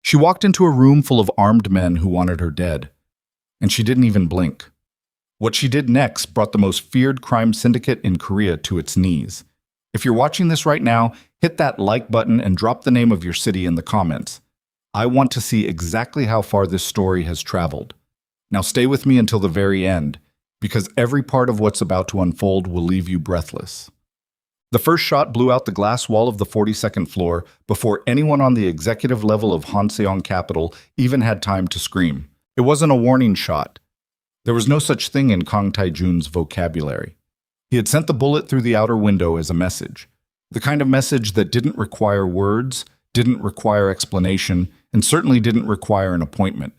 She walked into a room full of armed men who wanted her dead, and she didn't even blink. What she did next brought the most feared crime syndicate in Korea to its knees. If you're watching this right now, hit that like button and drop the name of your city in the comments. I want to see exactly how far this story has traveled. Now stay with me until the very end, because every part of what's about to unfold will leave you breathless. The first shot blew out the glass wall of the 42nd floor before anyone on the executive level of Hanseong Capital even had time to scream. It wasn't a warning shot. There was no such thing in Kang Tae-jun's vocabulary. He had sent the bullet through the outer window as a message. The kind of message that didn't require words, didn't require explanation, and certainly didn't require an appointment.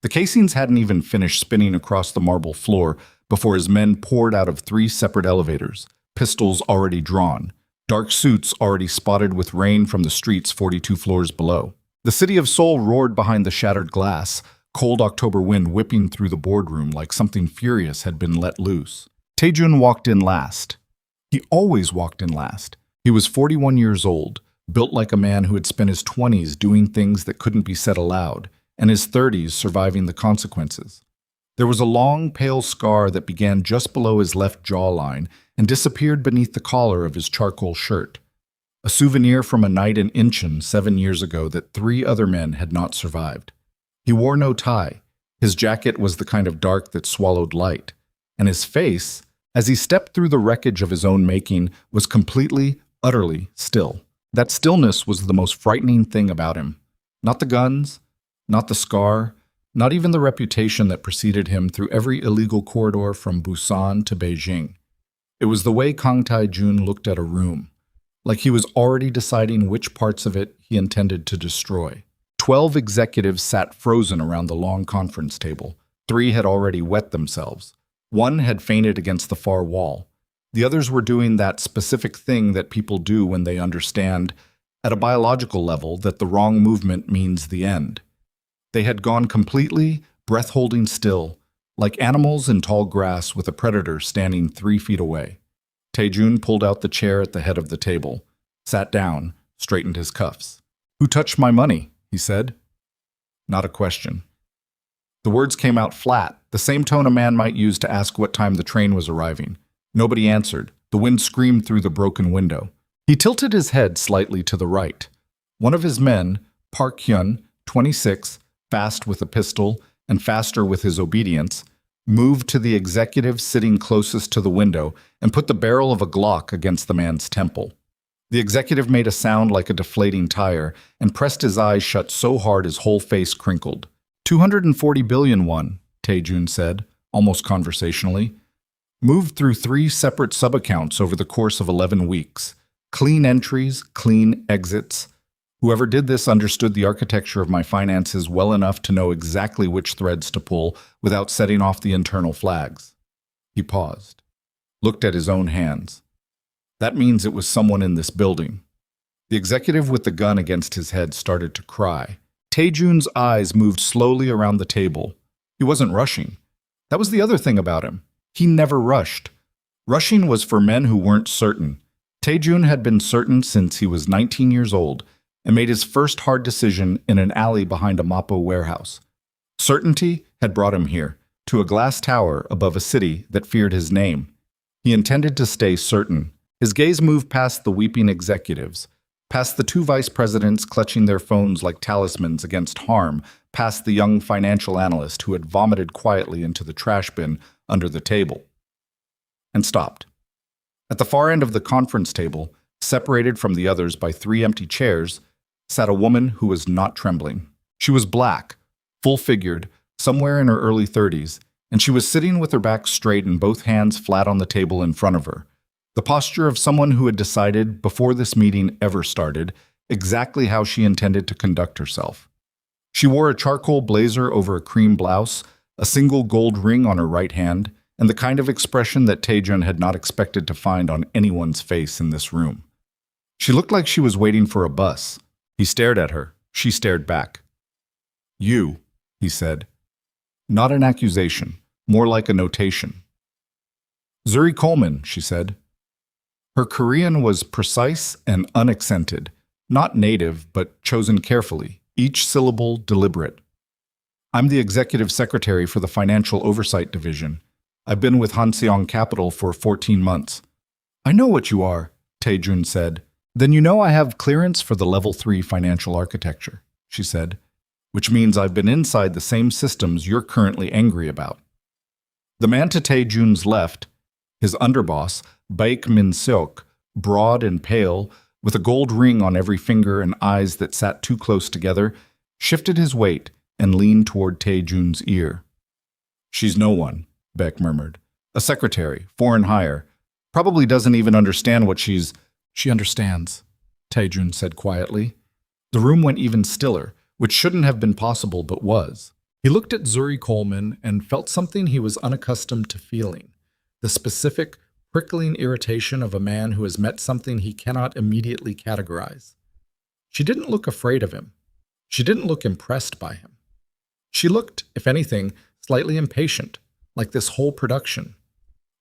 The casings hadn't even finished spinning across the marble floor before his men poured out of 3 separate elevators, pistols already drawn, dark suits already spotted with rain from the streets 42 floors below. The city of Seoul roared behind the shattered glass, cold October wind whipping through the boardroom like something furious had been let loose. Tae-jun walked in last. He always walked in last. He was 41 years old, built like a man who had spent his 20s doing things that couldn't be said aloud, and his 30s surviving the consequences. There was a long, pale scar that began just below his left jawline and disappeared beneath the collar of his charcoal shirt, a souvenir from a night in Incheon 7 years ago that 3 other men had not survived. He wore no tie. His jacket was the kind of dark that swallowed light, and his face, as he stepped through the wreckage of his own making, was completely, utterly still. That stillness was the most frightening thing about him. Not the guns, not the scar, not even the reputation that preceded him through every illegal corridor from Busan to Beijing. It was the way Kang Tae-jun looked at a room, like he was already deciding which parts of it he intended to destroy. 12 executives sat frozen around the long conference table. 3 had already wet themselves. 1 had fainted against the far wall. The others were doing that specific thing that people do when they understand, at a biological level, that the wrong movement means the end. They had gone completely, breath-holding still, like animals in tall grass with a predator standing 3 feet away. Tae-jun pulled out the chair at the head of the table, sat down, straightened his cuffs. "Who touched my money?" he said. Not a question. The words came out flat, the same tone a man might use to ask what time the train was arriving. Nobody answered. The wind screamed through the broken window. He tilted his head slightly to the right. One of his men, Park Hyun, 26, fast with a pistol and faster with his obedience, moved to the executive sitting closest to the window and put the barrel of a Glock against the man's temple. The executive made a sound like a deflating tire and pressed his eyes shut so hard his whole face crinkled. 240 billion won, Tae-jun said, almost conversationally. Moved through 3 separate sub-accounts over the course of 11 weeks. Clean entries, clean exits. Whoever did this understood the architecture of my finances well enough to know exactly which threads to pull without setting off the internal flags. He paused, looked at his own hands. That means it was someone in this building. The executive with the gun against his head started to cry. Tae-jun's eyes moved slowly around the table. He wasn't rushing. That was the other thing about him. He never rushed. Rushing was for men who weren't certain. Tae-jun had been certain since he was 19 years old and made his first hard decision in an alley behind a Mappo warehouse. Certainty had brought him here, to a glass tower above a city that feared his name. He intended to stay certain. His gaze moved past the weeping executives, past the 2 vice presidents clutching their phones like talismans against harm, past the young financial analyst who had vomited quietly into the trash bin under the table, and stopped. At the far end of the conference table, separated from the others by 3 empty chairs, sat a woman who was not trembling. She was black, full-figured, somewhere in her early 30s, and she was sitting with her back straight and both hands flat on the table in front of her. The posture of someone who had decided, before this meeting ever started, exactly how she intended to conduct herself. She wore a charcoal blazer over a cream blouse, a single gold ring on her right hand, and the kind of expression that Tae-jun had not expected to find on anyone's face in this room. She looked like she was waiting for a bus. He stared at her. She stared back. "You," he said. Not an accusation, more like a notation. "Zuri Coleman," she said. Her Korean was precise and unaccented, not native, but chosen carefully, each syllable deliberate. I'm the executive secretary for the Financial Oversight Division. I've been with Hanseong Capital for 14 months. I know what you are, Taejun said. Then you know I have clearance for the Level 3 financial architecture, she said, which means I've been inside the same systems you're currently angry about. The man to Taejun's left, his underboss, Baek Min-seok, broad and pale, with a gold ring on every finger and eyes that sat too close together, shifted his weight and leaned toward Taejun's ear. She's no one, Baek murmured. A secretary, foreign hire. Probably doesn't even understand what she's... She understands, Taejun said quietly. The room went even stiller, which shouldn't have been possible but was. He looked at Zuri Coleman and felt something he was unaccustomed to feeling, the specific, prickling irritation of a man who has met something he cannot immediately categorize. She didn't look afraid of him. She didn't look impressed by him. She looked, if anything, slightly impatient, like this whole production.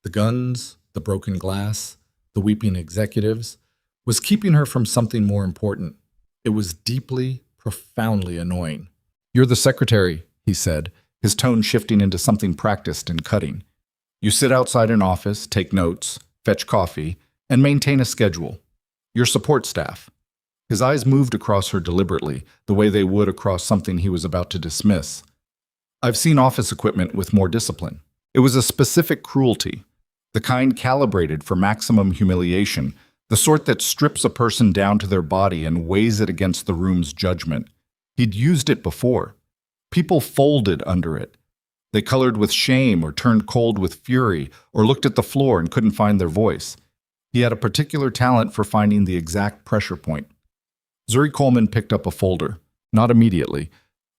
The guns, the broken glass, the weeping executives, was keeping her from something more important. It was deeply, profoundly annoying. You're the secretary, he said, his tone shifting into something practiced and cutting. You sit outside an office, take notes, fetch coffee, and maintain a schedule. Your support staff. His eyes moved across her deliberately, the way they would across something he was about to dismiss. I've seen office equipment with more discipline. It was a specific cruelty, the kind calibrated for maximum humiliation, the sort that strips a person down to their body and weighs it against the room's judgment. He'd used it before. People folded under it. They colored with shame or turned cold with fury or looked at the floor and couldn't find their voice. He had a particular talent for finding the exact pressure point. Zuri Coleman picked up a folder. Not immediately.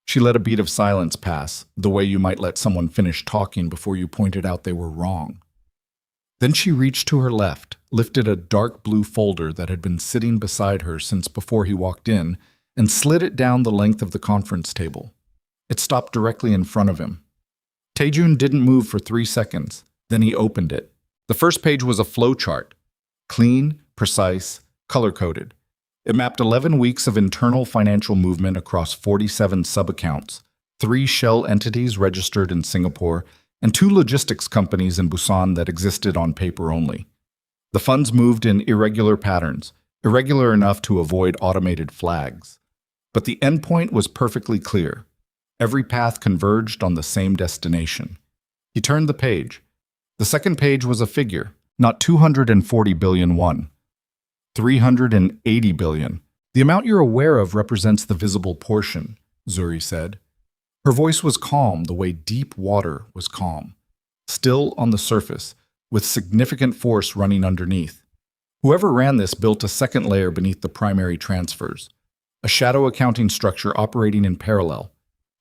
She let a beat of silence pass, the way you might let someone finish talking before you pointed out they were wrong. Then she reached to her left, lifted a dark blue folder that had been sitting beside her since before he walked in, and slid it down the length of the conference table. It stopped directly in front of him. Taejun didn't move for 3 seconds. Then he opened it. The first page was a flowchart. Clean, precise, color-coded. It mapped 11 weeks of internal financial movement across 47 sub-accounts, 3 shell entities registered in Singapore, and 2 logistics companies in Busan that existed on paper only. The funds moved in irregular patterns, irregular enough to avoid automated flags. But the endpoint was perfectly clear. Every path converged on the same destination. He turned the page. The second page was a figure, not 240 billion won. 380 billion. The amount you're aware of represents the visible portion, Zuri said. Her voice was calm the way deep water was calm. Still on the surface, with significant force running underneath. Whoever ran this built a second layer beneath the primary transfers. A shadow accounting structure operating in parallel.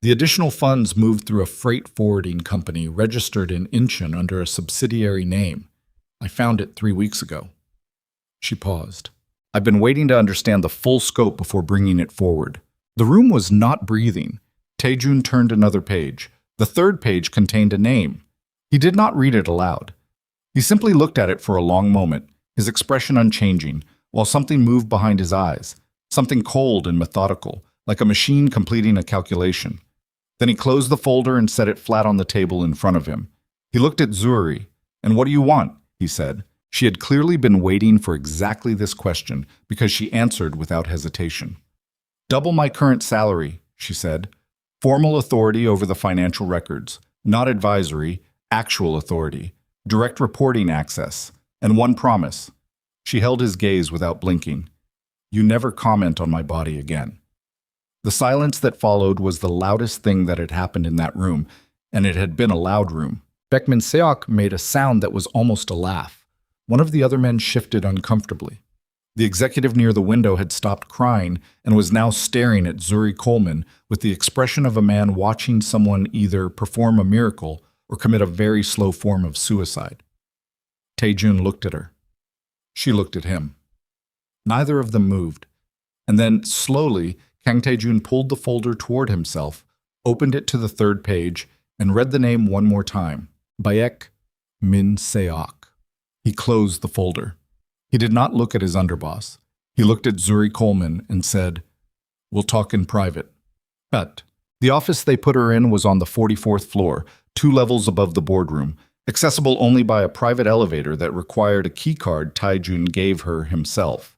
The additional funds moved through a freight forwarding company registered in Incheon under a subsidiary name. I found it 3 weeks ago. She paused. I've been waiting to understand the full scope before bringing it forward. The room was not breathing. Taejun turned another page. The third page contained a name. He did not read it aloud. He simply looked at it for a long moment, his expression unchanging, while something moved behind his eyes, something cold and methodical, like a machine completing a calculation. Then he closed the folder and set it flat on the table in front of him. He looked at Zuri. And what do you want? He said. She had clearly been waiting for exactly this question because she answered without hesitation. Double my current salary, she said. Formal authority over the financial records, not advisory, actual authority, direct reporting access, and one promise. She held his gaze without blinking. You never comment on my body again. The silence that followed was the loudest thing that had happened in that room, and it had been a loud room. Baek Min-seok made a sound that was almost a laugh. One of the other men shifted uncomfortably. The executive near the window had stopped crying and was now staring at Zuri Coleman with the expression of a man watching someone either perform a miracle or commit a very slow form of suicide. Taejun looked at her. She looked at him. Neither of them moved. And then, slowly, Kang Taejun pulled the folder toward himself, opened it to the third page, and read the name one more time. Baek Min-seok. He closed the folder. He did not look at his underboss. He looked at Zuri Coleman and said, We'll talk in private. But the office they put her in was on the 44th floor, 2 levels above the boardroom, accessible only by a private elevator that required a keycard Taijun gave her himself.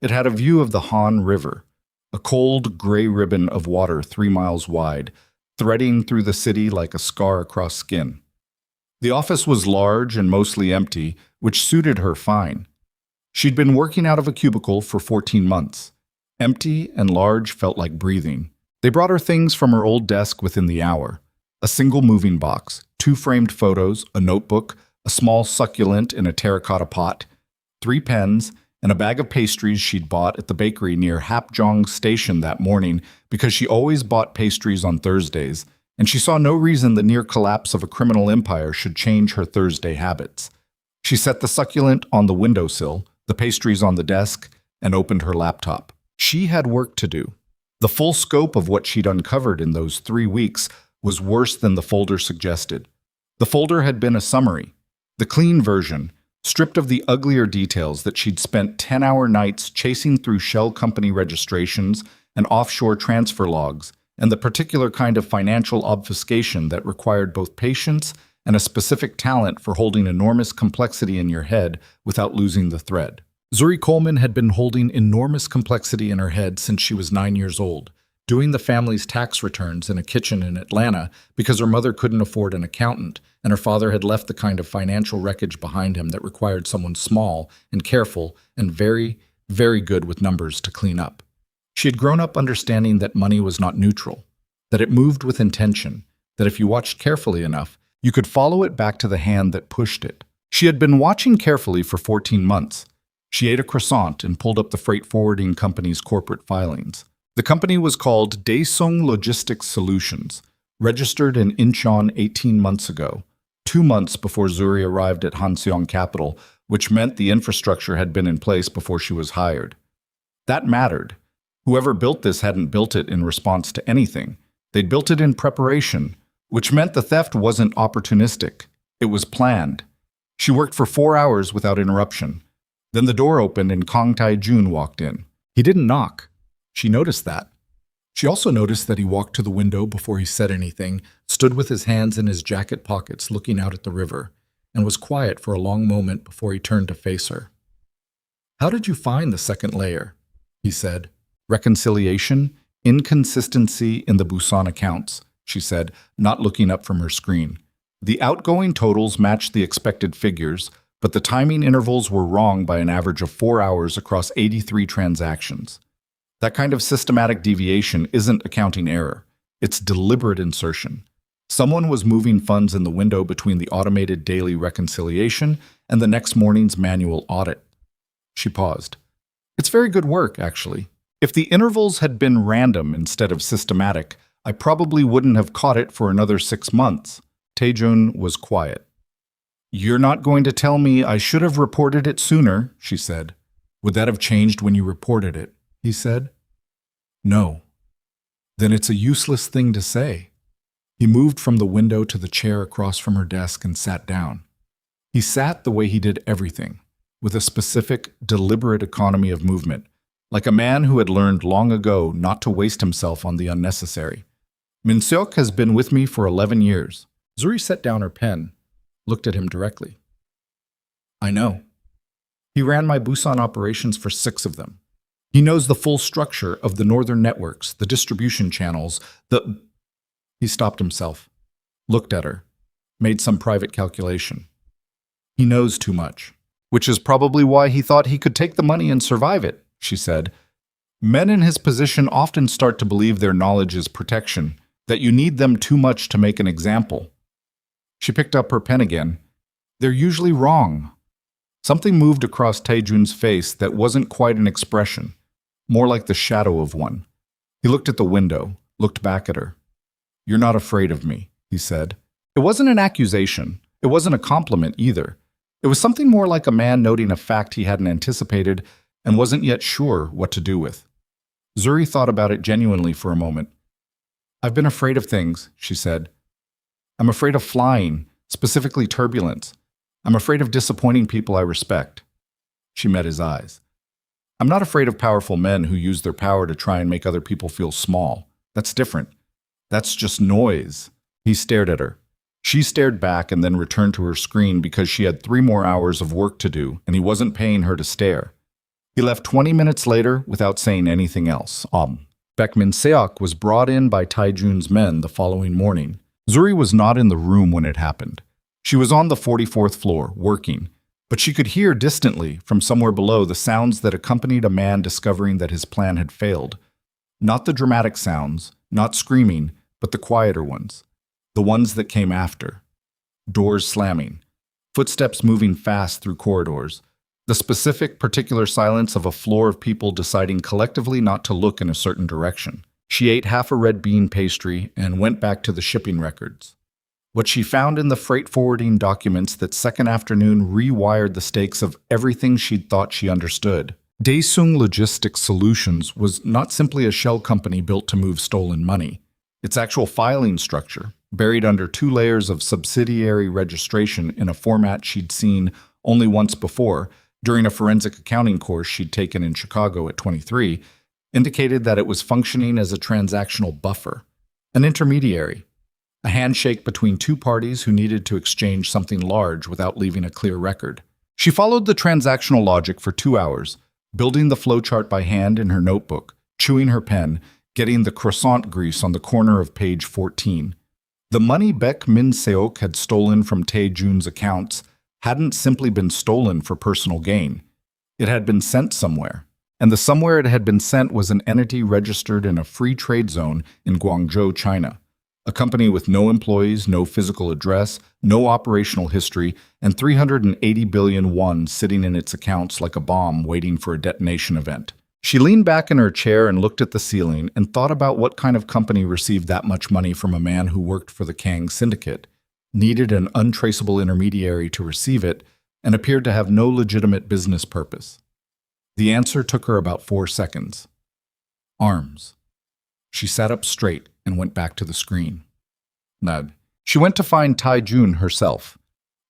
It had a view of the Han River, a cold gray ribbon of water 3 miles wide, threading through the city like a scar across skin. The office was large and mostly empty, which suited her fine. She'd been working out of a cubicle for 14 months. Empty and large felt like breathing. They brought her things from her old desk within the hour. A single moving box, 2 framed photos, a notebook, a small succulent in a terracotta pot, 3 pens, and a bag of pastries she'd bought at the bakery near Hapjeong Station that morning because she always bought pastries on Thursdays, and she saw no reason the near collapse of a criminal empire should change her Thursday habits. She set the succulent on the windowsill, the pastries on the desk, and opened her laptop. She had work to do. The full scope of what she'd uncovered in those 3 weeks was worse than the folder suggested. The folder had been a summary, the clean version, stripped of the uglier details that she'd spent 10-hour nights chasing through shell company registrations and offshore transfer logs, and the particular kind of financial obfuscation that required both patience and a specific talent for holding enormous complexity in your head without losing the thread. Zuri Coleman had been holding enormous complexity in her head since she was 9 years old, doing the family's tax returns in a kitchen in Atlanta because her mother couldn't afford an accountant, and her father had left the kind of financial wreckage behind him that required someone small and careful and very, very good with numbers to clean up. She had grown up understanding that money was not neutral, that it moved with intention, that if you watched carefully enough, you could follow it back to the hand that pushed it. She had been watching carefully for 14 months. She ate a croissant and pulled up the freight forwarding company's corporate filings. The company was called Daesung Logistics Solutions, registered in Incheon 18 months ago, 2 months before Zuri arrived at Hanseong Capital, which meant the infrastructure had been in place before she was hired. That mattered. Whoever built this hadn't built it in response to anything. They'd built it in preparation, which meant the theft wasn't opportunistic. It was planned. She worked for 4 hours without interruption. Then the door opened and Kang Tae-jun walked in. He didn't knock. She noticed that. She also noticed that he walked to the window before he said anything, stood with his hands in his jacket pockets looking out at the river, and was quiet for a long moment before he turned to face her. "How did you find the second layer?" he said. "Reconciliation, inconsistency in the Busan accounts," she said, not looking up from her screen. The outgoing totals matched the expected figures, but the timing intervals were wrong by an average of 4 hours across 83 transactions. That kind of systematic deviation isn't accounting error. It's deliberate insertion. Someone was moving funds in the window between the automated daily reconciliation and the next morning's manual audit. She paused. "It's very good work, actually. If the intervals had been random instead of systematic, I probably wouldn't have caught it for another 6 months." Taejun was quiet. "You're not going to tell me I should have reported it sooner," she said. "Would that have changed when you reported it?" he said. "No." "Then it's a useless thing to say." He moved from the window to the chair across from her desk and sat down. He sat the way he did everything, with a specific, deliberate economy of movement, like a man who had learned long ago not to waste himself on the unnecessary. "Min-seok has been with me for 11 years. Zuri set down her pen, looked at him directly. "I know. He ran my Busan operations for 6 of them. He knows the full structure of the northern networks, the distribution channels, the—" He stopped himself, looked at her, made some private calculation. "He knows too much, which is probably why he thought he could take the money and survive it," she said. "Men in his position often start to believe their knowledge is protection, that you need them too much to make an example." She picked up her pen again. "They're usually wrong." Something moved across Taejun's face that wasn't quite an expression, more like the shadow of one. He looked at the window, looked back at her. "You're not afraid of me," he said. It wasn't an accusation. It wasn't a compliment either. It was something more like a man noting a fact he hadn't anticipated and wasn't yet sure what to do with. Zuri thought about it genuinely for a moment. "I've been afraid of things," she said. "I'm afraid of flying, specifically turbulence. I'm afraid of disappointing people I respect." She met his eyes. "I'm not afraid of powerful men who use their power to try and make other people feel small. That's different. That's just noise. He stared at her. She stared back and then returned to her screen because she had 3 more hours of work to do, and he wasn't paying her to stare. He left 20 minutes later without saying anything else. Beckman Seok was brought in by Taijun's men the following morning. Zuri was not in the room when it happened. She was on the 44th floor, working, but she could hear distantly, from somewhere below, the sounds that accompanied a man discovering that his plan had failed. Not the dramatic sounds, not screaming, but the quieter ones. The ones that came after. Doors slamming. Footsteps moving fast through corridors. The specific, particular silence of a floor of people deciding collectively not to look in a certain direction. She ate half a red bean pastry and went back to the shipping records. What she found in the freight forwarding documents that second afternoon rewired the stakes of everything she'd thought she understood. Daesung Logistics Solutions was not simply a shell company built to move stolen money. Its actual filing structure, buried under 2 layers of subsidiary registration in a format she'd seen only once before, during a forensic accounting course she'd taken in Chicago at 23, indicated that it was functioning as a transactional buffer, an intermediary, a handshake between 2 parties who needed to exchange something large without leaving a clear record. She followed the transactional logic for 2 hours, building the flowchart by hand in her notebook, chewing her pen, getting the croissant grease on the corner of page 14. The money Baek Min Seok had stolen from Tae-jun's accounts hadn't simply been stolen for personal gain. It had been sent somewhere. And the somewhere it had been sent was an entity registered in a free trade zone in Guangzhou, China. A company with no employees, no physical address, no operational history, and 380 billion won sitting in its accounts like a bomb waiting for a detonation event. She leaned back in her chair and looked at the ceiling and thought about what kind of company received that much money from a man who worked for the Kang Syndicate, needed an untraceable intermediary to receive it, and appeared to have no legitimate business purpose. The answer took her about 4 seconds. Arms. She sat up straight and went back to the screen. Nod. She went to find Tae-jun herself.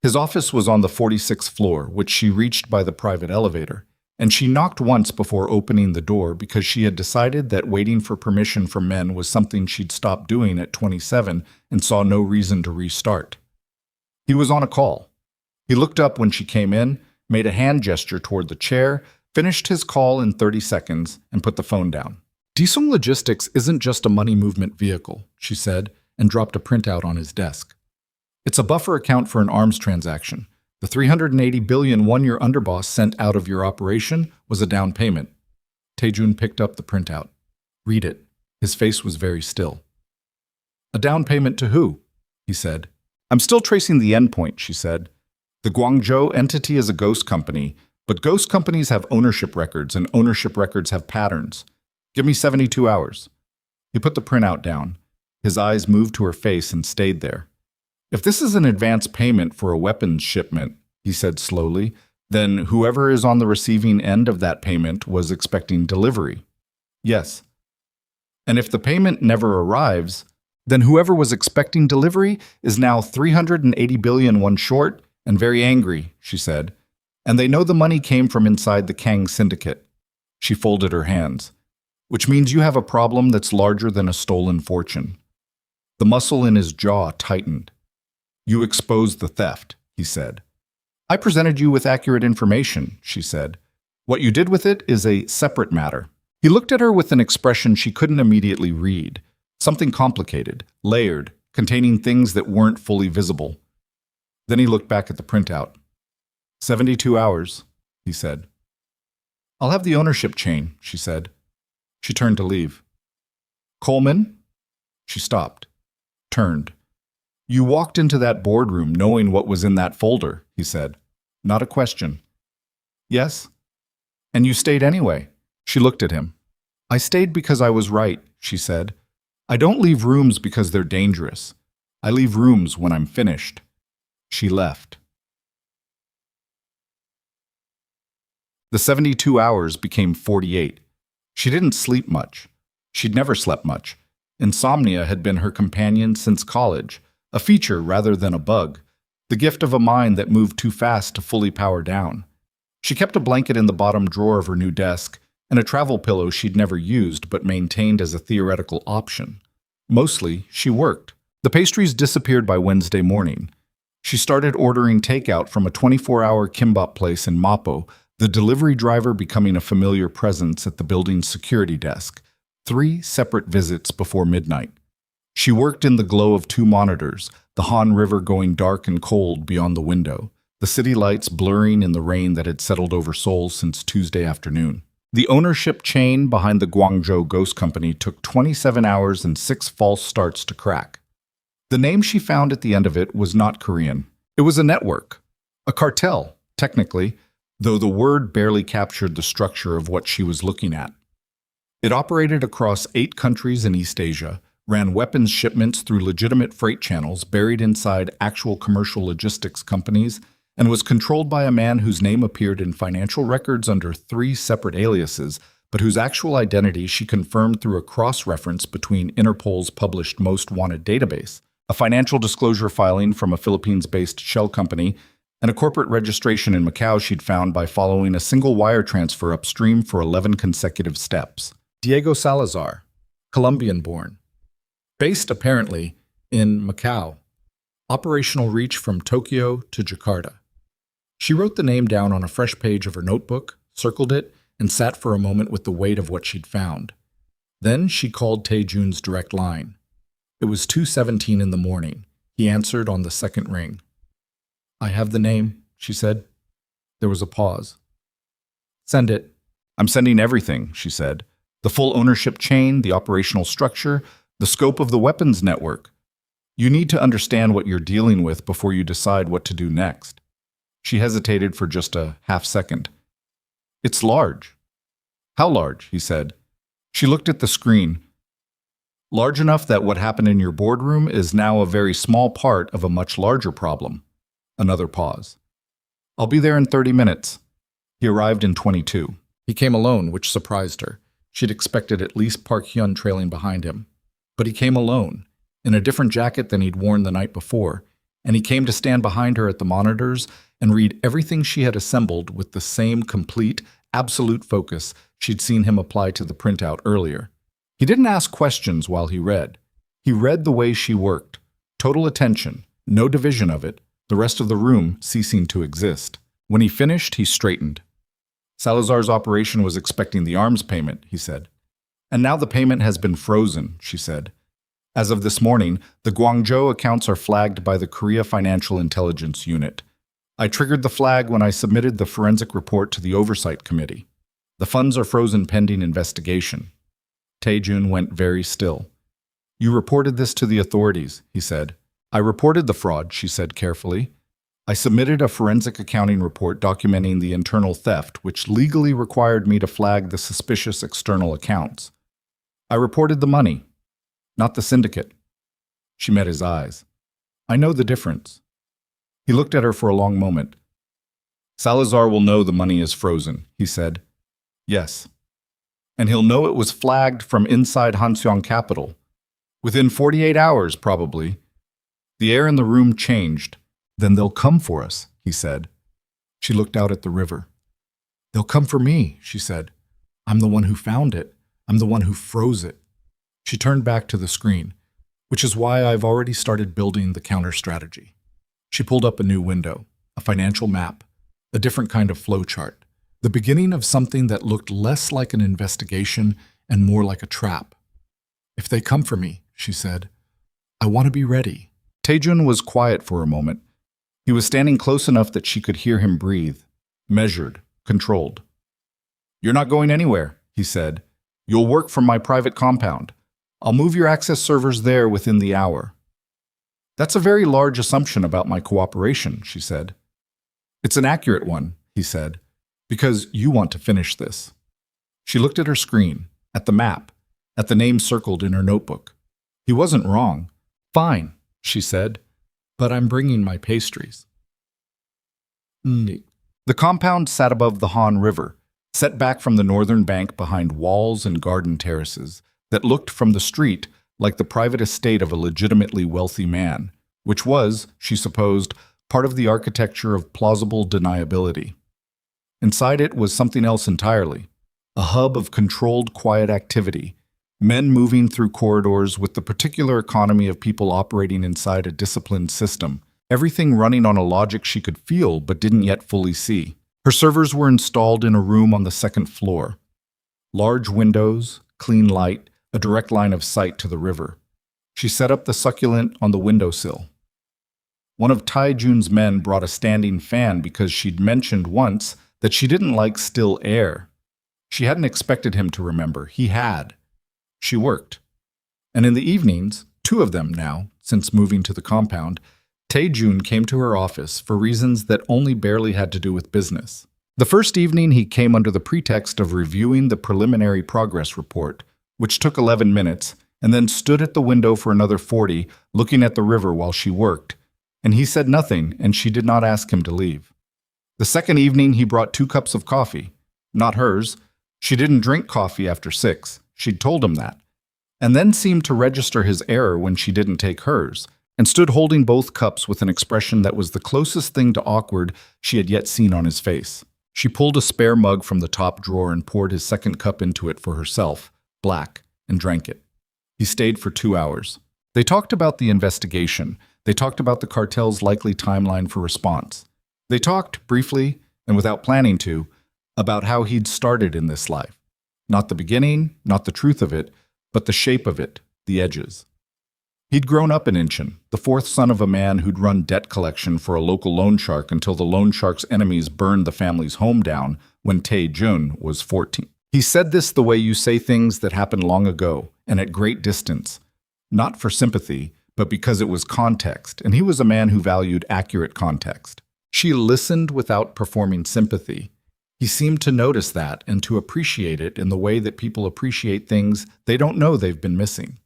His office was on the 46th floor, which she reached by the private elevator, and she knocked once before opening the door because she had decided that waiting for permission from men was something she'd stopped doing at 27 and saw no reason to restart. He was on a call. He looked up when she came in, made a hand gesture toward the chair, finished his call in 30 seconds, and put the phone down. Daesung Logistics isn't just a money movement vehicle, she said, and dropped a printout on his desk. It's a buffer account for an arms transaction. The 380 billion one-year underboss sent out of your operation was a down payment. Tae-jun picked up the printout. Read it. His face was very still. A down payment to who? He said. I'm still tracing the endpoint, she said. The Guangzhou entity is a ghost company, but ghost companies have ownership records, and ownership records have patterns. Give me 72 hours. He put the printout down. His eyes moved to her face and stayed there. If this is an advance payment for a weapons shipment, he said slowly, then whoever is on the receiving end of that payment was expecting delivery. Yes. And if the payment never arrives, then whoever was expecting delivery is now 380 billion won short and very angry, she said. And they know the money came from inside the Kang Syndicate. She folded her hands. Which means you have a problem that's larger than a stolen fortune. The muscle in his jaw tightened. You exposed the theft, he said. I presented you with accurate information, she said. What you did with it is a separate matter. He looked at her with an expression she couldn't immediately read. Something complicated, layered, containing things that weren't fully visible. Then he looked back at the printout. 72 hours, he said. I'll have the ownership chain, she said. She turned to leave. Coleman? She stopped, turned. You walked into that boardroom knowing what was in that folder, he said. Not a question. Yes? And you stayed anyway. She looked at him. I stayed because I was right, she said. I don't leave rooms because they're dangerous. I leave rooms when I'm finished. She left. The 72 hours became 48. She didn't sleep much. She'd never slept much. Insomnia had been her companion since college, a feature rather than a bug, the gift of a mind that moved too fast to fully power down. She kept a blanket in the bottom drawer of her new desk, and a travel pillow she'd never used but maintained as a theoretical option. Mostly, she worked. The pastries disappeared by Wednesday morning. She started ordering takeout from a 24-hour kimbap place in Mapo, the delivery driver becoming a familiar presence at the building's security desk. 3 separate visits before midnight. She worked in the glow of 2 monitors, the Han River going dark and cold beyond the window, the city lights blurring in the rain that had settled over Seoul since Tuesday afternoon. The ownership chain behind the Guangzhou Ghost Company took 27 hours and 6 false starts to crack. The name she found at the end of it was not Korean. It was a network, a cartel, technically, though the word barely captured the structure of what she was looking at. It operated across 8 countries in East Asia, ran weapons shipments through legitimate freight channels buried inside actual commercial logistics companies, and was controlled by a man whose name appeared in financial records under 3 separate aliases, but whose actual identity she confirmed through a cross-reference between Interpol's published Most Wanted database, a financial disclosure filing from a Philippines-based shell company, and a corporate registration in Macau she'd found by following a single wire transfer upstream for 11 consecutive steps. Diego Salazar, Colombian-born. Based, apparently, in Macau. Operational reach from Tokyo to Jakarta. She wrote the name down on a fresh page of her notebook, circled it, and sat for a moment with the weight of what she'd found. Then she called Tae-jun's direct line. It was 2:17 in the morning. He answered on the second ring. "I have the name," she said. There was a pause. "Send it." "I'm sending everything," she said. "The full ownership chain, the operational structure, the scope of the weapons network. You need to understand what you're dealing with before you decide what to do next." She hesitated for just a half second. "It's large." "How large?" he said. She looked at the screen. "Large enough that what happened in your boardroom is now a very small part of a much larger problem." Another pause. "I'll be there in 30 minutes. He arrived in 22. He came alone, which surprised her. She'd expected at least Park Hyun trailing behind him. But he came alone, in a different jacket than he'd worn the night before, and he came to stand behind her at the monitors and read everything she had assembled with the same complete, absolute focus she'd seen him apply to the printout earlier. He didn't ask questions while he read. He read the way she worked. Total attention, no division of it, the rest of the room ceasing to exist. When he finished, he straightened. Salazar's operation was expecting the arms payment, he said. And now the payment has been frozen, she said. As of this morning, the Guangzhou accounts are flagged by the Korea Financial Intelligence Unit. I triggered the flag when I submitted the forensic report to the Oversight Committee. The funds are frozen pending investigation. Tae-jun went very still. You reported this to the authorities, he said. I reported the fraud, she said carefully. I submitted a forensic accounting report documenting the internal theft, which legally required me to flag the suspicious external accounts. I reported the money, not the syndicate. She met his eyes. I know the difference. He looked at her for a long moment. Salazar will know the money is frozen, he said. Yes. And he'll know it was flagged from inside Hanseong Capital. Within 48 hours, probably. The air in the room changed. Then they'll come for us, he said. She looked out at the river. They'll come for me, she said. I'm the one who found it. I'm the one who froze it. She turned back to the screen, which is why I've already started building the counter strategy. She pulled up a new window, a financial map, a different kind of flowchart, the beginning of something that looked less like an investigation and more like a trap. If they come for me, she said, I want to be ready. Tae-jun was quiet for a moment. He was standing close enough that she could hear him breathe, measured, controlled. You're not going anywhere, he said. You'll work from my private compound. I'll move your access servers there within the hour. That's a very large assumption about my cooperation, she said. It's an accurate one, he said, because you want to finish this. She looked at her screen, at the map, at the name circled in her notebook. He wasn't wrong. Fine, she said, but I'm bringing my pastries. The compound sat above the Han River, set back from the northern bank behind walls and garden terraces that looked from the street like the private estate of a legitimately wealthy man, which was, she supposed, part of the architecture of plausible deniability. Inside it was something else entirely, a hub of controlled, quiet activity, men moving through corridors with the particular economy of people operating inside a disciplined system, everything running on a logic she could feel but didn't yet fully see. Her servers were installed in a room on the second floor. Large windows, clean light, a direct line of sight to the river. She set up the succulent on the windowsill. One of Tai-jun's men brought a standing fan because she'd mentioned once that she didn't like still air. She hadn't expected him to remember. He had. She worked. And in the evenings, 2 of them now, since moving to the compound, Tae-jun came to her office for reasons that only barely had to do with business. The first evening he came under the pretext of reviewing the preliminary progress report, which took 11 minutes, and then stood at the window for another 40, looking at the river while she worked. And he said nothing, and she did not ask him to leave. The second evening he brought 2 cups of coffee. Not hers. She didn't drink coffee after 6. She'd told him that. And then seemed to register his error when she didn't take hers, and stood holding both cups with an expression that was the closest thing to awkward she had yet seen on his face. She pulled a spare mug from the top drawer and poured his second cup into it for herself, black, and drank it. He stayed for 2 hours. They talked about the investigation. They talked about the cartel's likely timeline for response. They talked, briefly, and without planning to, about how he'd started in this life. Not the beginning, not the truth of it, but the shape of it, the edges. He'd grown up in Incheon, the 4th son of a man who'd run debt collection for a local loan shark until the loan shark's enemies burned the family's home down when Tae-jun was 14. He said this the way you say things that happened long ago and at great distance, not for sympathy, but because it was context, and he was a man who valued accurate context. She listened without performing sympathy. He seemed to notice that and to appreciate it in the way that people appreciate things they don't know they've been missing.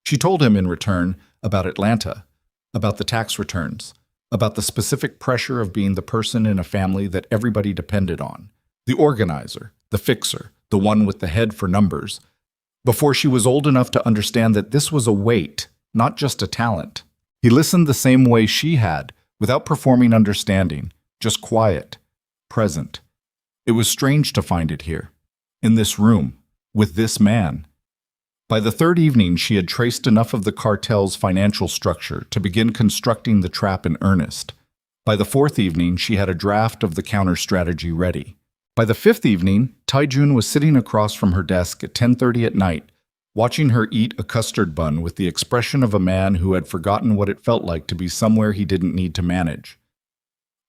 She told him in return about Atlanta, about the tax returns, about the specific pressure of being the person in a family that everybody depended on, the organizer, the fixer, the one with the head for numbers, before she was old enough to understand that this was a weight, not just a talent. He listened the same way she had, without performing understanding, just quiet, present. It was strange to find it here, in this room, with this man. By the 3rd evening, she had traced enough of the cartel's financial structure to begin constructing the trap in earnest. By the 4th evening, she had a draft of the counter-strategy ready. By the 5th evening, Tae-jun was sitting across from her desk at 10:30 at night, watching her eat a custard bun with the expression of a man who had forgotten what it felt like to be somewhere he didn't need to manage.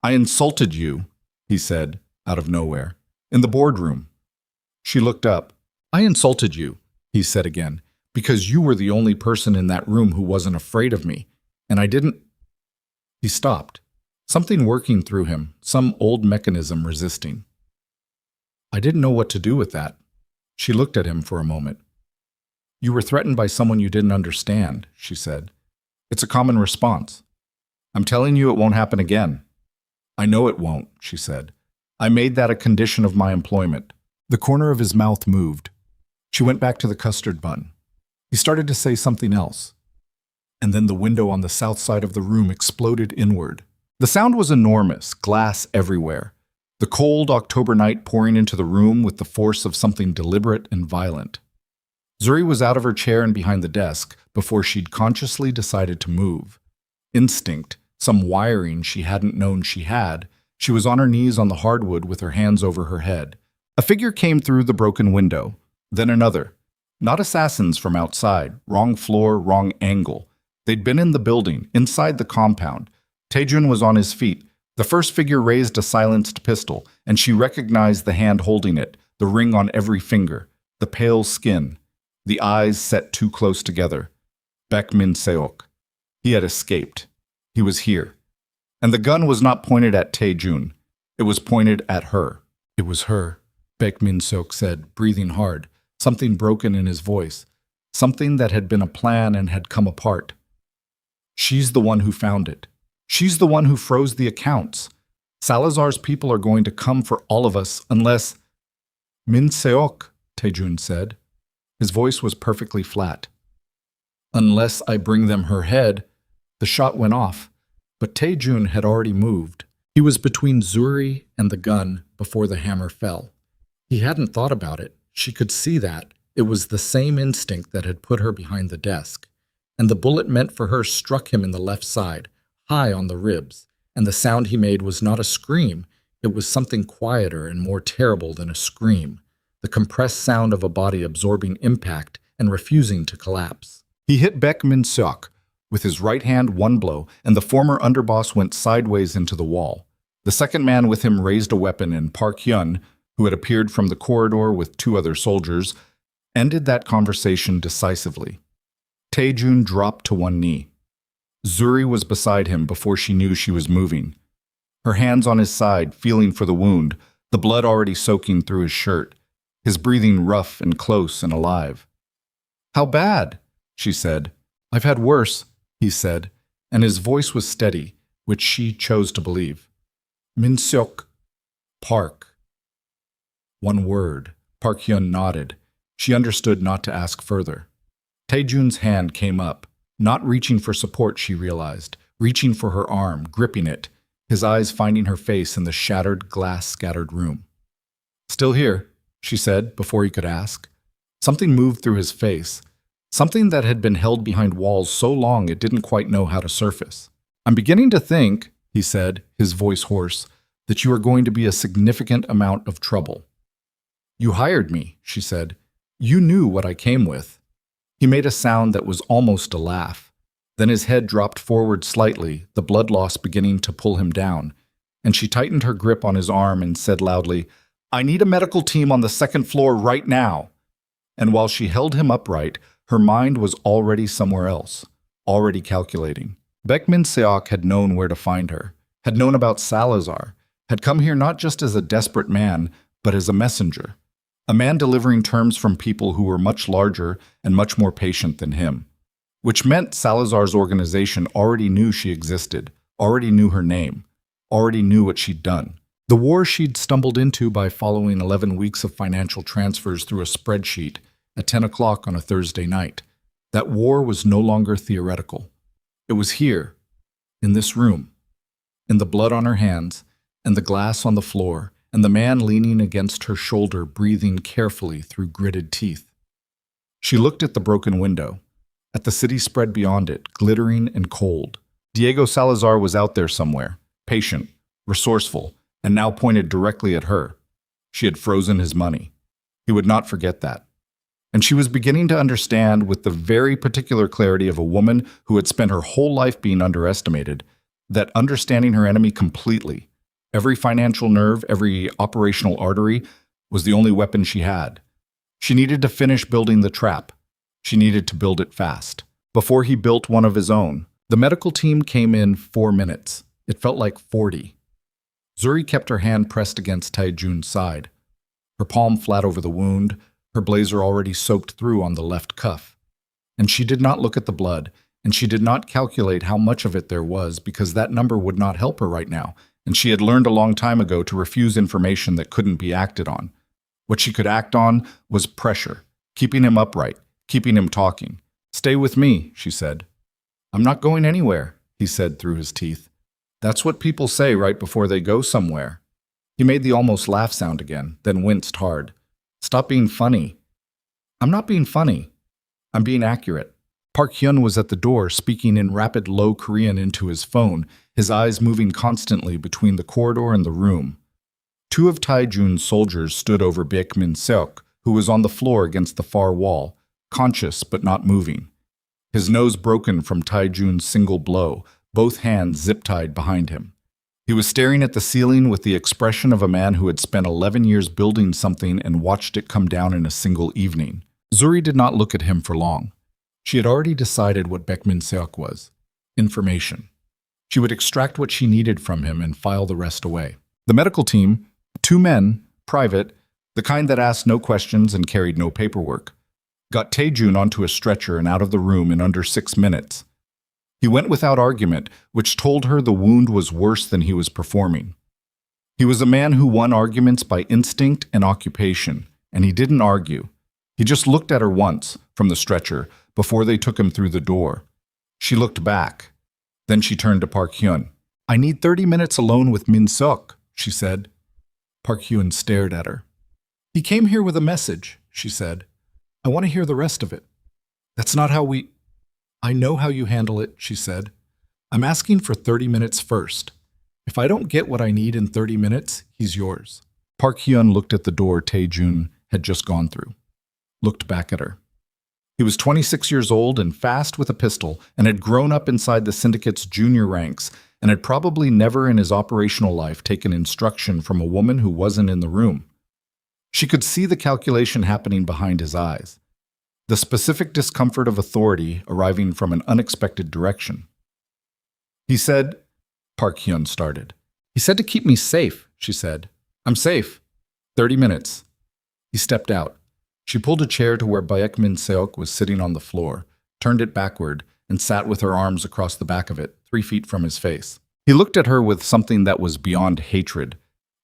"I insulted you," he said, out of nowhere, in the boardroom. She looked up. "I insulted you," he said again, "because you were the only person in that room who wasn't afraid of me, and I didn't—" He stopped, something working through him, some old mechanism resisting. "I didn't know what to do with that." She looked at him for a moment. "You were threatened by someone you didn't understand," she said. "It's a common response. I'm telling you it won't happen again." "I know it won't," she said. "I made that a condition of my employment." The corner of his mouth moved. She went back to the custard bun. He started to say something else. And then the window on the south side of the room exploded inward. The sound was enormous, glass everywhere. The cold October night pouring into the room with the force of something deliberate and violent. Zuri was out of her chair and behind the desk before she'd consciously decided to move. Instinct, some wiring she hadn't known she had, she was on her knees on the hardwood with her hands over her head. A figure came through the broken window, then another. Not assassins from outside, wrong floor, wrong angle. They'd been in the building, inside the compound. Tae-jun was on his feet. The first figure raised a silenced pistol, and she recognized the hand holding it, the ring on every finger, the pale skin. The eyes set too close together. Baek Min-seok. He had escaped. He was here. And the gun was not pointed at Tae-jun. It was pointed at her. "It was her," Baek Min-seok said, breathing hard, something broken in his voice, something that had been a plan and had come apart. "She's the one who found it. She's the one who froze the accounts. Salazar's people are going to come for all of us unless—" "Min-seok," Tae-jun said. His voice was perfectly flat. "Unless I bring them her head." The shot went off, but Tae-jun had already moved. He was between Zuri and the gun before the hammer fell. He hadn't thought about it. She could see that. It was the same instinct that had put her behind the desk. And the bullet meant for her struck him in the left side, high on the ribs, and the sound he made was not a scream. It was something quieter and more terrible than a scream, the compressed sound of a body absorbing impact and refusing to collapse. He hit Baek Min-seok with his right hand one blow, and the former underboss went sideways into the wall. The second man with him raised a weapon, and Park Hyun, who had appeared from the corridor with two other soldiers, ended that conversation decisively. Tae-jun dropped to one knee. Zuri was beside him before she knew she was moving. Her hands on his side, feeling for the wound, the blood already soaking through his shirt, his breathing rough and close and alive. "How bad?" she said. "I've had worse," he said, and his voice was steady, which she chose to believe. "Min-seok, Park." One word. Park Hyun nodded. She understood not to ask further. Tae-jun's hand came up, not reaching for support, she realized, reaching for her arm, gripping it, his eyes finding her face in the shattered, glass-scattered room. "Still here," she said, before he could ask. Something moved through his face, something that had been held behind walls so long it didn't quite know how to surface. "I'm beginning to think," he said, his voice hoarse, "that you are going to be a significant amount of trouble." "You hired me," she said. "You knew what I came with." He made a sound that was almost a laugh. Then his head dropped forward slightly, the blood loss beginning to pull him down, and she tightened her grip on his arm and said loudly, "I need a medical team on the second floor right now." And while she held him upright, her mind was already somewhere else, already calculating. Baek Min-seok had known where to find her, had known about Salazar, had come here not just as a desperate man, but as a messenger. A man delivering terms from people who were much larger and much more patient than him. Which meant Salazar's organization already knew she existed, already knew her name, already knew what she'd done. The war she'd stumbled into by following 11 weeks of financial transfers through a spreadsheet at 10 o'clock on a Thursday night. That war was no longer theoretical. It was here, in this room, in the blood on her hands, and the glass on the floor, and the man leaning against her shoulder, breathing carefully through gritted teeth. She looked at the broken window, at the city spread beyond it, glittering and cold. Diego Salazar was out there somewhere, patient, resourceful, and now pointed directly at her. She had frozen his money. He would not forget that. And she was beginning to understand, with the very particular clarity of a woman who had spent her whole life being underestimated, that understanding her enemy completely, every financial nerve, every operational artery, was the only weapon she had. She needed to finish building the trap. She needed to build it fast. Before he built one of his own, the medical team came in 4 minutes. It felt like 40. Zuri kept her hand pressed against Tae-jun's side, her palm flat over the wound, her blazer already soaked through on the left cuff. And she did not look at the blood, and she did not calculate how much of it there was, because that number would not help her right now, and she had learned a long time ago to refuse information that couldn't be acted on. What she could act on was pressure, keeping him upright, keeping him talking. "Stay with me," she said. "I'm not going anywhere," he said through his teeth. "That's what people say right before they go somewhere." He made the almost laugh sound again, then winced hard. "Stop being funny." "I'm not being funny. I'm being accurate." Park Hyun was at the door, speaking in rapid, low Korean into his phone, his eyes moving constantly between the corridor and the room. Two of Tae-jun's soldiers stood over Baek Min-seok, who was on the floor against the far wall, conscious but not moving. His nose broken from Tae-jun's single blow, both hands zip-tied behind him. He was staring at the ceiling with the expression of a man who had spent 11 years building something and watched it come down in a single evening. Zuri did not look at him for long. She had already decided what Baek Min-seok was. Information. She would extract what she needed from him and file the rest away. The medical team, 2 men, private, the kind that asked no questions and carried no paperwork, got Tae-jun onto a stretcher and out of the room in under 6 minutes. He went without argument, which told her the wound was worse than he was performing. He was a man who won arguments by instinct and occupation, and he didn't argue. He just looked at her once, from the stretcher, before they took him through the door. She looked back. Then she turned to Park Hyun. "I need 30 minutes alone with Min-seok," she said. Park Hyun stared at her. "He came here with a message," she said. I want to hear the rest of it. That's not how we... I know how you handle it, she said. I'm asking for 30 minutes first. If I don't get what I need in 30 minutes, he's yours. Park Hyun looked at the door Tae-jun had just gone through, looked back at her. He was 26 years old and fast with a pistol and had grown up inside the syndicate's junior ranks and had probably never in his operational life taken instruction from a woman who wasn't in the room. She could see the calculation happening behind his eyes, the specific discomfort of authority arriving from an unexpected direction. He said, Park Hyun started. He said to keep me safe, she said. I'm safe. 30 minutes. He stepped out. She pulled a chair to where Baek Min Seok was sitting on the floor, turned it backward, and sat with her arms across the back of it, 3 feet from his face. He looked at her with something that was beyond hatred,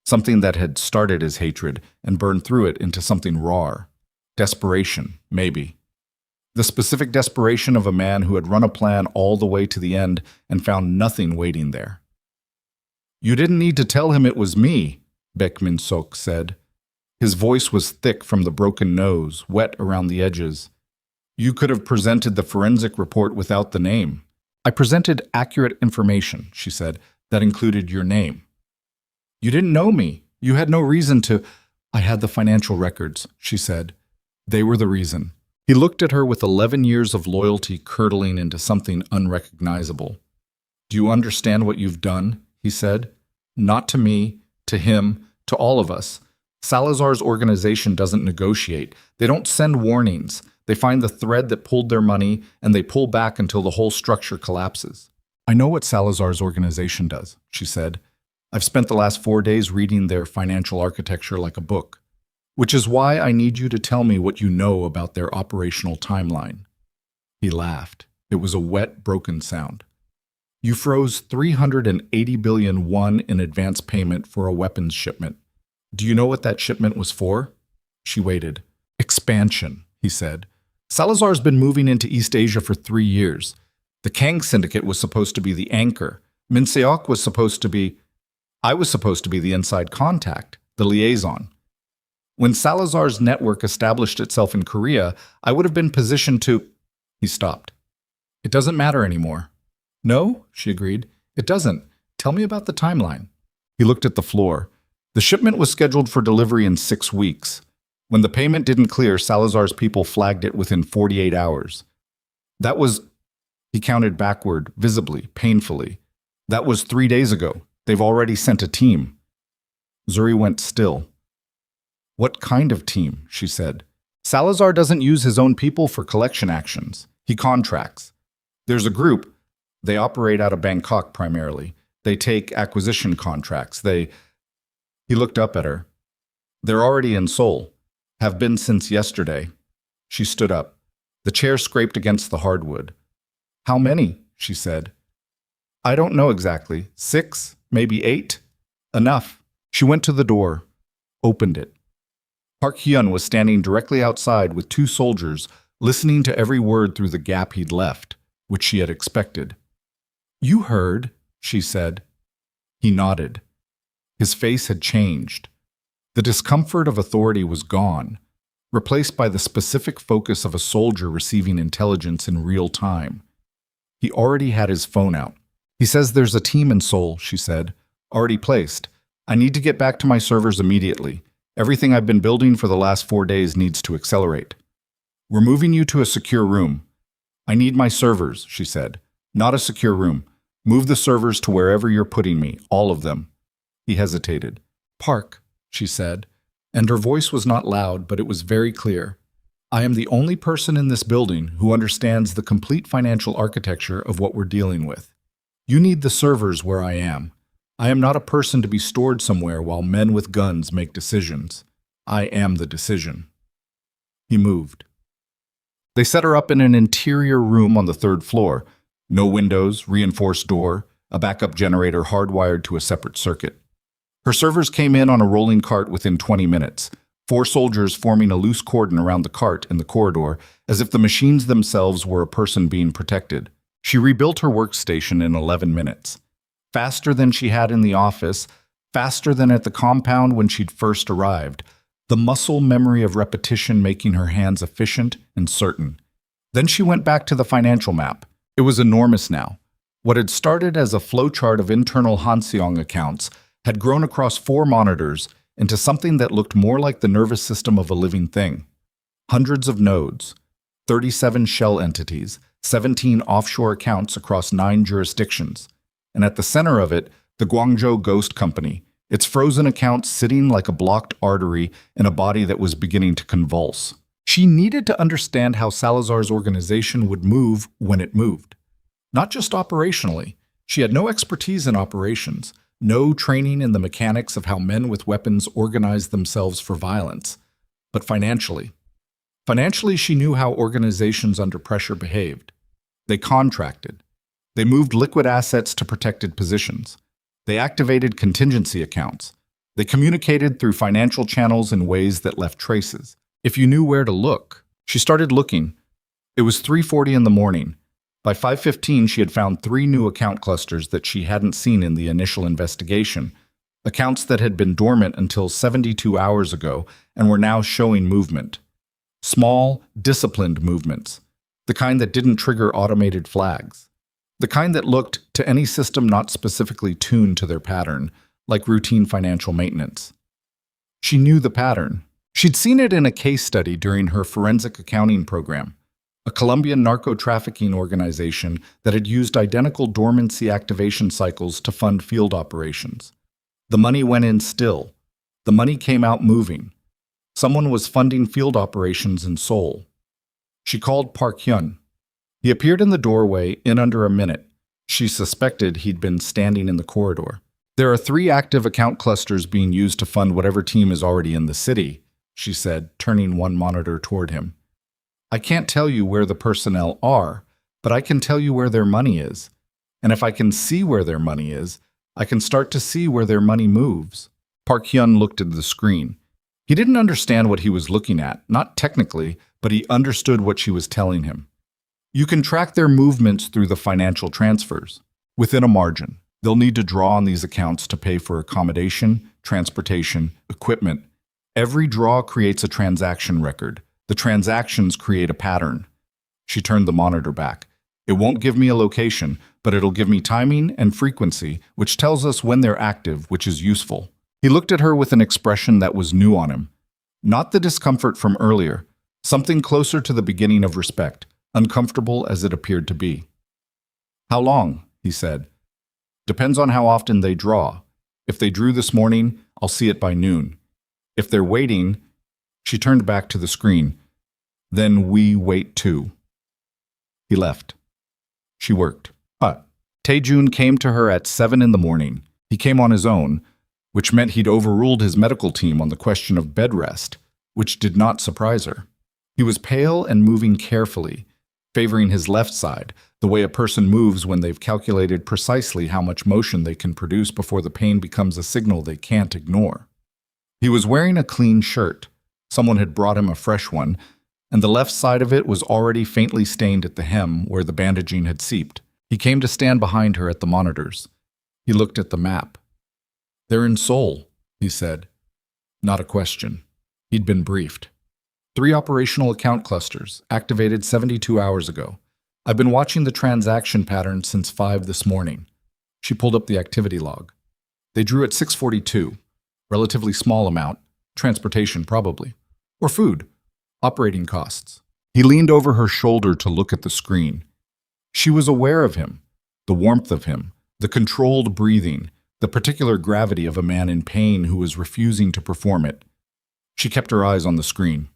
something that had started as hatred and burned through it into something raw. Desperation, maybe. The specific desperation of a man who had run a plan all the way to the end and found nothing waiting there. You didn't need to tell him it was me, Baek Min Seok said. His voice was thick from the broken nose, wet around the edges. You could have presented the forensic report without the name. I presented accurate information, she said, that included your name. You didn't know me. You had no reason to. I had the financial records, she said. They were the reason. He looked at her with 11 years of loyalty curdling into something unrecognizable. Do you understand what you've done? He said. Not to me, to him, to all of us. Salazar's organization doesn't negotiate. They don't send warnings. They find the thread that pulled their money, and they pull back until the whole structure collapses. I know what Salazar's organization does, she said. I've spent the last 4 days reading their financial architecture like a book, which is why I need you to tell me what you know about their operational timeline. He laughed. It was a wet, broken sound. You froze 380 billion won in advance payment for a weapons shipment. Do you know what that shipment was for? She waited. Expansion, he said. Salazar's been moving into East Asia for 3 years. The Kang Syndicate was supposed to be the anchor. Min Seok was supposed to be... I was supposed to be the inside contact, the liaison. When Salazar's network established itself in Korea, I would have been positioned to... He stopped. It doesn't matter anymore. No, she agreed. It doesn't. Tell me about the timeline. He looked at the floor. The shipment was scheduled for delivery in 6 weeks. When the payment didn't clear, Salazar's people flagged it within 48 hours. That was... He counted backward, visibly, painfully. That was 3 days ago. They've already sent a team. Zuri went still. What kind of team? She said. Salazar doesn't use his own people for collection actions. He contracts. There's a group. They operate out of Bangkok primarily. They take acquisition contracts. He looked up at her. They're already in Seoul. Have been since yesterday. She stood up. The chair scraped against the hardwood. How many? She said. I don't know exactly. 6, maybe 8. Enough. She went to the door, opened it. Park Hyun was standing directly outside with 2 soldiers, listening to every word through the gap he'd left, which she had expected. You heard, she said. He nodded. His face had changed. The discomfort of authority was gone, replaced by the specific focus of a soldier receiving intelligence in real time. He already had his phone out. He says there's a team in Seoul, she said. Already placed. I need to get back to my servers immediately. Everything I've been building for the last 4 days needs to accelerate. We're moving you to a secure room. I need my servers, she said. Not a secure room. Move the servers to wherever you're putting me, all of them. He hesitated. Park, she said, and her voice was not loud, but it was very clear. I am the only person in this building who understands the complete financial architecture of what we're dealing with. You need the servers where I am. I am not a person to be stored somewhere while men with guns make decisions. I am the decision. He moved. They set her up in an interior room on the 3rd floor. No windows, reinforced door, a backup generator hardwired to a separate circuit. Her servers came in on a rolling cart within 20 minutes, 4 soldiers forming a loose cordon around the cart in the corridor, as if the machines themselves were a person being protected. She rebuilt her workstation in 11 minutes. Faster than she had in the office, faster than at the compound when she'd first arrived. the muscle memory of repetition making her hands efficient and certain. Then she went back to the financial map. It was enormous now. What had started as a flowchart of internal Hanseong accounts had grown across 4 monitors into something that looked more like the nervous system of a living thing. Hundreds of nodes, 37 shell entities, 17 offshore accounts across 9 jurisdictions. And at the center of it, the Guangzhou Ghost Company, its frozen accounts sitting like a blocked artery in a body that was beginning to convulse. She needed to understand how Salazar's organization would move when it moved. Not just operationally. She had no expertise in operations, no training in the mechanics of how men with weapons organized themselves for violence, but financially. Financially, she knew how organizations under pressure behaved. They contracted. They moved liquid assets to protected positions. They activated contingency accounts. They communicated through financial channels in ways that left traces. If you knew where to look. She started looking. It was 3:40 in the morning. By 5:15, she had found 3 new account clusters that she hadn't seen in the initial investigation, accounts that had been dormant until 72 hours ago and were now showing movement. Small, disciplined movements, the kind that didn't trigger automated flags, the kind that looked to any system not specifically tuned to their pattern, like routine financial maintenance. She knew the pattern. She'd seen it in a case study during her forensic accounting program, a Colombian narco-trafficking organization that had used identical dormancy activation cycles to fund field operations. The money went in still. The money came out moving. Someone was funding field operations in Seoul. She called Park Hyun. He appeared in the doorway in under a minute. She suspected he'd been standing in the corridor. There are 3 active account clusters being used to fund whatever team is already in the city, she said, turning one monitor toward him. I can't tell you where the personnel are, but I can tell you where their money is. And if I can see where their money is, I can start to see where their money moves. Park Hyun looked at the screen. He didn't understand what he was looking at, not technically, but he understood what she was telling him. You can track their movements through the financial transfers. Within a margin, they'll need to draw on these accounts to pay for accommodation, transportation, equipment. Every draw creates a transaction record. The transactions create a pattern. She turned the monitor back. It won't give me a location, but it'll give me timing and frequency, which tells us when they're active, which is useful. He looked at her with an expression that was new on him. Not the discomfort from earlier, something closer to the beginning of respect, uncomfortable as it appeared to be. How long? He said. Depends on how often they draw. If they drew this morning, I'll see it by noon. If they're waiting, she turned back to the screen. Then we wait too. He left. She worked. Taejun came to her at 7 in the morning. He came on his own, which meant he'd overruled his medical team on the question of bed rest, which did not surprise her. He was pale and moving carefully, favoring his left side, the way a person moves when they've calculated precisely how much motion they can produce before the pain becomes a signal they can't ignore. He was wearing a clean shirt. Someone had brought him a fresh one, and the left side of it was already faintly stained at the hem where the bandaging had seeped. He came to stand behind her at the monitors. He looked at the map. They're in Seoul, he said. Not a question. He'd been briefed. 3 operational account clusters, activated 72 hours ago. I've been watching the transaction pattern since 5 this morning. She pulled up the activity log. They drew at 6:42. Relatively small amount. Transportation, probably. Or food. Operating costs. He leaned over her shoulder to look at the screen. She was aware of him, the warmth of him, the controlled breathing, the particular gravity of a man in pain who was refusing to perform it. She kept her eyes on the screen.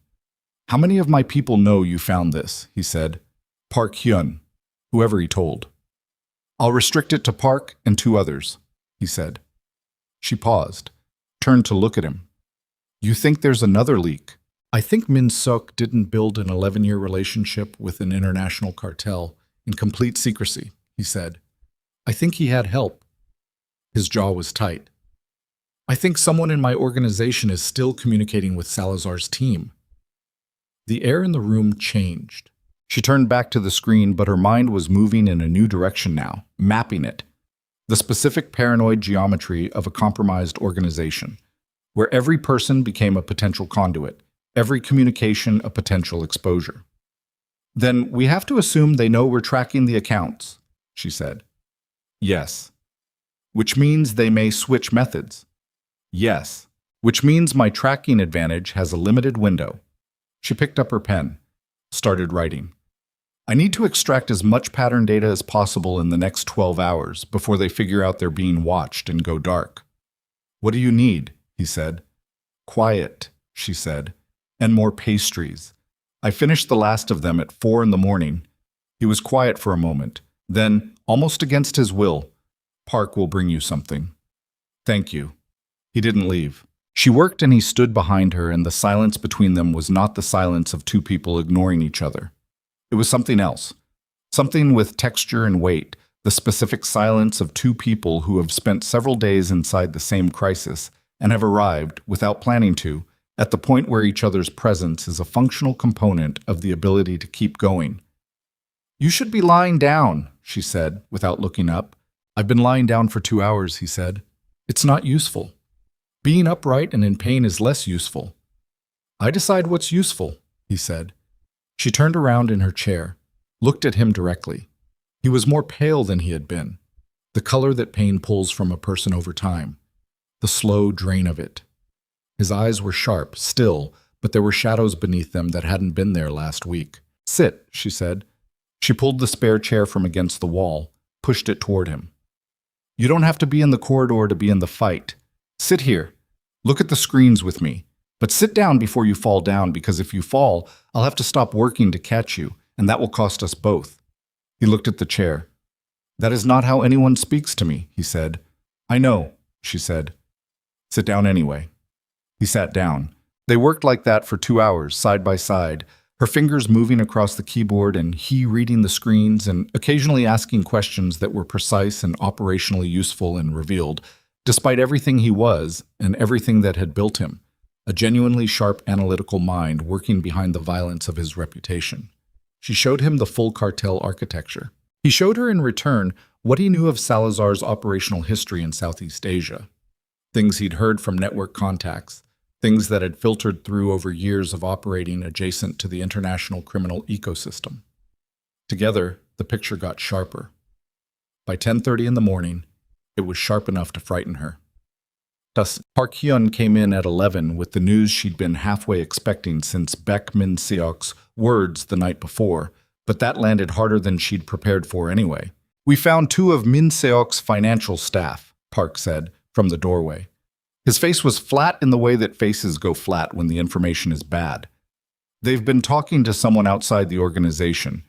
How many of my people know you found this? He said. Park Hyun, whoever he told. I'll restrict it to Park and 2 others, he said. She paused, turned to look at him. You think there's another leak? I think Min Suk didn't build an 11-year relationship with an international cartel in complete secrecy, he said. I think he had help. His jaw was tight. I think someone in my organization is still communicating with Salazar's team. The air in the room changed. She turned back to the screen, but her mind was moving in a new direction now, mapping it. The specific paranoid geometry of a compromised organization. where every person became a potential conduit, every communication a potential exposure. Then we have to assume they know we're tracking the accounts, she said. Yes. Which means they may switch methods. Yes. Which means my tracking advantage has a limited window. She picked up her pen, started writing. I need to extract as much pattern data as possible in the next 12 hours before they figure out they're being watched and go dark. What do you need? He said. Quiet, she said, and more pastries. I finished the last of them at 4 a.m. He was quiet for a moment. Then, almost against his will, Park will bring you something. Thank you. He didn't leave. She worked and he stood behind her, and the silence between them was not the silence of two people ignoring each other. It was something else. Something with texture and weight, the specific silence of two people who have spent several days inside the same crisis and have arrived, without planning to, at the point where each other's presence is a functional component of the ability to keep going. You should be lying down, she said, without looking up. I've been lying down for 2 hours, he said. It's not useful. Being upright and in pain is less useful. I decide what's useful, he said. She turned around in her chair, looked at him directly. He was more pale than he had been, the color that pain pulls from a person over time, the slow drain of it. His eyes were sharp, still, but there were shadows beneath them that hadn't been there last week. Sit, she said. She pulled the spare chair from against the wall, pushed it toward him. You don't have to be in the corridor to be in the fight. Sit here. Look at the screens with me. But sit down before you fall down, because if you fall, I'll have to stop working to catch you, and that will cost us both. He looked at the chair. That is not how anyone speaks to me, he said. I know, she said. Sit down anyway. He sat down. They worked like that for 2 hours, side by side, her fingers moving across the keyboard and he reading the screens and occasionally asking questions that were precise and operationally useful and revealed, despite everything he was and everything that had built him. A genuinely sharp analytical mind working behind the violence of his reputation. She showed him the full cartel architecture. He showed her in return what he knew of Salazar's operational history in Southeast Asia. Things he'd heard from network contacts, things that had filtered through over years of operating adjacent to the international criminal ecosystem. Together, the picture got sharper. By 10:30 in the morning, it was sharp enough to frighten her. Thus, Park Hyun came in at 11 with the news she'd been halfway expecting since Baek Min Seok's words the night before, but that landed harder than she'd prepared for anyway. We found 2 of Min Seok's financial staff, Park said, from the doorway. His face was flat in the way that faces go flat when the information is bad. They've been talking to someone outside the organization.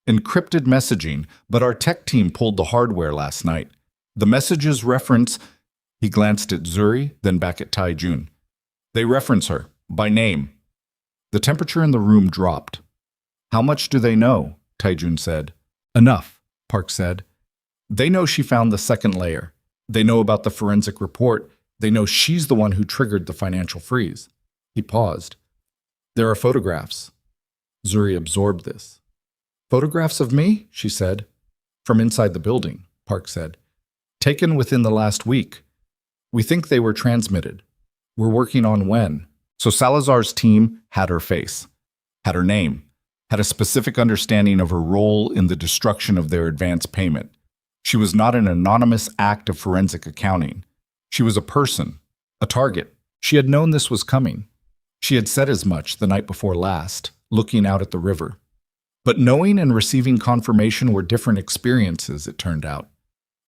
Encrypted messaging, but our tech team pulled the hardware last night. The messages reference... He glanced at Zuri, then back at Taijun. They reference her, by name. The temperature in the room dropped. How much do they know? Taijun said. Enough, Park said. They know she found the second layer. They know about the forensic report. They know she's the one who triggered the financial freeze. He paused. There are photographs. Zuri absorbed this. Photographs of me? She said. From inside the building, Park said. Taken within the last week. We think they were transmitted. We're working on when. So Salazar's team had her face, had her name, had a specific understanding of her role in the destruction of their advance payment. She was not an anonymous act of forensic accounting. She was a person, a target. She had known this was coming. She had said as much the night before last, looking out at the river. But knowing and receiving confirmation were different experiences, it turned out.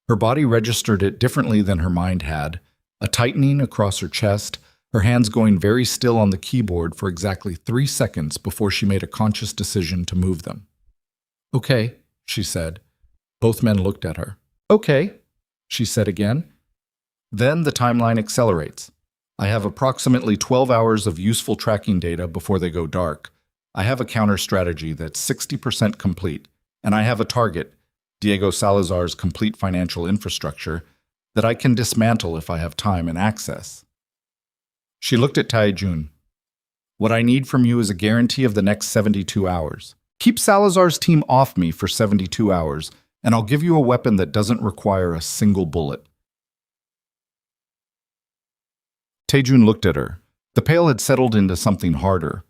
Her body registered it differently than her mind had, a tightening across her chest, her hands going very still on the keyboard for exactly 3 seconds before she made a conscious decision to move them. Okay, she said. Both men looked at her. Okay, she said again. Then the timeline accelerates. I have approximately 12 hours of useful tracking data before they go dark. I have a counter strategy that's 60% complete, and I have a target, Diego Salazar's complete financial infrastructure, that I can dismantle if I have time and access. She looked at Taijun. What I need from you is a guarantee of the next 72 hours. Keep Salazar's team off me for 72 hours, and I'll give you a weapon that doesn't require a single bullet. Taejun looked at her. The pail had settled into something harder.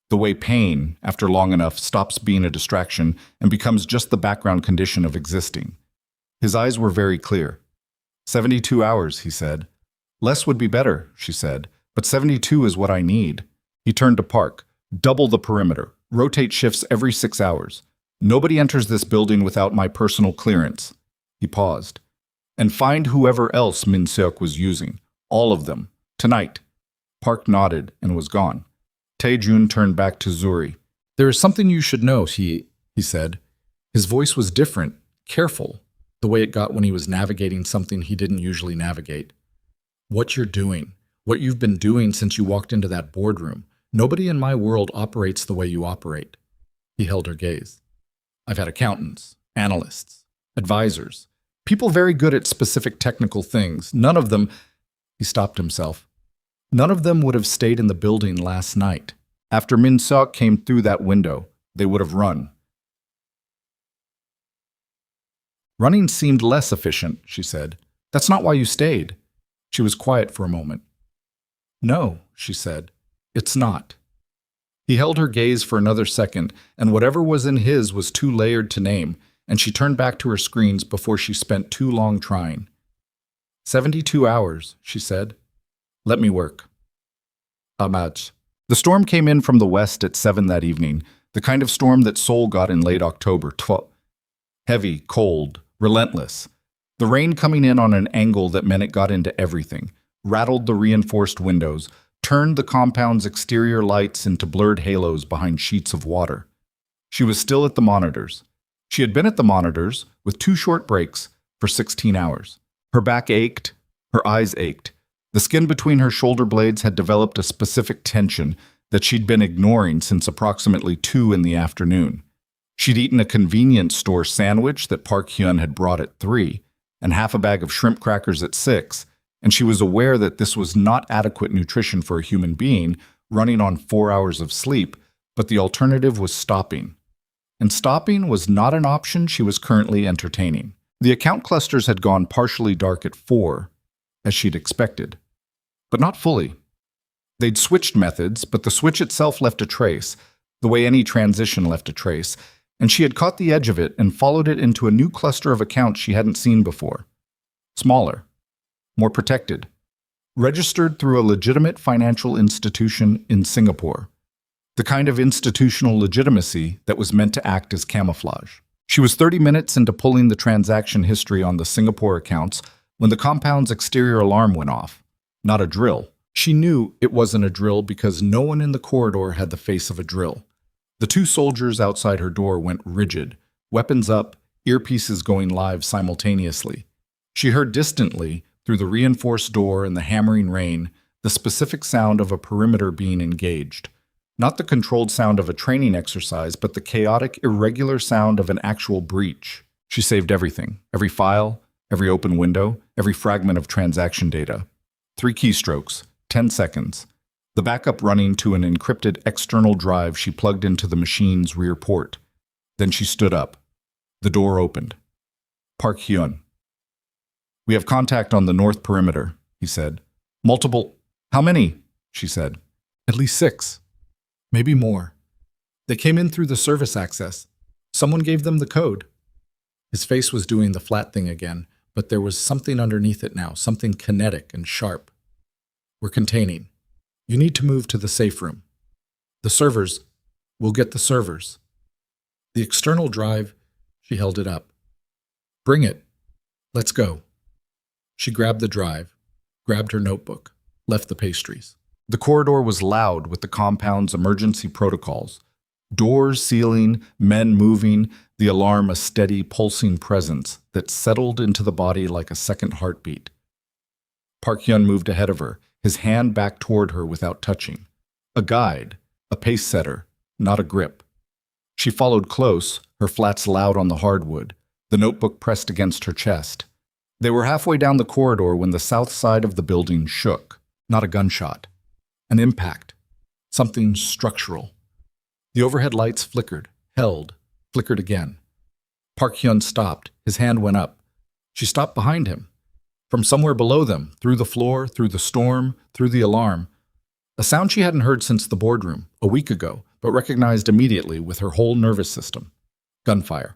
The way pain, after long enough, stops being a distraction and becomes just the background condition of existing. His eyes were very clear. 72 hours, he said. Less would be better, she said, but 72 is what I need. He turned to Park. Double the perimeter. Rotate shifts every 6 hours. Nobody enters this building without my personal clearance. He paused. And find whoever else Min Seok was using. All of them. Tonight. Park nodded and was gone. Taejun turned back to Zuri. There is something you should know, he said. His voice was different, careful, the way it got when he was navigating something he didn't usually navigate. What you're doing, what you've been doing since you walked into that boardroom. Nobody in my world operates the way you operate. He held her gaze. I've had accountants, analysts, advisors, people very good at specific technical things. None of them, he stopped himself. None of them would have stayed in the building last night. After Min Seok came through that window, they would have run. Running seemed less efficient, she said. That's not why you stayed. She was quiet for a moment. No, she said. It's not. He held her gaze for another second, and whatever was in his was too layered to name, and she turned back to her screens before she spent too long trying. 72 hours, she said. Let me work. Ahmad. The storm came in from the west at 7 that evening, the kind of storm that Seoul got in late October. Heavy, cold, relentless. The rain coming in on an angle that meant it got into everything, rattled the reinforced windows, turned the compound's exterior lights into blurred halos behind sheets of water. She was still at the monitors. She had been at the monitors, with 2 short breaks, for 16 hours. Her back ached, her eyes ached. The skin between her shoulder blades had developed a specific tension that she'd been ignoring since approximately 2 in the afternoon. She'd eaten a convenience store sandwich that Park Hyun had brought at 3, and half a bag of shrimp crackers at 6, and she was aware that this was not adequate nutrition for a human being running on 4 hours of sleep, but the alternative was stopping. And stopping was not an option she was currently entertaining. The account clusters had gone partially dark at 4, as she'd expected. But not fully. They'd switched methods, but the switch itself left a trace, the way any transition left a trace, and she had caught the edge of it and followed it into a new cluster of accounts she hadn't seen before. Smaller, more protected, registered through a legitimate financial institution in Singapore, the kind of institutional legitimacy that was meant to act as camouflage. She was 30 minutes into pulling the transaction history on the Singapore accounts when the compound's exterior alarm went off. Not a drill. She knew it wasn't a drill because no one in the corridor had the face of a drill. The 2 soldiers outside her door went rigid, weapons up, earpieces going live simultaneously. She heard distantly, through the reinforced door and the hammering rain, the specific sound of a perimeter being engaged. Not the controlled sound of a training exercise, but the chaotic, irregular sound of an actual breach. She saved everything, every file, every open window, every fragment of transaction data. 3 keystrokes, 10 seconds. The backup running to an encrypted external drive she plugged into the machine's rear port. Then she stood up. The door opened. Park Hyun. We have contact on the north perimeter, he said. Multiple. How many? She said. At least 6. Maybe more. They came in through the service access. Someone gave them the code. His face was doing the flat thing again, but there was something underneath it now, something kinetic and sharp. We're containing. You need to move to the safe room. The servers. We'll get the servers. The external drive, she held it up. Bring it. Let's go. She grabbed the drive, grabbed her notebook, left the pastries. The corridor was loud with the compound's emergency protocols. Doors sealing, men moving, the alarm a steady, pulsing presence that settled into the body like a second heartbeat. Park Hyun moved ahead of her, his hand back toward her without touching. A guide, a pace setter, not a grip. She followed close, her flats loud on the hardwood, the notebook pressed against her chest. They were halfway down the corridor when the south side of the building shook. Not a gunshot. An impact. Something structural. The overhead lights flickered, held, flickered again. Park Hyun stopped. His hand went up. She stopped behind him. From somewhere below them, through the floor, through the storm, through the alarm. A sound she hadn't heard since the boardroom, a week ago, but recognized immediately with her whole nervous system. Gunfire.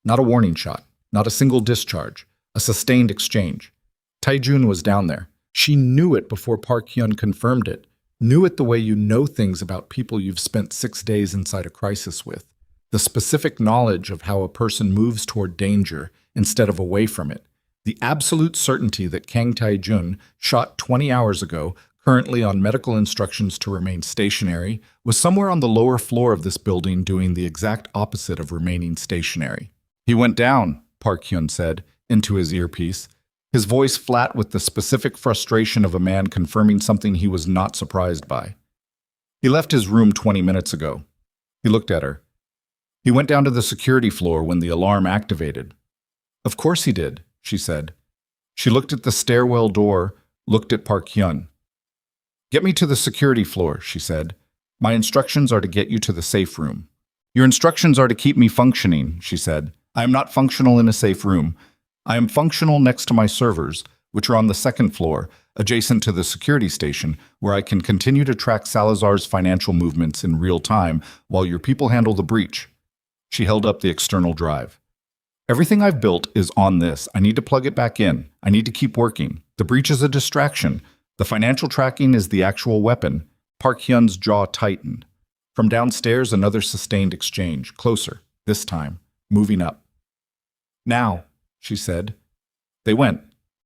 Not a warning shot, not a single discharge, a sustained exchange. Taejun was down there. She knew it before Park Hyun confirmed it. Knew it the way you know things about people you've spent 6 days inside a crisis with. The specific knowledge of how a person moves toward danger instead of away from it. The absolute certainty that Kang Taejun, shot 20 hours ago, currently on medical instructions to remain stationary, was somewhere on the lower floor of this building doing the exact opposite of remaining stationary. "He went down," Park Hyun said, into his earpiece, his voice flat with the specific frustration of a man confirming something he was not surprised by. "He left his room 20 minutes ago." He looked at her. "He went down to the security floor when the alarm activated." "Of course he did," she said. She looked at the stairwell door, looked at Park Hyun. "Get me to the security floor," she said. "My instructions are to get you to the safe room." "Your instructions are to keep me functioning," she said. "I am not functional in a safe room. I am functional next to my servers, which are on the second floor, adjacent to the security station, where I can continue to track Salazar's financial movements in real time while your people handle the breach." She held up the external drive. "Everything I've built is on this. I need to plug it back in. I need to keep working. The breach is a distraction. The financial tracking is the actual weapon." Park Hyun's jaw tightened. From downstairs, another sustained exchange, closer, this time, moving up. "Now," she said. They went.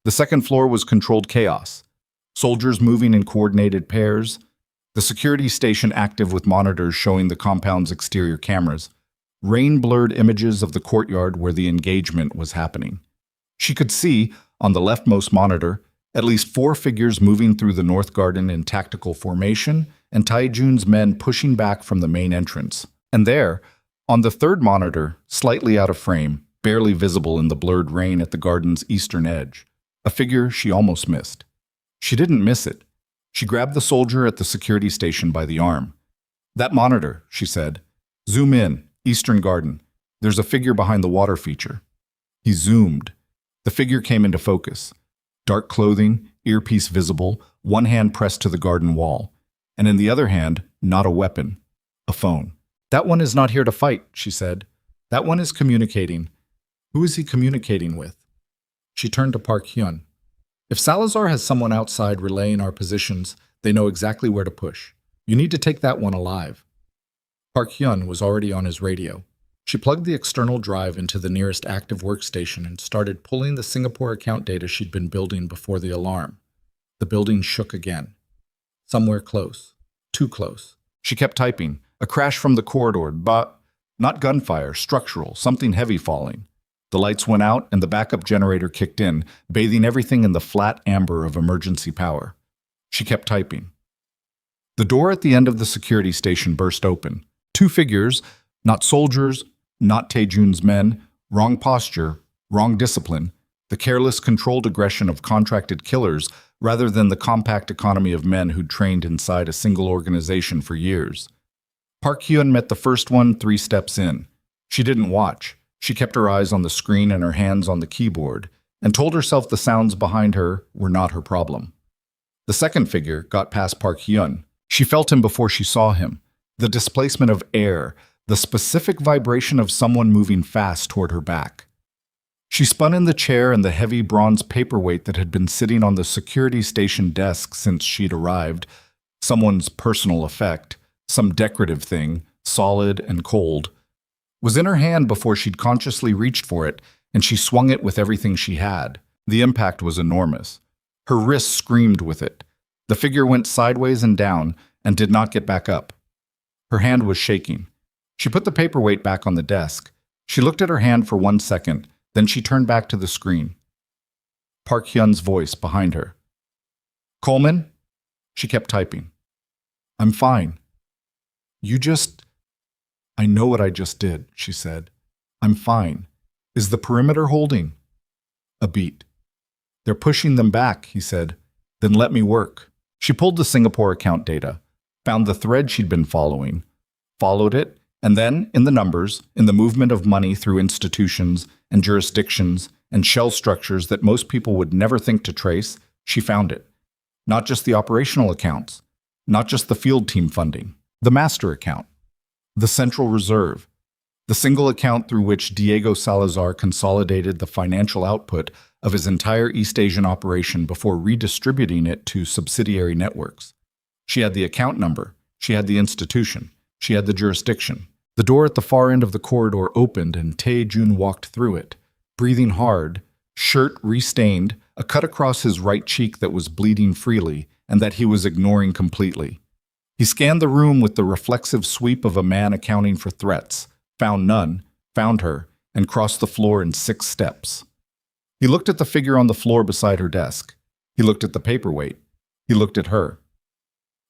The second floor was controlled chaos. Soldiers moving in coordinated pairs. The security station active with monitors showing the compound's exterior cameras. Rain-blurred images of the courtyard where the engagement was happening. She could see, on the leftmost monitor, at least 4 figures moving through the north garden in tactical formation, and Taejun's men pushing back from the main entrance. And there, on the third monitor, slightly out of frame, barely visible in the blurred rain at the garden's eastern edge, a figure she almost missed. She didn't miss it. She grabbed the soldier at the security station by the arm. "That monitor," she said. "Zoom in, eastern garden. There's a figure behind the water feature." He zoomed. The figure came into focus. Dark clothing, earpiece visible, one hand pressed to the garden wall, and in the other hand, not a weapon, a phone. "That one is not here to fight," she said. "That one is communicating." "Who is he communicating with?" She turned to Park Hyun. "If Salazar has someone outside relaying our positions, they know exactly where to push. You need to take that one alive." Park Hyun was already on his radio. She plugged the external drive into the nearest active workstation and started pulling the Singapore account data she'd been building before the alarm. The building shook again. Somewhere close. Too close. She kept typing. A crash from the corridor, but not gunfire, structural, something heavy falling. The lights went out and the backup generator kicked in, bathing everything in the flat amber of emergency power. She kept typing. The door at the end of the security station burst open. 2 figures, not soldiers, not Taejun's men, wrong posture, wrong discipline, the careless, controlled aggression of contracted killers rather than the compact economy of men who'd trained inside a single organization for years. Park Hyun met the first one 3 steps in. She didn't watch. She kept her eyes on the screen and her hands on the keyboard, and told herself the sounds behind her were not her problem. The second figure got past Park Hyun. She felt him before she saw him. The displacement of air, the specific vibration of someone moving fast toward her back. She spun in the chair and the heavy bronze paperweight that had been sitting on the security station desk since she'd arrived, someone's personal effect, some decorative thing, solid and cold, was in her hand before she'd consciously reached for it, and she swung it with everything she had. The impact was enormous. Her wrist screamed with it. The figure went sideways and down and did not get back up. Her hand was shaking. She put the paperweight back on the desk. She looked at her hand for 1 second, then she turned back to the screen. Park Hyun's voice behind her. "Coleman?" She kept typing. "I'm fine. I know what I just did," she said. "I'm fine. Is the perimeter holding?" A beat. "They're pushing them back," he said. "Then let me work." She pulled the Singapore account data, found the thread she'd been following, followed it, and then, in the numbers, in the movement of money through institutions and jurisdictions and shell structures that most people would never think to trace, she found it. Not just the operational accounts, not just the field team funding, the master account, the central reserve, the single account through which Diego Salazar consolidated the financial output of his entire East Asian operation before redistributing it to subsidiary networks. She had the account number, she had the institution, she had the jurisdiction. The door at the far end of the corridor opened and Tae-jun walked through it, breathing hard, shirt re-stained, a cut across his right cheek that was bleeding freely and that he was ignoring completely. He scanned the room with the reflexive sweep of a man accounting for threats, found none, found her, and crossed the floor in 6 steps. He looked at the figure on the floor beside her desk. He looked at the paperweight. He looked at her.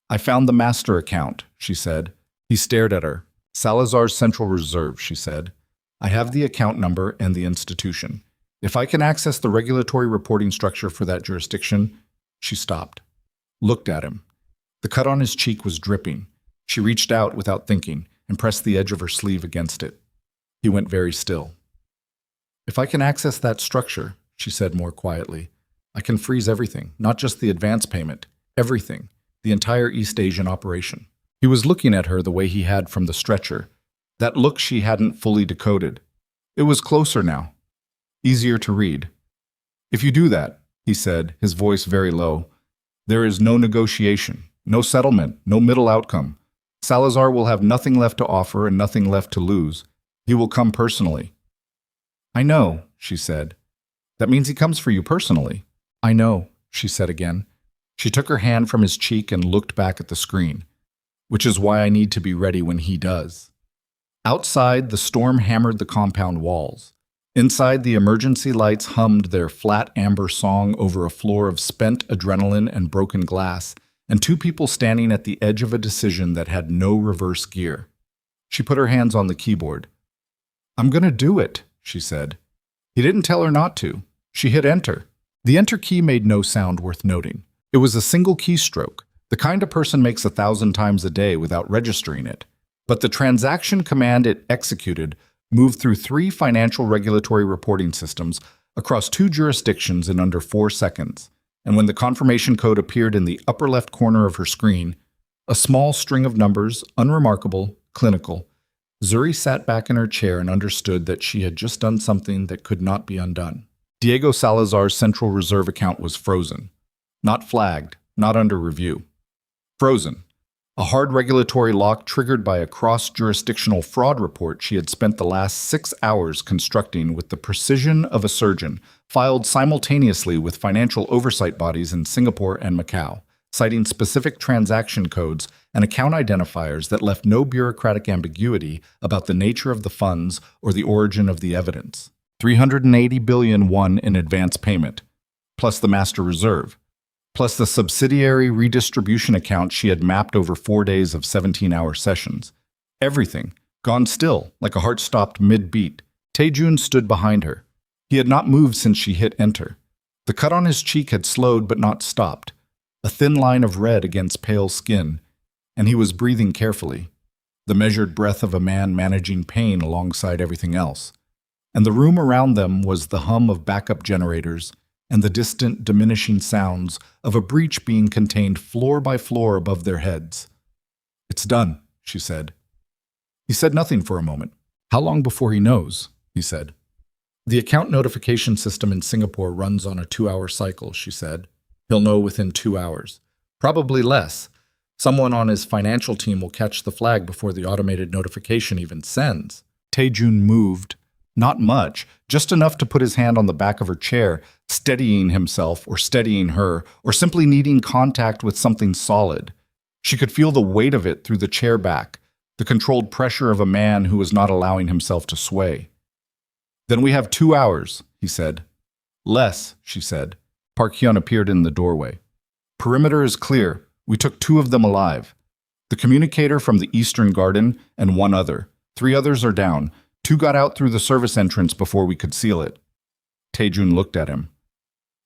"I found the master account," she said. He stared at her. "Salazar's Central Reserve," she said. "I have the account number and the institution. If I can access the regulatory reporting structure for that jurisdiction..." She stopped, looked at him. The cut on his cheek was dripping. She reached out without thinking and pressed the edge of her sleeve against it. He went very still. "If I can access that structure," she said more quietly, "I can freeze everything, not just the advance payment, everything, the entire East Asian operation." He was looking at her the way he had from the stretcher, that look she hadn't fully decoded. It was closer now, easier to read. "If you do that," he said, his voice very low, "there is no negotiation, no settlement, no middle outcome. Salazar will have nothing left to offer and nothing left to lose. He will come personally." "I know," she said. "That means he comes for you personally." "I know," she said again. She took her hand from his cheek and looked back at the screen. "Which is why I need to be ready when he does." Outside, the storm hammered the compound walls. Inside, the emergency lights hummed their flat amber song over a floor of spent adrenaline and broken glass, and 2 people standing at the edge of a decision that had no reverse gear. She put her hands on the keyboard. "I'm gonna do it," she said. He didn't tell her not to. She hit enter. The enter key made no sound worth noting. It was a single keystroke, the kind a person makes 1,000 times a day without registering it. But the transaction command it executed moved through 3 financial regulatory reporting systems across 2 jurisdictions in under 4 seconds. And when the confirmation code appeared in the upper left corner of her screen, a small string of numbers, unremarkable, clinical, Zuri sat back in her chair and understood that she had just done something that could not be undone. Diego Salazar's Central Reserve account was frozen. Not flagged, not under review. Frozen. A hard regulatory lock triggered by a cross-jurisdictional fraud report she had spent the last 6 hours constructing with the precision of a surgeon, filed simultaneously with financial oversight bodies in Singapore and Macau, citing specific transaction codes and account identifiers that left no bureaucratic ambiguity about the nature of the funds or the origin of the evidence. 380 billion won in advance payment, plus the master reserve, plus the subsidiary redistribution account she had mapped over 4 days of 17-hour sessions. Everything, gone still, like a heart stopped mid-beat. Tae-jun stood behind her. He had not moved since she hit enter. The cut on his cheek had slowed but not stopped, a thin line of red against pale skin, and he was breathing carefully, the measured breath of a man managing pain alongside everything else. And the room around them was the hum of backup generators and the distant, diminishing sounds of a breach being contained floor by floor above their heads. "It's done," she said. He said nothing for a moment. "How long before he knows?" he said. "The account notification system in Singapore runs on a 2-hour cycle," she said. "He'll know within 2 hours. Probably less. Someone on his financial team will catch the flag before the automated notification even sends." Tae-jun moved. Not much, just enough to put his hand on the back of her chair, steadying himself or steadying her, or simply needing contact with something solid. She could feel the weight of it through the chair back, the controlled pressure of a man who was not allowing himself to sway. "Then we have 2 hours, he said. "Less," she said. Park Hyun appeared in the doorway. "Perimeter is clear. We took 2 of them alive. The communicator from the Eastern Garden and 1 other. 3 others are down. 2 got out through the service entrance before we could seal it." Tae-jun looked at him.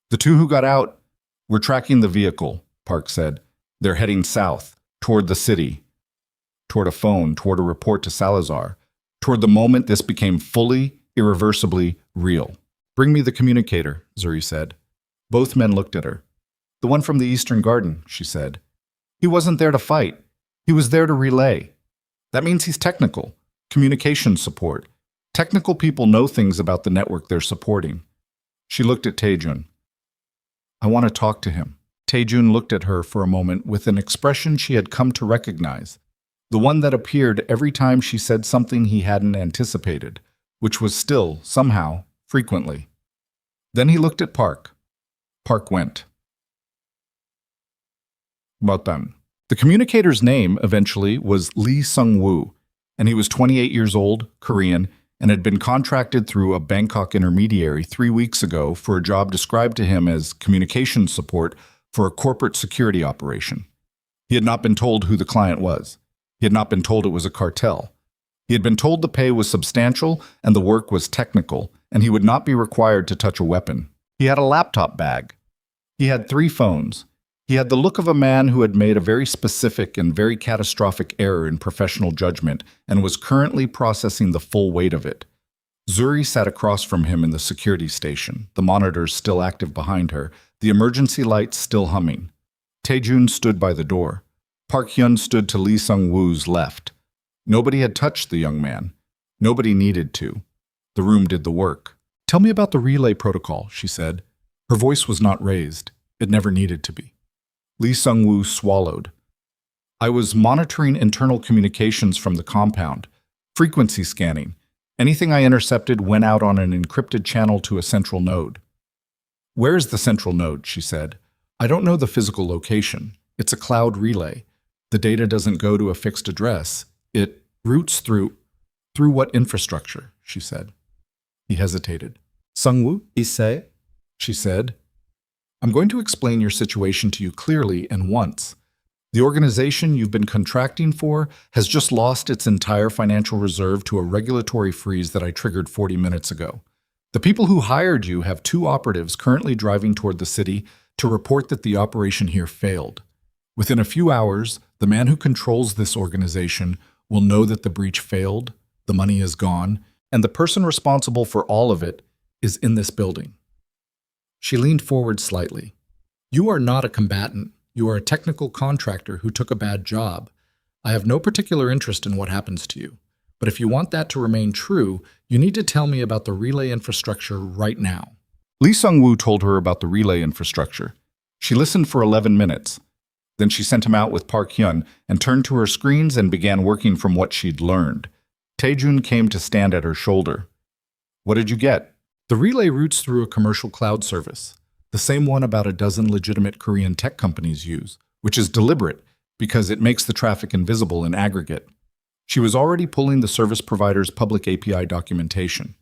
"The 2 who got out, we're tracking the vehicle," Park said. "They're heading south, toward the city, toward a phone, toward a report to Salazar, toward the moment this became fully, irreversibly real." Bring me the communicator, Zuri said. Both men looked at her. The one from the Eastern Garden, she said. He wasn't there to fight. He was there to relay. That means he's technical. Communication support. Technical people know things about the network they're supporting. She looked at Taejun. I want to talk to him. Taejun looked at her for a moment with an expression she had come to recognize, the one that appeared every time she said something he hadn't anticipated, which was still, somehow, frequently. Then he looked at Park. Park went. Botan. The communicator's name, eventually, was Lee Sung-woo, and he was 28 years old, Korean, and had been contracted through a Bangkok intermediary 3 weeks ago for a job described to him as communications support for a corporate security operation. He had not been told who the client was. He had not been told it was a cartel. He had been told the pay was substantial and the work was technical, and he would not be required to touch a weapon. He had a laptop bag. He had 3 phones. He had the look of a man who had made a very specific and very catastrophic error in professional judgment and was currently processing the full weight of it. Zuri sat across from him in the security station, the monitors still active behind her, the emergency lights still humming. Taejun stood by the door. Park Hyun stood to Lee Sung-woo's left. Nobody had touched the young man. Nobody needed to. The room did the work. Tell me about the relay protocol, she said. Her voice was not raised. It never needed to be. Lee Sung-woo swallowed. I was monitoring internal communications from the compound, frequency scanning. Anything I intercepted went out on an encrypted channel to a central node. Where is the central node, she said. I don't know the physical location. It's a cloud relay. The data doesn't go to a fixed address. It routes through what infrastructure, she said. He hesitated. Sung-woo, Issei, she said. I'm going to explain your situation to you clearly and once. The organization you've been contracting for has just lost its entire financial reserve to a regulatory freeze that I triggered 40 minutes ago. The people who hired you have 2 operatives currently driving toward the city to report that the operation here failed. Within a few hours, the man who controls this organization will know that the breach failed, the money is gone, and the person responsible for all of it is in this building. She leaned forward slightly. You are not a combatant. You are a technical contractor who took a bad job. I have no particular interest in what happens to you. But if you want that to remain true, you need to tell me about the relay infrastructure right now. Lee Sung-woo told her about the relay infrastructure. She listened for 11 minutes. Then she sent him out with Park Hyun and turned to her screens and began working from what she'd learned. Taejun came to stand at her shoulder. What did you get? The relay routes through a commercial cloud service, the same one about a dozen legitimate Korean tech companies use, which is deliberate because it makes the traffic invisible in aggregate. She was already pulling the service provider's public API documentation.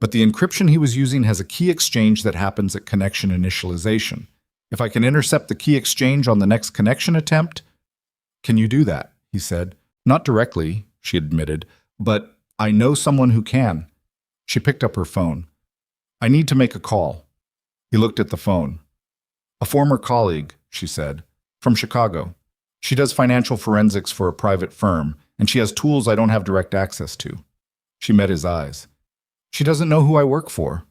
But the encryption he was using has a key exchange that happens at connection initialization. If I can intercept the key exchange on the next connection attempt, can you do that? He said. Not directly, she admitted, but I know someone who can. She picked up her phone. I need to make a call. He looked at the phone. A former colleague, she said, from Chicago. She does financial forensics for a private firm, and she has tools I don't have direct access to. She met his eyes. She doesn't know who I work for.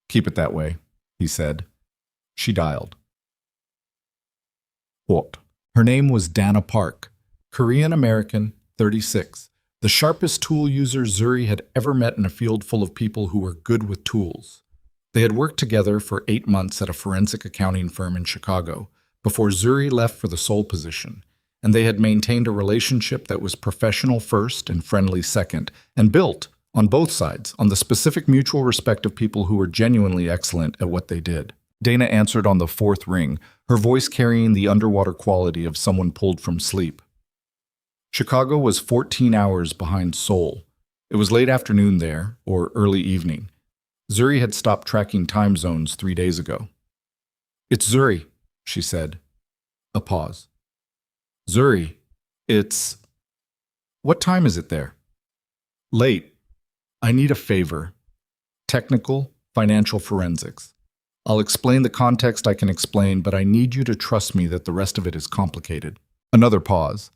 Keep it that way, he said. She dialed. What? Her name was Dana Park, Korean-American, 36. The sharpest tool user Zuri had ever met in a field full of people who were good with tools. They had worked together for 8 months at a forensic accounting firm in Chicago before Zuri left for the sole position, and they had maintained a relationship that was professional first and friendly second, and built, on both sides, on the specific mutual respect of people who were genuinely excellent at what they did. Dana answered on the 4th ring, her voice carrying the underwater quality of someone pulled from sleep. Chicago was 14 hours behind Seoul. It was late afternoon there, or early evening. Zuri had stopped tracking time zones 3 days ago. It's Zuri, she said. A pause. Zuri, it's... What time is it there? Late. I need a favor. Technical, financial forensics. I'll explain the context I can explain, but I need you to trust me that the rest of it is complicated. Another pause.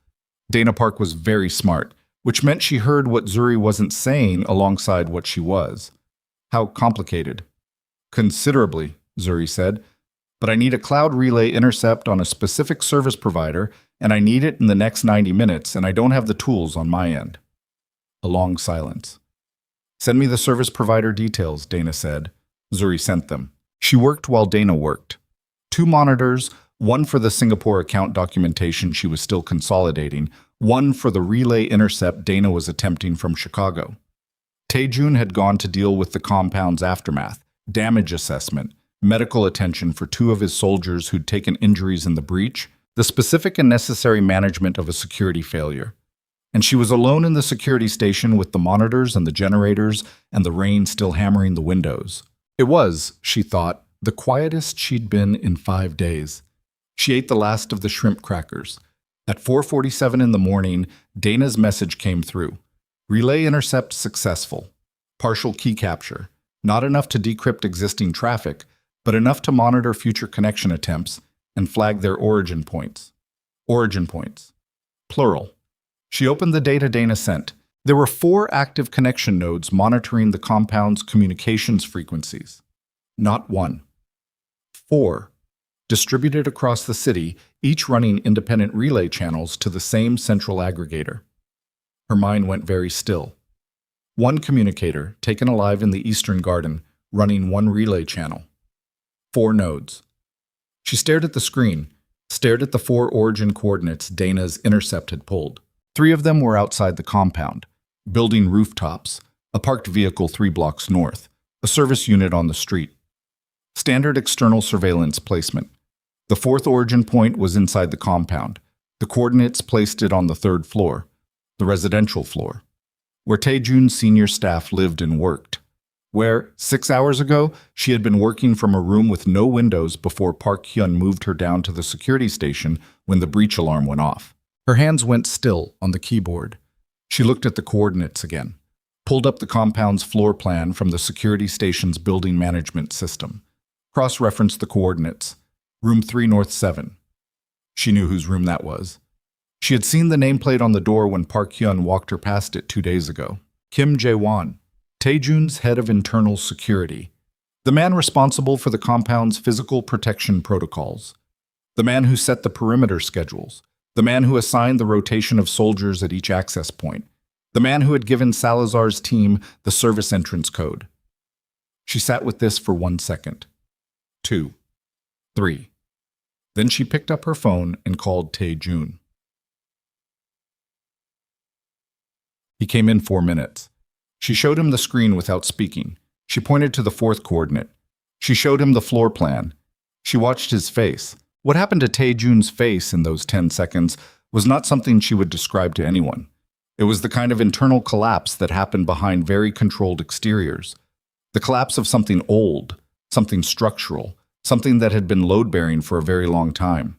Dana Park was very smart, which meant she heard what Zuri wasn't saying alongside what she was. How complicated? Considerably, Zuri said. But I need a cloud relay intercept on a specific service provider, and I need it in the next 90 minutes, and I don't have the tools on my end. A long silence. Send me the service provider details, Dana said. Zuri sent them. She worked while Dana worked. 2 monitors, one for the Singapore account documentation she was still consolidating, one for the relay intercept Dana was attempting from Chicago. Taejun had gone to deal with the compound's aftermath, damage assessment, medical attention for 2 of his soldiers who'd taken injuries in the breach, the specific and necessary management of a security failure. And she was alone in the security station with the monitors and the generators and the rain still hammering the windows. It was, she thought, the quietest she'd been in 5 days. She ate the last of the shrimp crackers. At 4:47 in the morning, Dana's message came through. Relay intercept successful. Partial key capture. Not enough to decrypt existing traffic, but enough to monitor future connection attempts and flag their origin points. Origin points. Plural. She opened the data Dana sent. There were 4 active connection nodes monitoring the compound's communications frequencies. Not 1. 4. Distributed across the city, each running independent relay channels to the same central aggregator. Her mind went very still. 1 communicator, taken alive in the Eastern Garden, running 1 relay channel. 4 nodes. She stared at the screen, stared at the 4 origin coordinates Dana's intercept had pulled. 3 of them were outside the compound, building rooftops, a parked vehicle 3 blocks north, a service unit on the street. Standard external surveillance placement. The 4th origin point was inside the compound. The coordinates placed it on the 3rd floor, the residential floor, where Taejun's senior staff lived and worked, where, 6 hours ago, she had been working from a room with no windows before Park Hyun moved her down to the security station when the breach alarm went off. Her hands went still on the keyboard. She looked at the coordinates again, pulled up the compound's floor plan from the security station's building management system, cross-referenced the coordinates, room 3 north 7. She knew whose room that was. She had seen the nameplate on the door when Park Hyun walked her past it 2 days ago. Kim Jae-won, Taejun's head of internal security, the man responsible for the compound's physical protection protocols, the man who set the perimeter schedules, the man who assigned the rotation of soldiers at each access point, the man who had given Salazar's team the service entrance code. She sat with this for 1 second. 2. 3. Then she picked up her phone and called Taejun. He came in 4 minutes. She showed him the screen without speaking. She pointed to the 4th coordinate. She showed him the floor plan. She watched his face. What happened to Taejun's face in those 10 seconds was not something she would describe to anyone. It was the kind of internal collapse that happened behind very controlled exteriors. The collapse of something old, something structural, something that had been load-bearing for a very long time.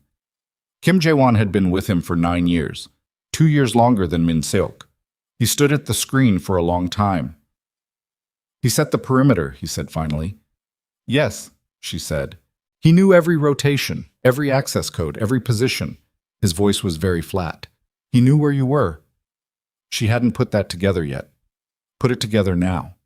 Kim Jae-won had been with him for 9 years, 2 years longer than Min Seok. He stood at the screen for a long time. He set the perimeter, he said finally. Yes, she said. He knew every rotation, every access code, every position. His voice was very flat. He knew where you were. She hadn't put that together yet. Put it together now.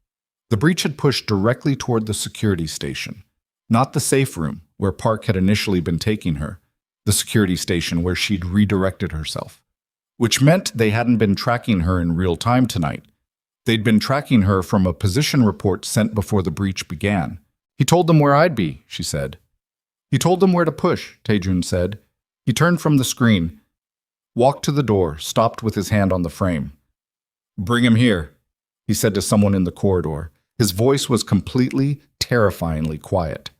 The breach had pushed directly toward the security station, not the safe room where Park had initially been taking her, the security station where she'd redirected herself. Which meant they hadn't been tracking her in real time tonight. They'd been tracking her from a position report sent before the breach began. He told them where I'd be, she said. He told them where to push, Taejun said. He turned from the screen, walked to the door, stopped with his hand on the frame. Bring him here, he said to someone in the corridor. His voice was completely, terrifyingly quiet.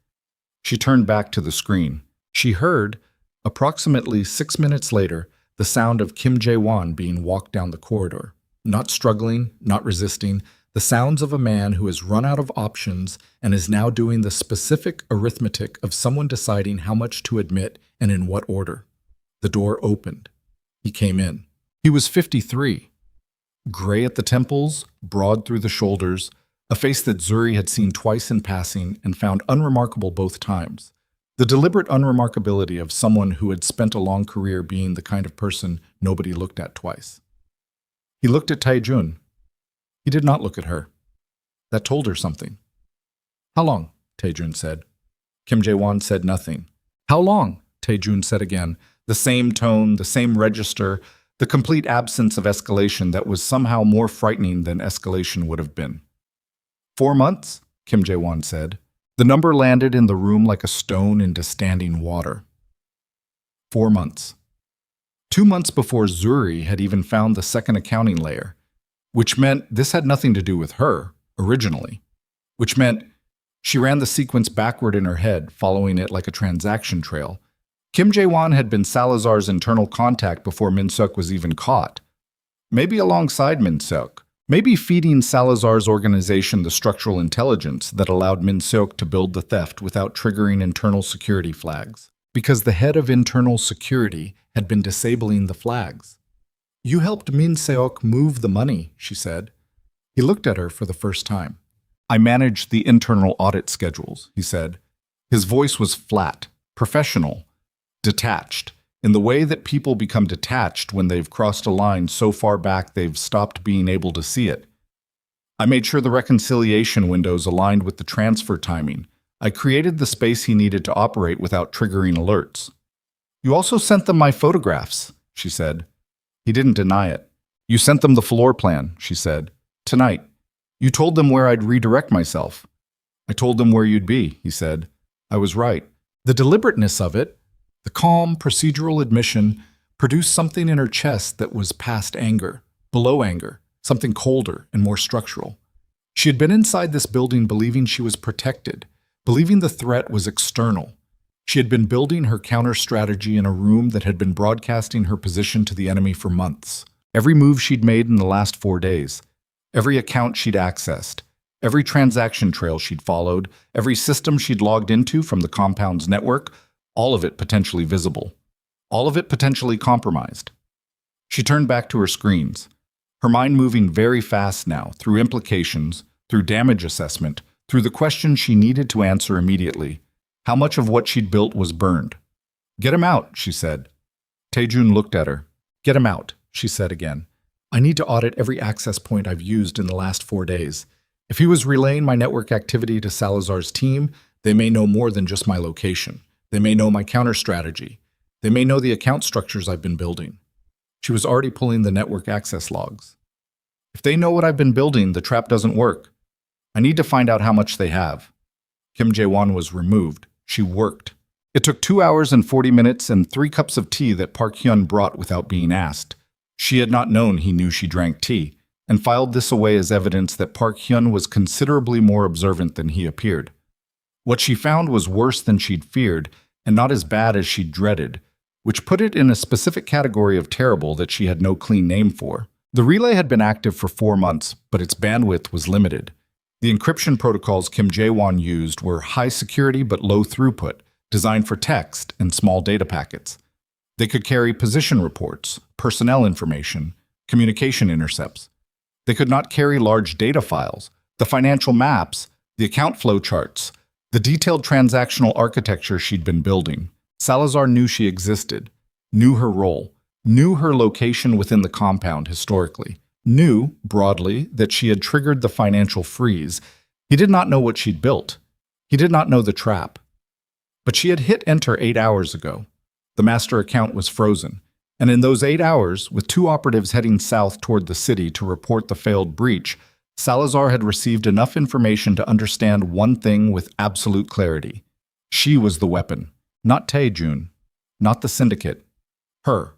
She turned back to the screen. She heard, approximately 6 minutes later, the sound of Kim Jae-won being walked down the corridor. Not struggling, not resisting, the sounds of a man who has run out of options and is now doing the specific arithmetic of someone deciding how much to admit and in what order. The door opened. He came in. He was 53. Gray at the temples, broad through the shoulders, a face that Zuri had seen twice in passing and found unremarkable both times. The deliberate unremarkability of someone who had spent a long career being the kind of person nobody looked at twice. He looked at Taejun. He did not look at her. That told her something. How long? Taejun said. Kim Jae-won said nothing. How long? Taejun said again. The same tone, the same register, the complete absence of escalation that was somehow more frightening than escalation would have been. 4 months, Kim Jae-won said. The number landed in the room like a stone into standing water. 4 months. 2 months before Zuri had even found the second accounting layer, which meant this had nothing to do with her, originally, which meant she ran the sequence backward in her head, following it like a transaction trail. Kim Jae-won had been Salazar's internal contact before Min-seok was even caught. Maybe alongside Min-seok, maybe feeding Salazar's organization the structural intelligence that allowed Min-seok to build the theft without triggering internal security flags. Because the head of internal security had been disabling the flags. You helped Min-seok move the money, she said. He looked at her for the first time. I managed the internal audit schedules, he said. His voice was flat, professional, detached, in the way that people become detached when they've crossed a line so far back they've stopped being able to see it. I made sure the reconciliation windows aligned with the transfer timing. I created the space he needed to operate without triggering alerts. You also sent them my photographs, she said. He didn't deny it. You sent them the floor plan, she said. Tonight. You told them where I'd redirect myself. I told them where you'd be, he said. I was right. The deliberateness of it, the calm, procedural admission, produced something in her chest that was past anger, below anger, something colder and more structural. She had been inside this building believing she was protected, believing the threat was external. She had been building her counter-strategy in a room that had been broadcasting her position to the enemy for months. Every move she'd made in the last 4 days, every account she'd accessed, every transaction trail she'd followed, every system she'd logged into from the compound's network, all of it potentially visible, all of it potentially compromised. She turned back to her screens, her mind moving very fast now, through implications, through damage assessment, through the questions she needed to answer immediately. How much of what she'd built was burned? Get him out, she said. Taejun looked at her. Get him out, she said again. I need to audit every access point I've used in the last 4 days. If he was relaying my network activity to Salazar's team, they may know more than just my location. They may know my counter strategy. They may know the account structures I've been building. She was already pulling the network access logs. If they know what I've been building, the trap doesn't work. I need to find out how much they have. Kim Jae-won was removed. She worked. It took 2 hours and 40 minutes and 3 cups of tea that Park Hyun brought without being asked. She had not known he knew she drank tea, and filed this away as evidence that Park Hyun was considerably more observant than he appeared. What she found was worse than she'd feared, and not as bad as she'd dreaded, which put it in a specific category of terrible that she had no clean name for. The relay had been active for 4 months, but its bandwidth was limited. The encryption protocols Kim Jae-won used were high security but low throughput, designed for text and small data packets. They could carry position reports, personnel information, communication intercepts. They could not carry large data files, the financial maps, the account flow charts, the detailed transactional architecture she'd been building. Salazar knew she existed, knew her role, knew her location within the compound historically, knew, broadly, that she had triggered the financial freeze. He did not know what she'd built. He did not know the trap. But she had hit enter 8 hours ago. The master account was frozen, and in those 8 hours, with 2 operatives heading south toward the city to report the failed breach, Salazar had received enough information to understand one thing with absolute clarity. She was the weapon, not Taejun, not the syndicate. Her.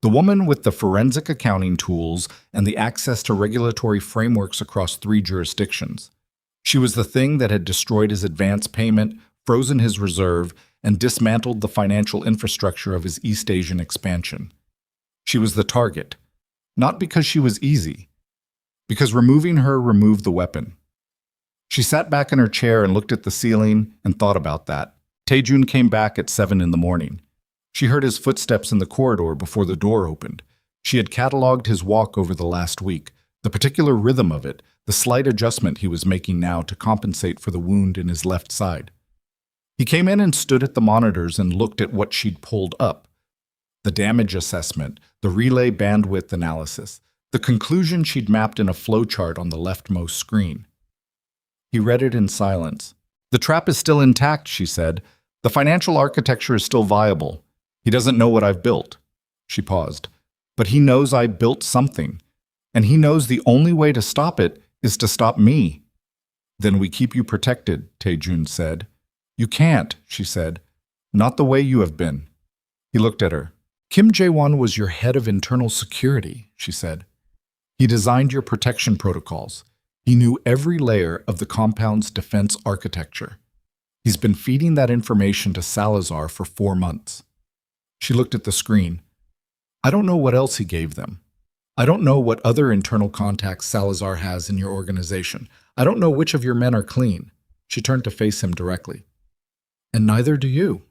The woman with the forensic accounting tools and the access to regulatory frameworks across 3 jurisdictions. She was the thing that had destroyed his advance payment, frozen his reserve, and dismantled the financial infrastructure of his East Asian expansion. She was the target, not because she was easy, because removing her removed the weapon. She sat back in her chair and looked at the ceiling and thought about that. Taejun came back at 7 in the morning. She heard his footsteps in the corridor before the door opened. She had cataloged his walk over the last week, the particular rhythm of it, the slight adjustment he was making now to compensate for the wound in his left side. He came in and stood at the monitors and looked at what she'd pulled up. The damage assessment, the relay bandwidth analysis, the conclusion she'd mapped in a flowchart on the leftmost screen. He read it in silence. The trap is still intact, she said. The financial architecture is still viable. He doesn't know what I've built. She paused. But he knows I built something. And he knows the only way to stop it is to stop me. Then we keep you protected, Tae-jun said. You can't, she said. Not the way you have been. He looked at her. Kim Jae-won was your head of internal security, she said. He designed your protection protocols. He knew every layer of the compound's defense architecture. He's been feeding that information to Salazar for 4 months. She looked at the screen. I don't know what else he gave them. I don't know what other internal contacts Salazar has in your organization. I don't know which of your men are clean. She turned to face him directly. And neither do you.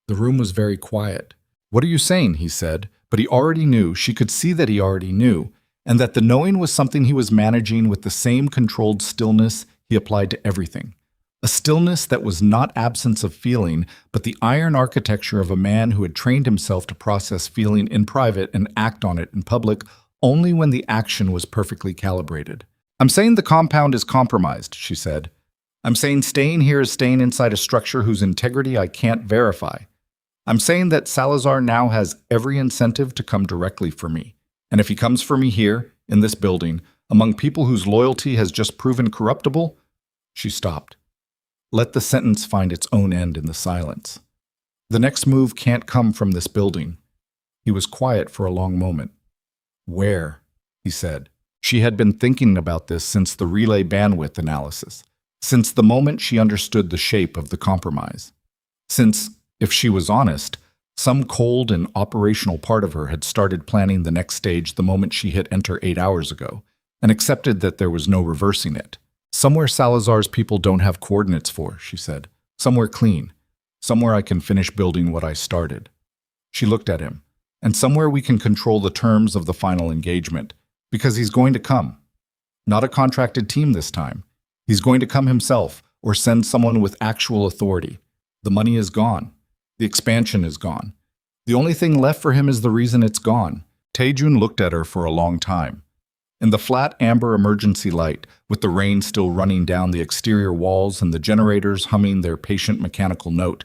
The room was very quiet. What are you saying? He said, but he already knew. She could see that he already knew, and that the knowing was something he was managing with the same controlled stillness he applied to everything. A stillness that was not absence of feeling, but the iron architecture of a man who had trained himself to process feeling in private and act on it in public only when the action was perfectly calibrated. I'm saying the compound is compromised, she said. I'm saying staying here is staying inside a structure whose integrity I can't verify. I'm saying that Salazar now has every incentive to come directly for me. And if he comes for me here, in this building, among people whose loyalty has just proven corruptible, she stopped. Let the sentence find its own end in the silence. The next move can't come from this building. He was quiet for a long moment. Where? He said. She had been thinking about this since the relay bandwidth analysis, since the moment she understood the shape of the compromise. Since, if she was honest, some cold and operational part of her had started planning the next stage the moment she hit enter 8 hours ago, and accepted that there was no reversing it. Somewhere Salazar's people don't have coordinates for, she said. Somewhere clean. Somewhere I can finish building what I started. She looked at him. And somewhere we can control the terms of the final engagement, because he's going to come. Not a contracted team this time. He's going to come himself, or send someone with actual authority. The money is gone. The expansion is gone. The only thing left for him is the reason it's gone. Tae-jun looked at her for a long time. In the flat amber emergency light, with the rain still running down the exterior walls and the generators humming their patient mechanical note,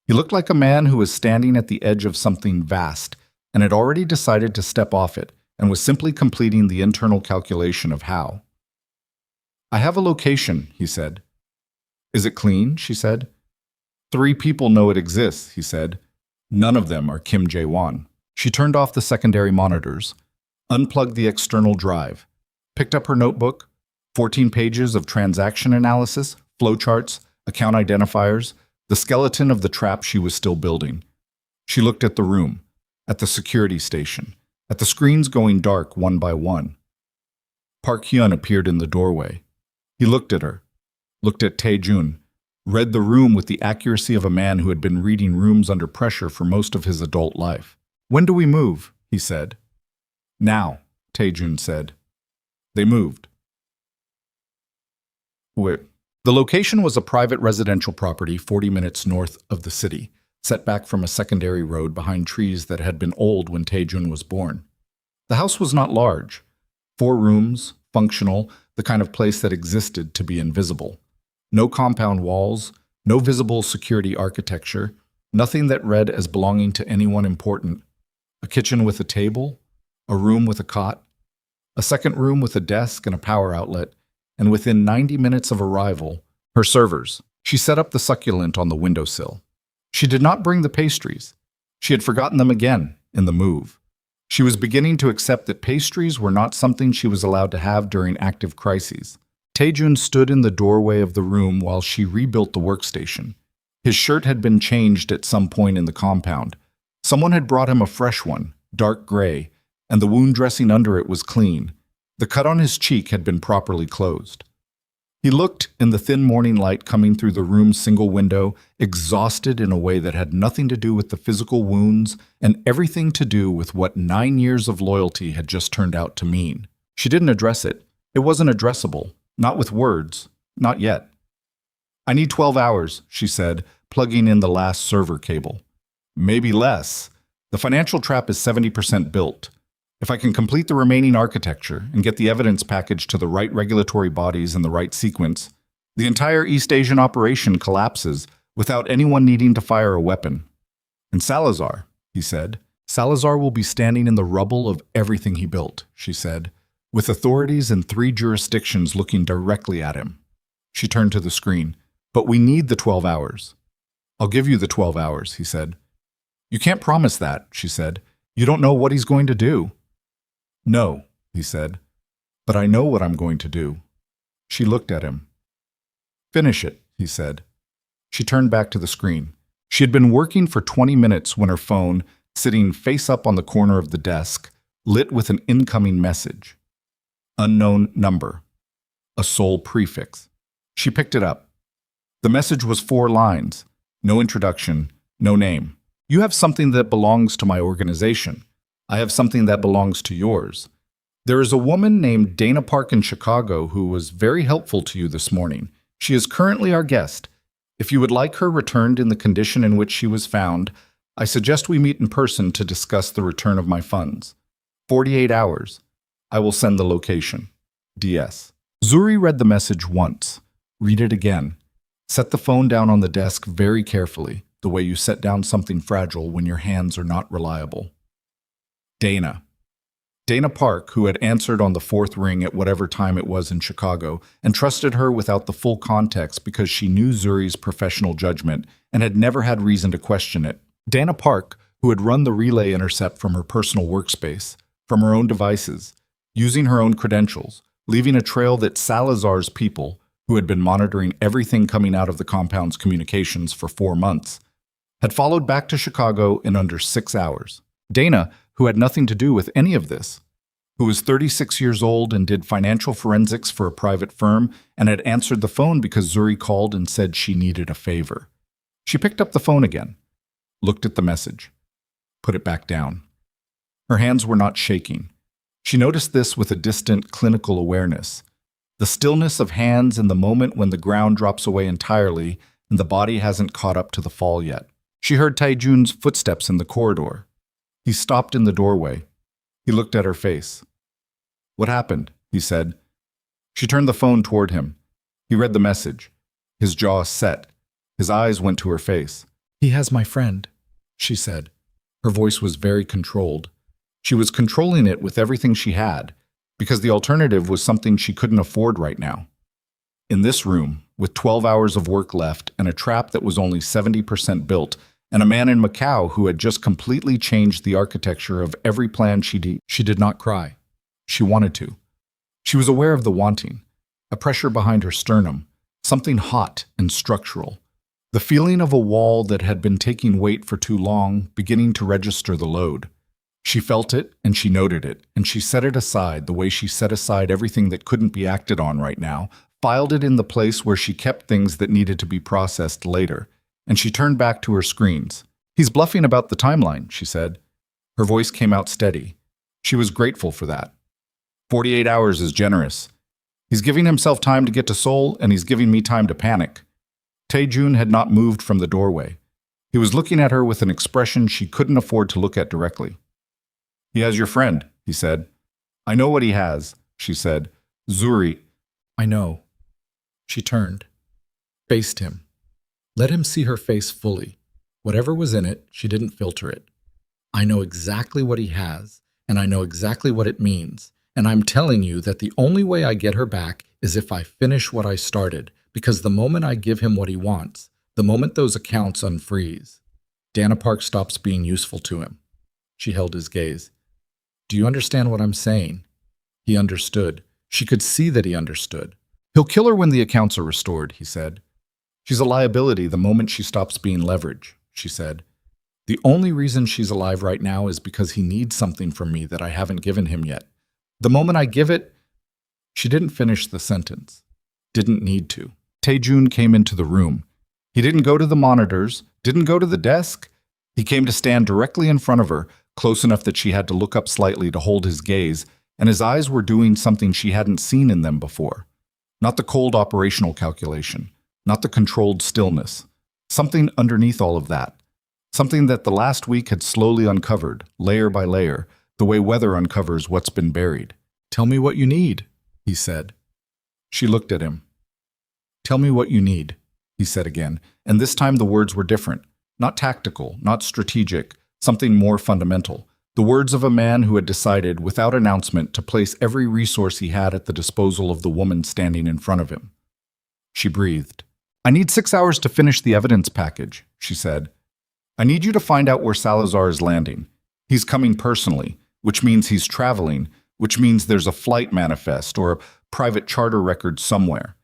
he looked like a man who was standing at the edge of something vast and had already decided to step off it and was simply completing the internal calculation of how. I have a location, he said. Is it clean? She said. 3 people know it exists, he said. None of them are Kim Jae-won. She turned off the secondary monitors, unplugged the external drive, picked up her notebook, 14 pages of transaction analysis, flowcharts, account identifiers, the skeleton of the trap she was still building. She looked at the room, at the security station, at the screens going dark one by one. Park Hyun appeared in the doorway. He looked at her, looked at Tae-jun, read the room with the accuracy of a man who had been reading rooms under pressure for most of his adult life. When do we move? He said. Now, Tae-jun said. They moved. Wait. The location was a private residential property 40 minutes north of the city, set back from a secondary road behind trees that had been old when Tae-jun was born. The house was not large. 4 rooms, functional, the kind of place that existed to be invisible. No compound walls, no visible security architecture, nothing that read as belonging to anyone important. A kitchen with a table, a room with a cot, a second room with a desk and a power outlet, and within 90 minutes of arrival, her servers. She set up the succulent on the windowsill. She did not bring the pastries. She had forgotten them again in the move. She was beginning to accept that pastries were not something she was allowed to have during active crises. Tae-jun stood in the doorway of the room while she rebuilt the workstation. His shirt had been changed at some point in the compound. Someone had brought him a fresh one, dark gray, and the wound dressing under it was clean. The cut on his cheek had been properly closed. He looked in the thin morning light coming through the room's single window, exhausted in a way that had nothing to do with the physical wounds and everything to do with what 9 years of loyalty had just turned out to mean. She didn't address it. It wasn't addressable, not with words, not yet. I need 12 hours, she said, plugging in the last server cable. Maybe less. The financial trap is 70% built. If I can complete the remaining architecture and get the evidence package to the right regulatory bodies in the right sequence, The entire East Asian operation collapses without anyone needing to fire a weapon. And Salazar, he said, Salazar will be standing in the rubble of everything he built, she said, with authorities in 3 jurisdictions looking directly at him. She turned to the screen. But we need the 12 hours. I'll give you the 12 hours, he said. You can't promise that, she said. You don't know what he's going to do. No, he said. But I know what I'm going to do. She looked at him. Finish it, he said. She turned back to the screen. She had been working for 20 minutes when her phone, sitting face up on the corner of the desk, lit with an incoming message. Unknown number. A sole prefix. She picked it up. The message was 4 lines. No introduction, no name. You have something that belongs to my organization. I have something that belongs to yours. There is a woman named Dana Park in Chicago who was very helpful to you this morning. She is currently our guest. If you would like her returned in the condition in which she was found, I suggest we meet in person to discuss the return of my funds. 48 hours. I will send the location. DS. Zuri read the message once. Read it again. Set the phone down on the desk very carefully, the way you set down something fragile when your hands are not reliable. Dana. Dana Park, who had answered on the 4th ring at whatever time it was in Chicago, and trusted her without the full context because she knew Zuri's professional judgment and had never had reason to question it. Dana Park, who had run the relay intercept from her personal workspace, from her own devices, using her own credentials, leaving a trail that Salazar's people, who had been monitoring everything coming out of the compound's communications for 4 months, had followed back to Chicago in under 6 hours. Dana, who had nothing to do with any of this, who was 36 years old and did financial forensics for a private firm and had answered the phone because Zuri called and said she needed a favor. She picked up the phone again, looked at the message, put it back down. Her hands were not shaking. She noticed this with a distant clinical awareness. The stillness of hands in the moment when the ground drops away entirely and the body hasn't caught up to the fall yet. She heard Taejun's footsteps in the corridor. He stopped in the doorway. He looked at her face. What happened? He said. She turned the phone toward him. He read the message. His jaw set. His eyes went to her face. He has my friend, she said. Her voice was very controlled. She was controlling it with everything she had, because the alternative was something she couldn't afford right now. In this room, with 12 hours of work left and a trap that was only 70% built, and a man in Macau who had just completely changed the architecture of every plan she did not cry. She wanted to. She was aware of the wanting, a pressure behind her sternum, something hot and structural. The feeling of a wall that had been taking weight for too long, beginning to register the load. She felt it, and she noted it, and she set it aside the way she set aside everything that couldn't be acted on right now, filed it in the place where she kept things that needed to be processed later, and she turned back to her screens. He's bluffing about the timeline, she said. Her voice came out steady. She was grateful for that. 48 hours is generous. He's giving himself time to get to Seoul, and he's giving me time to panic. Taejun had not moved from the doorway. He was looking at her with an expression she couldn't afford to look at directly. He has your friend, he said. I know what he has, she said. Zuri. I know. She turned, faced him. Let him see her face fully. Whatever was in it, she didn't filter it. I know exactly what he has, and I know exactly what it means. And I'm telling you that the only way I get her back is if I finish what I started, because the moment I give him what he wants, the moment those accounts unfreeze, Dana Park stops being useful to him. She held his gaze. Do you understand what I'm saying? He understood. She could see that he understood. He'll kill her when the accounts are restored, he said. She's a liability the moment she stops being leverage, she said. The only reason she's alive right now is because he needs something from me that I haven't given him yet. The moment I give it... She didn't finish the sentence. Didn't need to. Taejun came into the room. He didn't go to the monitors, didn't go to the desk. He came to stand directly in front of her, close enough that she had to look up slightly to hold his gaze, and his eyes were doing something she hadn't seen in them before. Not the cold operational calculation, not the controlled stillness. Something underneath all of that. Something that the last week had slowly uncovered, layer by layer, the way weather uncovers what's been buried. Tell me what you need, he said. She looked at him. Tell me what you need, he said again, and this time the words were different. Not tactical, not strategic, something more fundamental. The words of a man who had decided, without announcement, to place every resource he had at the disposal of the woman standing in front of him. She breathed. I need 6 hours to finish the evidence package, she said. I need you to find out where Salazar is landing. He's coming personally, which means he's traveling, which means there's a flight manifest or a private charter record somewhere.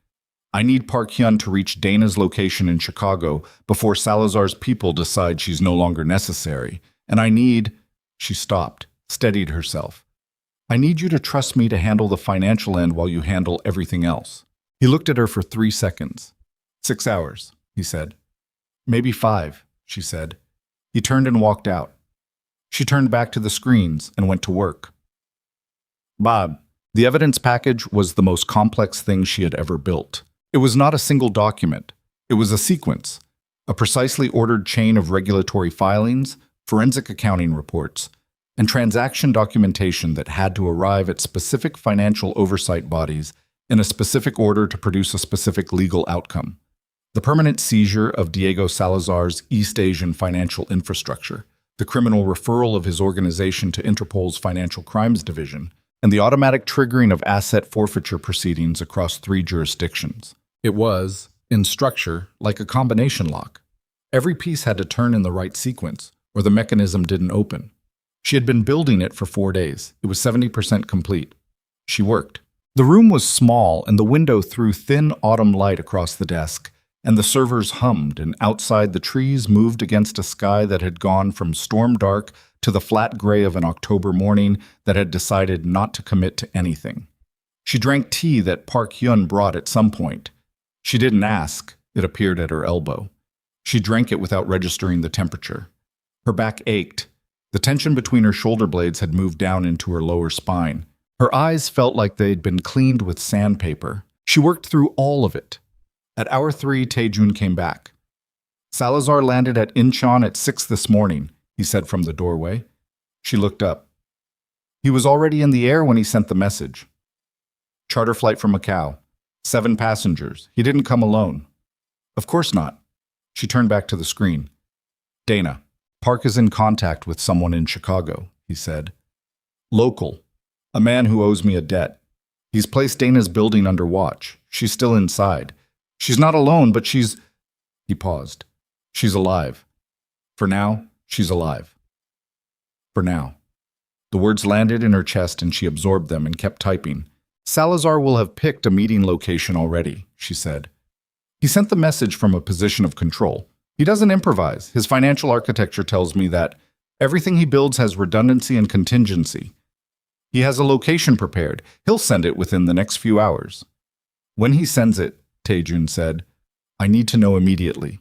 I need Park Hyun to reach Dana's location in Chicago before Salazar's people decide she's no longer necessary. And I need... She stopped, steadied herself. I need you to trust me to handle the financial end while you handle everything else. He looked at her for 3 seconds. 6 hours, he said. Maybe 5, she said. He turned and walked out. She turned back to the screens and went to work. Bob, the evidence package was the most complex thing she had ever built. It was not a single document. It was a sequence, a precisely ordered chain of regulatory filings, forensic accounting reports, and transaction documentation that had to arrive at specific financial oversight bodies in a specific order to produce a specific legal outcome. The permanent seizure of Diego Salazar's East Asian financial infrastructure, the criminal referral of his organization to Interpol's Financial Crimes Division, and the automatic triggering of asset forfeiture proceedings across 3 jurisdictions. It was, in structure, like a combination lock. Every piece had to turn in the right sequence, or the mechanism didn't open. She had been building it for 4 days. It was 70% complete. She worked. The room was small, and the window threw thin autumn light across the desk, and the servers hummed, and outside the trees moved against a sky that had gone from storm dark to the flat gray of an October morning that had decided not to commit to anything. She drank tea that Park Hyun brought at some point. She didn't ask. It appeared at her elbow. She drank it without registering the temperature. Her back ached. The tension between her shoulder blades had moved down into her lower spine. Her eyes felt like they'd been cleaned with sandpaper. She worked through all of it. At hour 3, Taejun came back. Salazar landed at Incheon at 6 this morning, he said from the doorway. She looked up. He was already in the air when he sent the message. Charter flight from Macau. 7 passengers. He didn't come alone. Of course not. She turned back to the screen. Dana, Park is in contact with someone in Chicago, he said. Local. A man who owes me a debt. He's placed Dana's building under watch. She's still inside. She's not alone, but she's... He paused. She's alive. For now, she's alive. For now. The words landed in her chest and she absorbed them and kept typing. Salazar will have picked a meeting location already, she said. He sent the message from a position of control. He doesn't improvise. His financial architecture tells me that everything he builds has redundancy and contingency. He has a location prepared. He'll send it within the next few hours. When he sends it, Taejun said, I need to know immediately.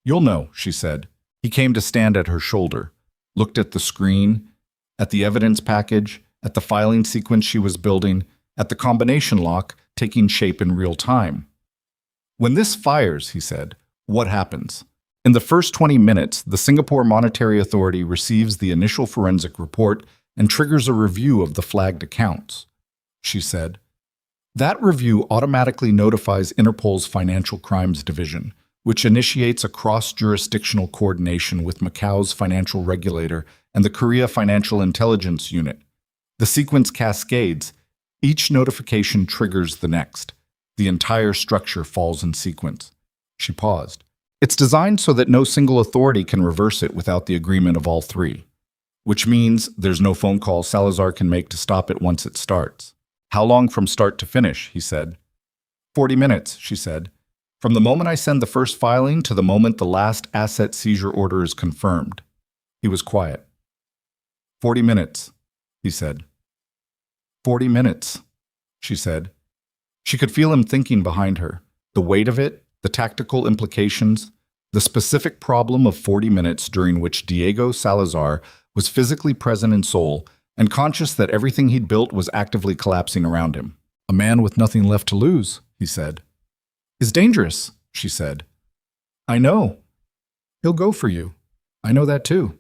You'll know, she said. He came to stand at her shoulder, looked at the screen, at the evidence package, at the filing sequence she was building, at the combination lock taking shape in real time. When this fires, he said, what happens? In the first 20 minutes, the Singapore Monetary Authority receives the initial forensic report and triggers a review of the flagged accounts, she said. That review automatically notifies Interpol's Financial Crimes Division, which initiates a cross-jurisdictional coordination with Macau's financial regulator and the Korea Financial Intelligence Unit. The sequence cascades. Each notification triggers the next. The entire structure falls in sequence. She paused. It's designed so that no single authority can reverse it without the agreement of all 3, which means there's no phone call Salazar can make to stop it once it starts. How long from start to finish, he said. 40 minutes, she said. From the moment I send the first filing to the moment the last asset seizure order is confirmed. He was quiet. 40 minutes, he said. 40 minutes, she said. She could feel him thinking behind her, the weight of it, the tactical implications, the specific problem of 40 minutes during which Diego Salazar was physically present in Seoul and conscious that everything he'd built was actively collapsing around him. A man with nothing left to lose, he said. Is dangerous, she said. I know. He'll go for you. I know that too.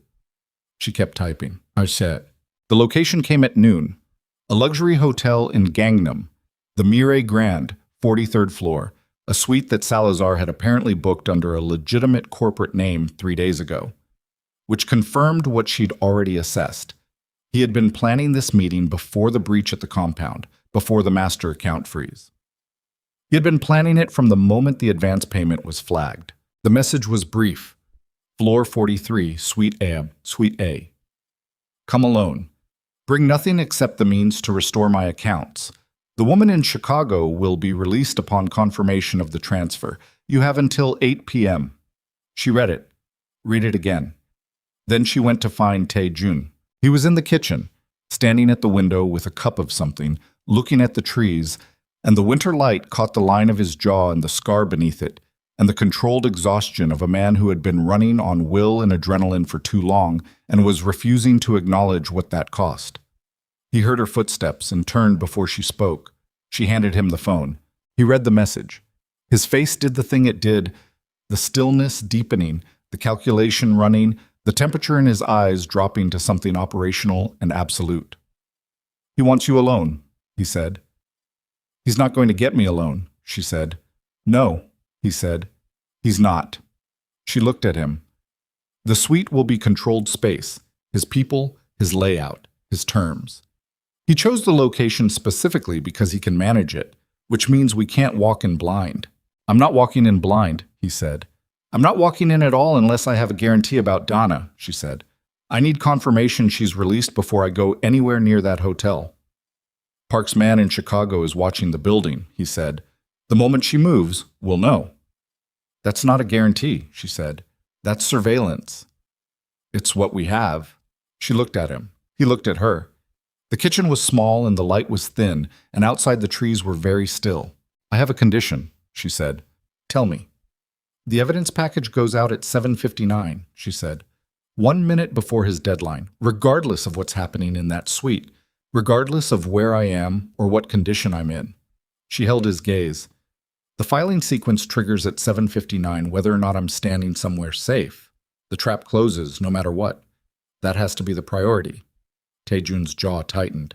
She kept typing. I said. The location came at noon. A luxury hotel in Gangnam, the Mire Grand, 43rd floor, a suite that Salazar had apparently booked under a legitimate corporate name 3 days ago, which confirmed what she'd already assessed. He had been planning this meeting before the breach at the compound, before the master account freeze. He had been planning it from the moment the advance payment was flagged. The message was brief. Floor 43, Suite A, Suite A. Come alone. Bring nothing except the means to restore my accounts. The woman in Chicago will be released upon confirmation of the transfer. You have until 8 p.m. She read it. Read it again. Then she went to find Tae-jun. He was in the kitchen, standing at the window with a cup of something, looking at the trees, and the winter light caught the line of his jaw and the scar beneath it, and the controlled exhaustion of a man who had been running on will and adrenaline for too long and was refusing to acknowledge what that cost. He heard her footsteps and turned before she spoke. She handed him the phone. He read the message. His face did the thing it did, the stillness deepening, the calculation running, the temperature in his eyes dropping to something operational and absolute. He wants you alone, he said. He's not going to get me alone, she said. No, he said. He's not. She looked at him. The suite will be controlled space, his people, his layout, his terms. He chose the location specifically because he can manage it, which means we can't walk in blind. I'm not walking in blind, he said. I'm not walking in at all unless I have a guarantee about Donna, she said. I need confirmation she's released before I go anywhere near that hotel. Park's man in Chicago is watching the building, he said. The moment she moves, we'll know. That's not a guarantee, she said. That's surveillance. It's what we have. She looked at him. He looked at her. The kitchen was small and the light was thin, and outside the trees were very still. I have a condition, she said. Tell me. The evidence package goes out at 7:59, she said. 1 minute before his deadline, regardless of what's happening in that suite, regardless of where I am or what condition I'm in. She held his gaze. The filing sequence triggers at 7:59 whether or not I'm standing somewhere safe. The trap closes no matter what. That has to be the priority. Tae-jun's jaw tightened.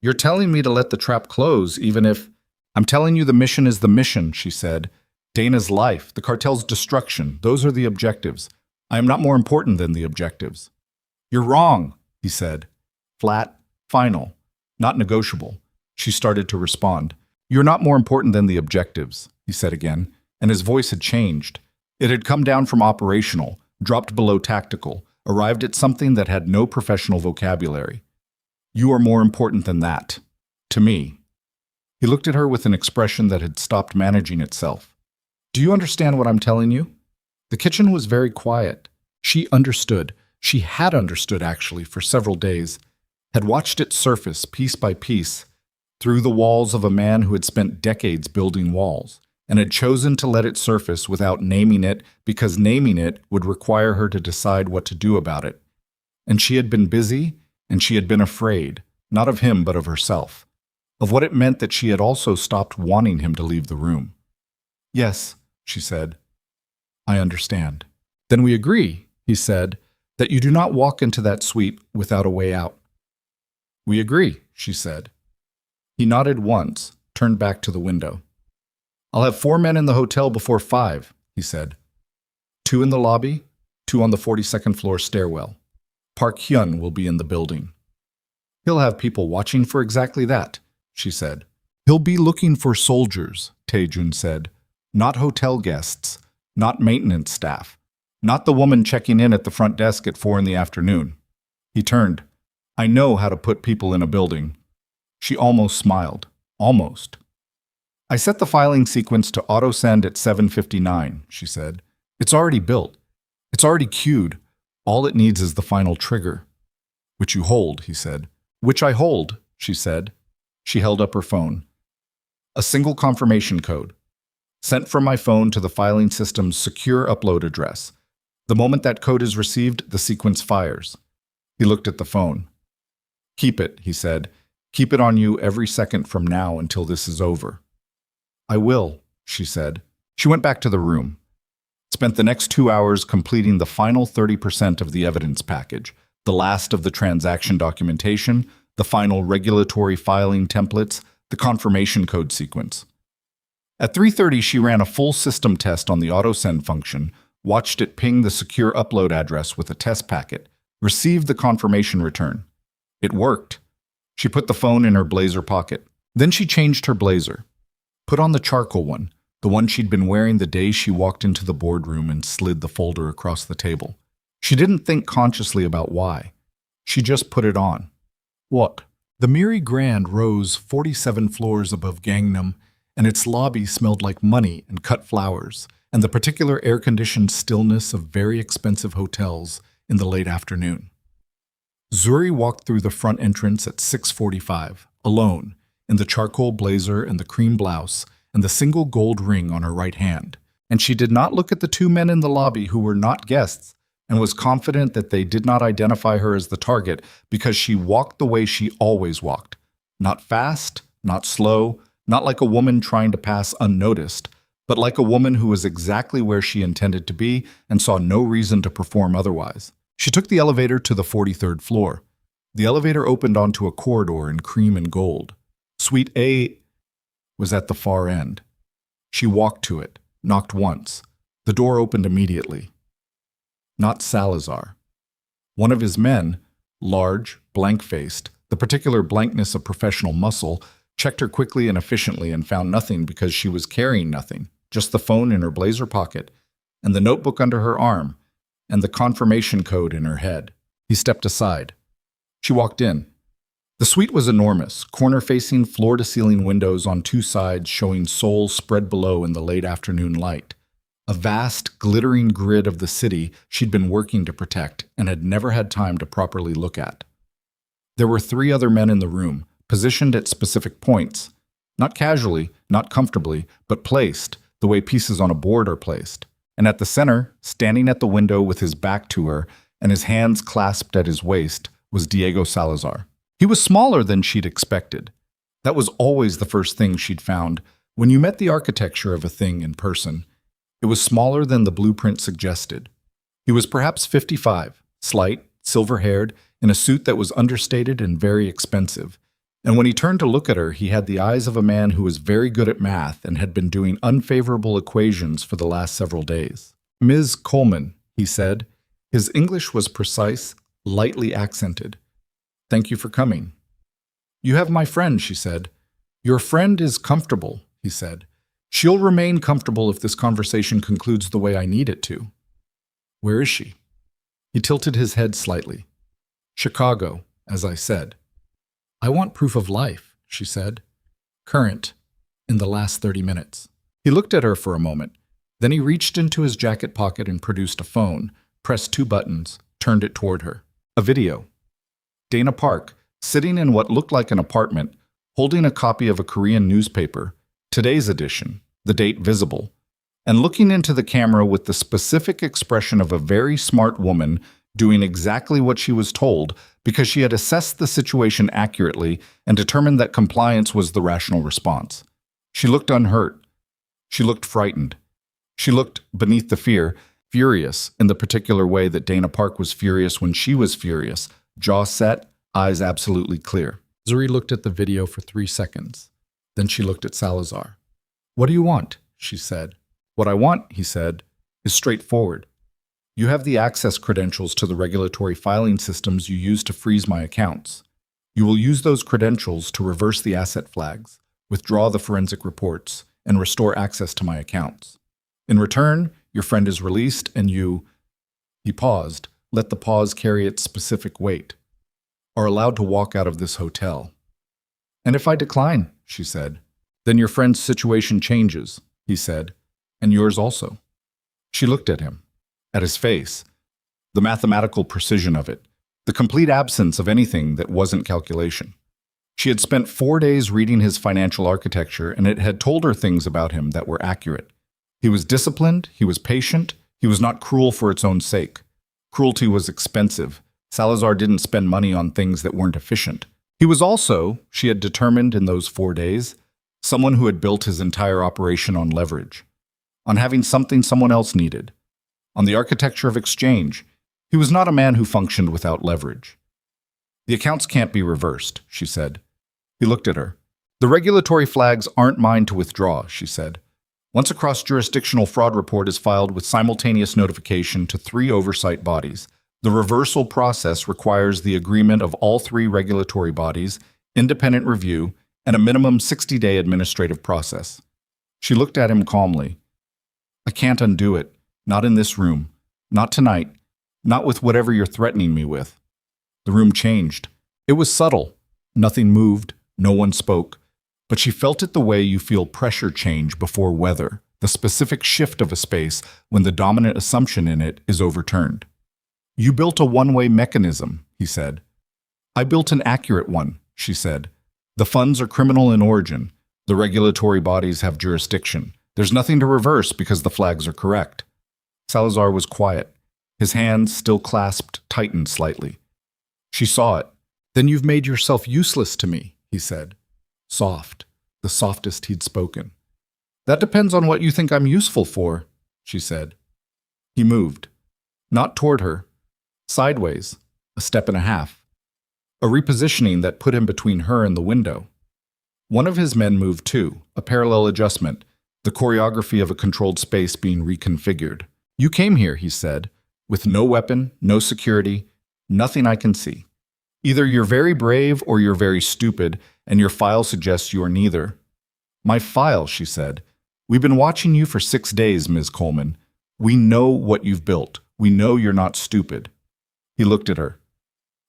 You're telling me to let the trap close even if... I'm telling you the mission is the mission, she said. Dana's life, the cartel's destruction, those are the objectives. I am not more important than the objectives. You're wrong, he said. Flat, final, not negotiable. She started to respond. You're not more important than the objectives, he said again, and his voice had changed. It had come down from operational, dropped below tactical, arrived at something that had no professional vocabulary. You are more important than that. To me. He looked at her with an expression that had stopped managing itself. Do you understand what I'm telling you? The kitchen was very quiet. She understood. She had understood, actually, for several days, had watched it surface piece by piece through the walls of a man who had spent decades building walls, and had chosen to let it surface without naming it because naming it would require her to decide what to do about it. And she had been busy, and she had been afraid, not of him but of herself, of what it meant that she had also stopped wanting him to leave the room. Yes, she said. I understand. Then we agree, he said, that you do not walk into that suite without a way out. We agree, she said. He nodded once, turned back to the window. I'll have 4 men in the hotel before 5, he said. 2 in the lobby, 2 on the 42nd floor stairwell. Park Hyun will be in the building. He'll have people watching for exactly that, she said. He'll be looking for soldiers, Tae-jun said. Not hotel guests, not maintenance staff, not the woman checking in at the front desk at 4 in the afternoon. He turned. I know how to put people in a building. She almost smiled. Almost. I set the filing sequence to auto-send at 7:59, she said. It's already built. It's already queued. All it needs is the final trigger. Which you hold, he said. Which I hold, she said. She held up her phone. A single confirmation code. Sent from my phone to the filing system's secure upload address. The moment that code is received, the sequence fires. He looked at the phone. Keep it, he said. Keep it on you every second from now until this is over. I will, she said. She went back to the room. Spent the next 2 hours completing the final 30% of the evidence package, the last of the transaction documentation, the final regulatory filing templates, the confirmation code sequence. At 3:30, she ran a full system test on the autosend function, watched it ping the secure upload address with a test packet, received the confirmation return. It worked. She put the phone in her blazer pocket. Then she changed her blazer, put on the charcoal one, the one she'd been wearing the day she walked into the boardroom, and slid the folder across the table. She didn't think consciously about why. She just put it on. What? The Miri Grand rose 47 floors above Gangnam, and its lobby smelled like money and cut flowers, and the particular air-conditioned stillness of very expensive hotels in the late afternoon. Zuri walked through the front entrance at 6:45, alone, in the charcoal blazer and the cream blouse, and the single gold ring on her right hand, and she did not look at the two men in the lobby who were not guests, and was confident that they did not identify her as the target because she walked the way she always walked. Not fast, not slow, not like a woman trying to pass unnoticed, but like a woman who was exactly where she intended to be and saw no reason to perform otherwise. She took the elevator to the 43rd floor. The elevator opened onto a corridor in cream and gold. Suite A was at the far end. She walked to it, knocked once. The door opened immediately. Not Salazar. One of his men, large, blank-faced, the particular blankness of professional muscle, checked her quickly and efficiently and found nothing because she was carrying nothing, just the phone in her blazer pocket, and the notebook under her arm, and the confirmation code in her head. He stepped aside. She walked in. The suite was enormous, corner-facing, floor-to-ceiling windows on two sides showing Seoul spread below in the late afternoon light. A vast, glittering grid of the city she'd been working to protect and had never had time to properly look at. There were 3 other men in the room, positioned at specific points, not casually, not comfortably, but placed the way pieces on a board are placed. And at the center, standing at the window with his back to her and his hands clasped at his waist, was Diego Salazar. He was smaller than she'd expected. That was always the first thing she'd found. When you met the architecture of a thing in person, it was smaller than the blueprint suggested. He was perhaps 55, slight, silver-haired, in a suit that was understated and very expensive. And when he turned to look at her, he had the eyes of a man who was very good at math and had been doing unfavorable equations for the last several days. "Ms. Coleman," he said. His English was precise, lightly accented. "Thank you for coming." "You have my friend," she said. "Your friend is comfortable," he said. "She'll remain comfortable if this conversation concludes the way I need it to." "Where is she?" He tilted his head slightly. "Chicago, as I said." "I want proof of life," she said. "Current, in the last 30 minutes. He looked at her for a moment. Then he reached into his jacket pocket and produced a phone, pressed 2 buttons, turned it toward her. A video. Dana Park, sitting in what looked like an apartment, holding a copy of a Korean newspaper, today's edition, the date visible, and looking into the camera with the specific expression of a very smart woman doing exactly what she was told because she had assessed the situation accurately and determined that compliance was the rational response. She looked unhurt. She looked frightened. She looked, beneath the fear, furious in the particular way that Dana Park was furious when she was furious, jaw set, eyes absolutely clear. Zuri looked at the video for 3 seconds. Then she looked at Salazar. "What do you want?" she said. "What I want," he said, "is straightforward. You have the access credentials to the regulatory filing systems you use to freeze my accounts. You will use those credentials to reverse the asset flags, withdraw the forensic reports, and restore access to my accounts. In return, your friend is released and you—" He paused, let the pause carry its specific weight. "Are allowed to walk out of this hotel." "And if I decline," she said. "Then your friend's situation changes," he said, "and yours also." She looked at him, at his face, the mathematical precision of it, the complete absence of anything that wasn't calculation. She had spent 4 days reading his financial architecture, and it had told her things about him that were accurate. He was disciplined, he was patient, he was not cruel for its own sake. Cruelty was expensive. Salazar didn't spend money on things that weren't efficient. He was also, she had determined in those 4 days, someone who had built his entire operation on leverage, on having something someone else needed, on the architecture of exchange. He was not a man who functioned without leverage. "The accounts can't be reversed," she said. He looked at her. "The regulatory flags aren't mine to withdraw," she said. Once a cross-jurisdictional fraud report is filed with simultaneous notification to 3 oversight bodies. The reversal process requires the agreement of all 3 regulatory bodies, independent review, and a minimum 60-day administrative process. She looked at him calmly. I can't undo it. Not in this room. Not tonight. Not with whatever you're threatening me with. The room changed. It was subtle. Nothing moved. No one spoke. But she felt it the way you feel pressure change before weather, the specific shift of a space when the dominant assumption in it is overturned. You built a one-way mechanism, he said. I built an accurate one, she said. The funds are criminal in origin. The regulatory bodies have jurisdiction. There's nothing to reverse because the flags are correct. Salazar was quiet. His hands, still clasped, tightened slightly. She saw it. Then you've made yourself useless to me, he said. Soft, the softest he'd spoken. That depends on what you think I'm useful for, she said. He moved. Not toward her. Sideways, a step and a half. A repositioning that put him between her and the window. One of his men moved too, a parallel adjustment, the choreography of a controlled space being reconfigured. You came here, he said, with no weapon, no security, nothing I can see. Either you're very brave or you're very stupid, and your file suggests you are neither. My file, she said. We've been watching you for 6 days, Ms. Coleman. We know what you've built. We know you're not stupid. He looked at her.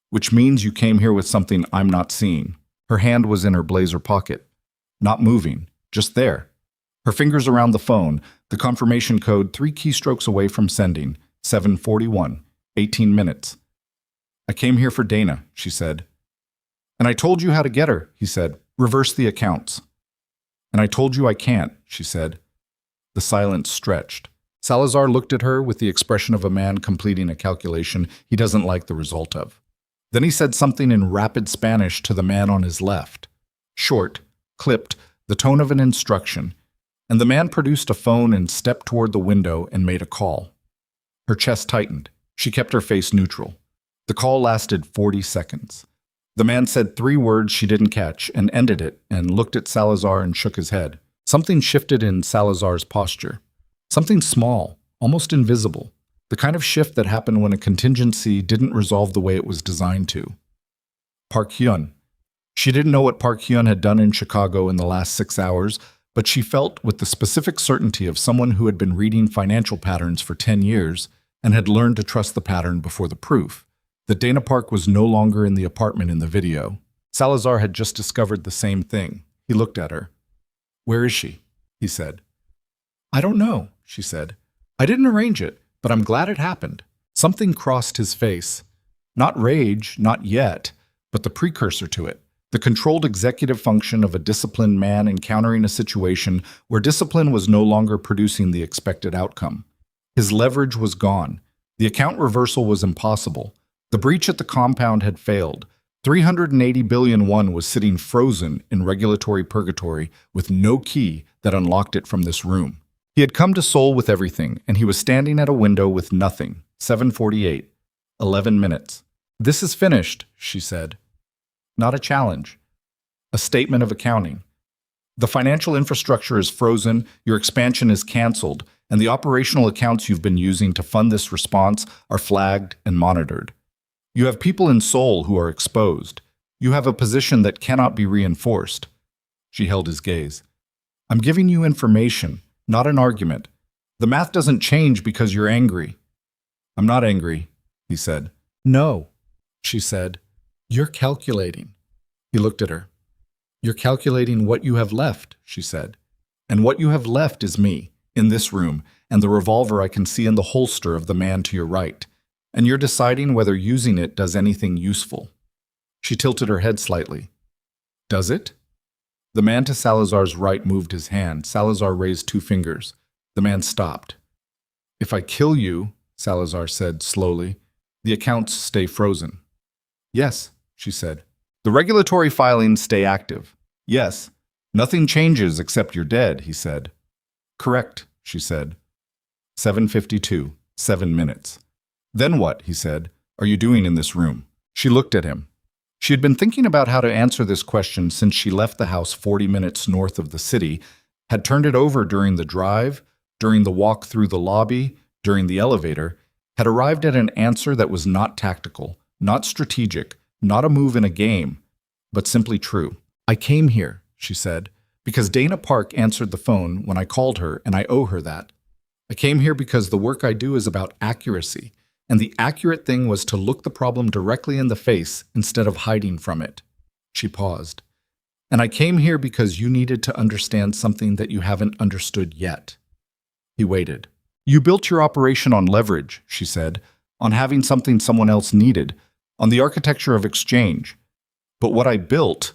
Which means you came here with something I'm not seeing. Her hand was in her blazer pocket. Not moving, just there. Her fingers around the phone, the confirmation code 3 keystrokes away from sending, 7:41, 18 minutes. I came here for Dana, she said. And I told you how to get her, he said. Reverse the accounts. And I told you I can't, she said. The silence stretched. Salazar looked at her with the expression of a man completing a calculation he doesn't like the result of. Then he said something in rapid Spanish to the man on his left. Short, clipped, the tone of an instruction, and the man produced a phone and stepped toward the window and made a call. Her chest tightened. She kept her face neutral. The call lasted 40 seconds. The man said 3 words she didn't catch and ended it and looked at Salazar and shook his head. Something shifted in Salazar's posture. Something small, almost invisible. The kind of shift that happened when a contingency didn't resolve the way it was designed to. Park Hyun. She didn't know what Park Hyun had done in Chicago in the last 6 hours, but she felt with the specific certainty of someone who had been reading financial patterns for 10 years and had learned to trust the pattern before the proof, that Dana Park was no longer in the apartment in the video. Salazar had just discovered the same thing. He looked at her. Where is she? He said. I don't know, she said. I didn't arrange it, but I'm glad it happened. Something crossed his face. Not rage, not yet, but the precursor to it. The controlled executive function of a disciplined man encountering a situation where discipline was no longer producing the expected outcome. His leverage was gone. The account reversal was impossible. The breach at the compound had failed. 380 billion won was sitting frozen in regulatory purgatory with no key that unlocked it from this room. He had come to Seoul with everything, and he was standing at a window with nothing. 7:48, 11 minutes. This is finished, she said. Not a challenge. A statement of accounting. The financial infrastructure is frozen, your expansion is canceled, and the operational accounts you've been using to fund this response are flagged and monitored. You have people in Seoul who are exposed. You have a position that cannot be reinforced. She held his gaze. I'm giving you information, not an argument. The math doesn't change because you're angry. I'm not angry, he said. No, she said. You're calculating. He looked at her. You're calculating what you have left, she said. And what you have left is me, in this room, and the revolver I can see in the holster of the man to your right. And you're deciding whether using it does anything useful. She tilted her head slightly. Does it? The man to Salazar's right moved his hand. Salazar raised 2 fingers. The man stopped. If I kill you, Salazar said slowly, the accounts stay frozen. Yes, she said. The regulatory filings stay active. Yes. Nothing changes except you're dead, he said. Correct, she said. 7:52, 7 minutes. Then what, he said, are you doing in this room? She looked at him. She had been thinking about how to answer this question since she left the house 40 minutes north of the city, had turned it over during the drive, during the walk through the lobby, during the elevator, had arrived at an answer that was not tactical, not strategic, not a move in a game, but simply true. "I came here," she said, "because Dana Park answered the phone when I called her, and I owe her that. I came here because the work I do is about accuracy, and the accurate thing was to look the problem directly in the face instead of hiding from it." She paused. "And I came here because you needed to understand something that you haven't understood yet." He waited. "You built your operation on leverage," she said, "on having something someone else needed, on the architecture of exchange. But what I built,"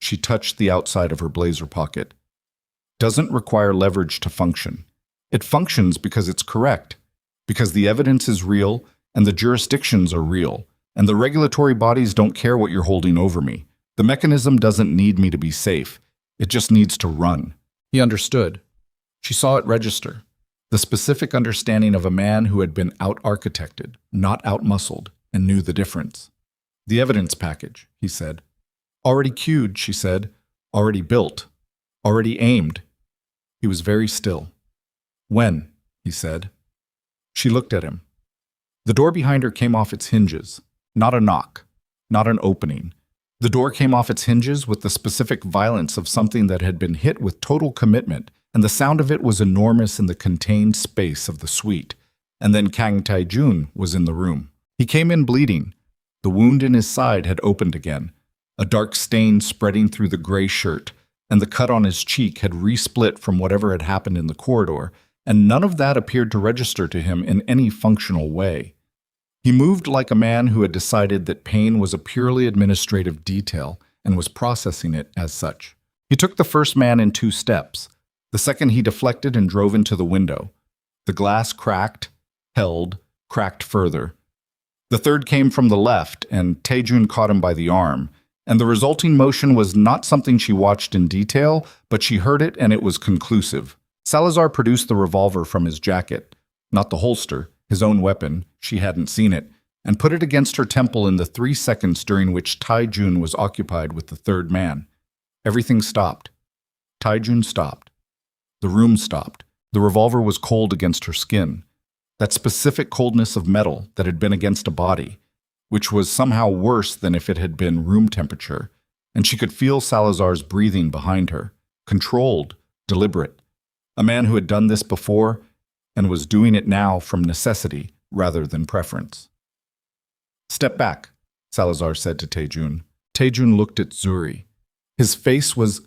she touched the outside of her blazer pocket, "doesn't require leverage to function. It functions because it's correct, because the evidence is real, and the jurisdictions are real, and the regulatory bodies don't care what you're holding over me. The mechanism doesn't need me to be safe. It just needs to run." He understood. She saw it register. The specific understanding of a man who had been out-architected, not out-muscled, and knew the difference. "The evidence package," he said. "Already queued," she said. "Already built. Already aimed." He was very still. "When?" he said. She looked at him. The door behind her came off its hinges. Not a knock. Not an opening. The door came off its hinges with the specific violence of something that had been hit with total commitment, and the sound of it was enormous in the contained space of the suite. And then Kang Tae-jun was in the room. He came in bleeding. The wound in his side had opened again, a dark stain spreading through the gray shirt, and the cut on his cheek had resplit from whatever had happened in the corridor, and none of that appeared to register to him in any functional way. He moved like a man who had decided that pain was a purely administrative detail and was processing it as such. He took the first man in 2 steps. The second he deflected and drove into the window. The glass cracked, held, cracked further. The third came from the left, and Tae-jun caught him by the arm, and the resulting motion was not something she watched in detail, but she heard it and it was conclusive. Salazar produced the revolver from his jacket, not the holster, his own weapon, she hadn't seen it, and put it against her temple in the 3 seconds during which Tae-jun was occupied with the third man. Everything stopped. Tae-jun stopped. The room stopped. The revolver was cold against her skin. That specific coldness of metal that had been against a body, which was somehow worse than if it had been room temperature, and she could feel Salazar's breathing behind her, controlled, deliberate. A man who had done this before and was doing it now from necessity rather than preference. "Step back," Salazar said to Tae-jun. Tae-jun looked at Zuri. His face was...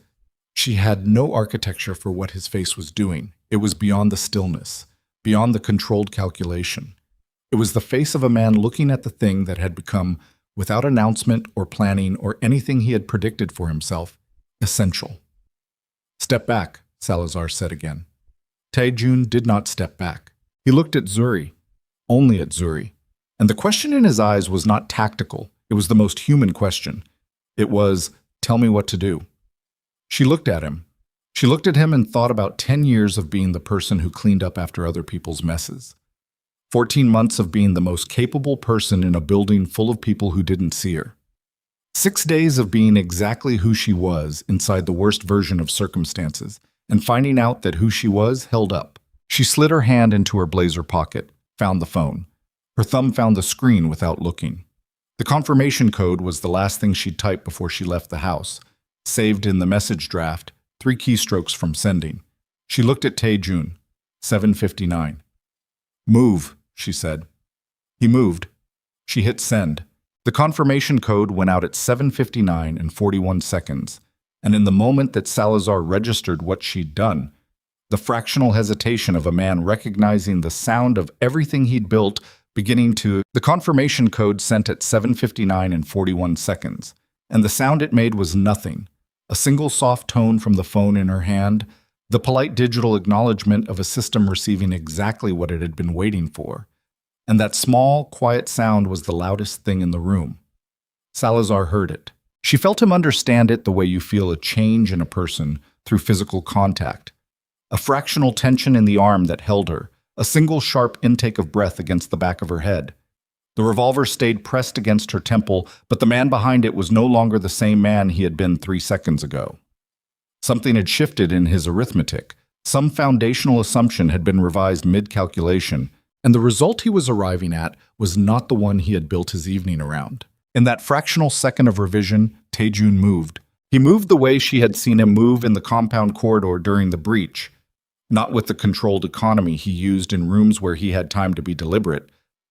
She had no architecture for what his face was doing. It was beyond the stillness, beyond the controlled calculation. It was the face of a man looking at the thing that had become, without announcement or planning or anything he had predicted for himself, essential. "Step back," Salazar said again. Tae-jun did not step back. He looked at Zuri, only at Zuri. And the question in his eyes was not tactical. It was the most human question. It was, "Tell me what to do." She looked at him. She looked at him and thought about 10 years of being the person who cleaned up after other people's messes. 14 months of being the most capable person in a building full of people who didn't see her. 6 days of being exactly who she was inside the worst version of circumstances, and finding out that who she was held up. She slid her hand into her blazer pocket, found the phone. Her thumb found the screen without looking. The confirmation code was the last thing she'd typed before she left the house, saved in the message draft, 3 keystrokes from sending. She looked at Tae-jun, 7:59. "Move," she said. He moved. She hit send. The confirmation code went out at 7:59 and 41 seconds, and in the moment that Salazar registered what she'd done, the fractional hesitation of a man recognizing the sound of everything he'd built beginning to... The confirmation code sent at 7:59 and 41 seconds, and the sound it made was nothing. A single soft tone from the phone in her hand, the polite digital acknowledgement of a system receiving exactly what it had been waiting for. And that small, quiet sound was the loudest thing in the room. Salazar heard it. She felt him understand it the way you feel a change in a person through physical contact. A fractional tension in the arm that held her, a single sharp intake of breath against the back of her head. The revolver stayed pressed against her temple, but the man behind it was no longer the same man he had been 3 seconds ago. Something had shifted in his arithmetic. Some foundational assumption had been revised mid-calculation, and the result he was arriving at was not the one he had built his evening around. In that fractional second of revision, Taejun moved. He moved the way she had seen him move in the compound corridor during the breach, not with the controlled economy he used in rooms where he had time to be deliberate,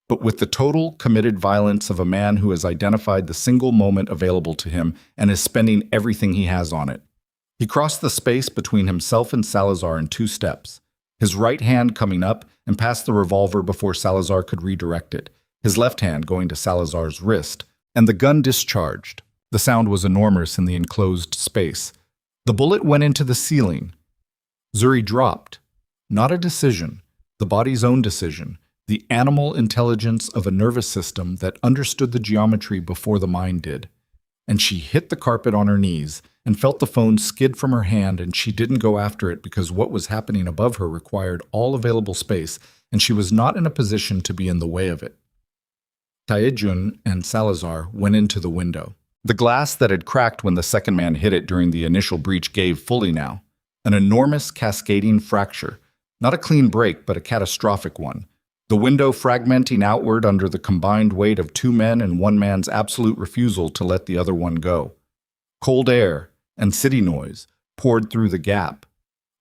but with the total, committed violence of a man who has identified the single moment available to him and is spending everything he has on it. He crossed the space between himself and Salazar in 2 steps, his right hand coming up and past the revolver before Salazar could redirect it, his left hand going to Salazar's wrist, and the gun discharged. The sound was enormous in the enclosed space. The bullet went into the ceiling. Zuri dropped. Not a decision, the body's own decision, the animal intelligence of a nervous system that understood the geometry before the mind did. And she hit the carpet on her knees and felt the phone skid from her hand, and she didn't go after it because what was happening above her required all available space, and she was not in a position to be in the way of it. Taejun and Salazar went into the window. The glass that had cracked when the second man hit it during the initial breach gave fully now. An enormous cascading fracture. Not a clean break, but a catastrophic one. The window fragmenting outward under the combined weight of 2 men and one man's absolute refusal to let the other one go. Cold air and city noise poured through the gap.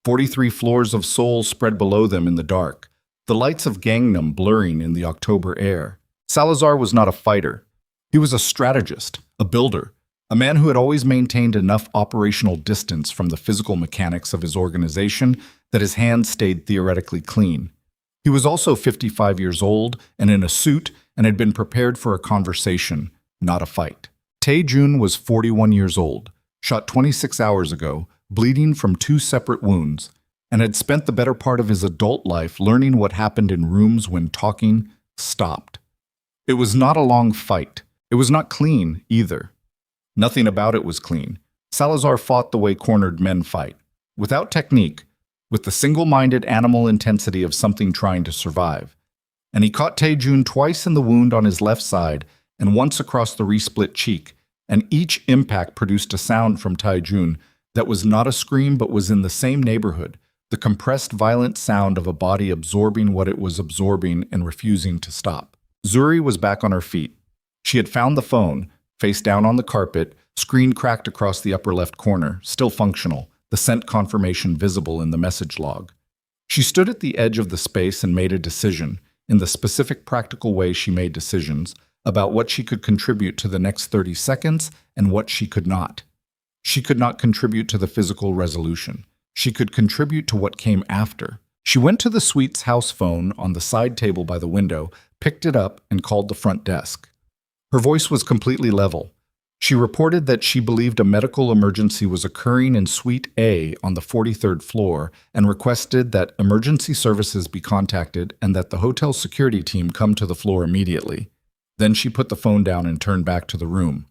43 floors of Seoul spread below them in the dark, the lights of Gangnam blurring in the October air. Salazar was not a fighter. He was a strategist, a builder, a man who had always maintained enough operational distance from the physical mechanics of his organization that his hands stayed theoretically clean. He was also 55 years old and in a suit and had been prepared for a conversation, not a fight. Taejun was 41 years old, shot 26 hours ago, bleeding from 2 separate wounds, and had spent the better part of his adult life learning what happened in rooms when talking stopped. It was not a long fight. It was not clean, either. Nothing about it was clean. Salazar fought the way cornered men fight, without technique, with the single-minded animal intensity of something trying to survive. And he caught Taejun twice in the wound on his left side and once across the resplit cheek, and each impact produced a sound from Taejun that was not a scream but was in the same neighborhood, the compressed violent sound of a body absorbing what it was absorbing and refusing to stop. Zuri was back on her feet. She had found the phone, face down on the carpet, screen cracked across the upper left corner, still functional, the sent confirmation visible in the message log. She stood at the edge of the space and made a decision, in the specific practical way she made decisions, about what she could contribute to the next 30 seconds and what she could not. She could not contribute to the physical resolution. She could contribute to what came after. She went to the suite's house phone on the side table by the window, picked it up, and called the front desk. Her voice was completely level. She reported that she believed a medical emergency was occurring in Suite A on the 43rd floor and requested that emergency services be contacted and that the hotel security team come to the floor immediately. Then she put the phone down and turned back to the room.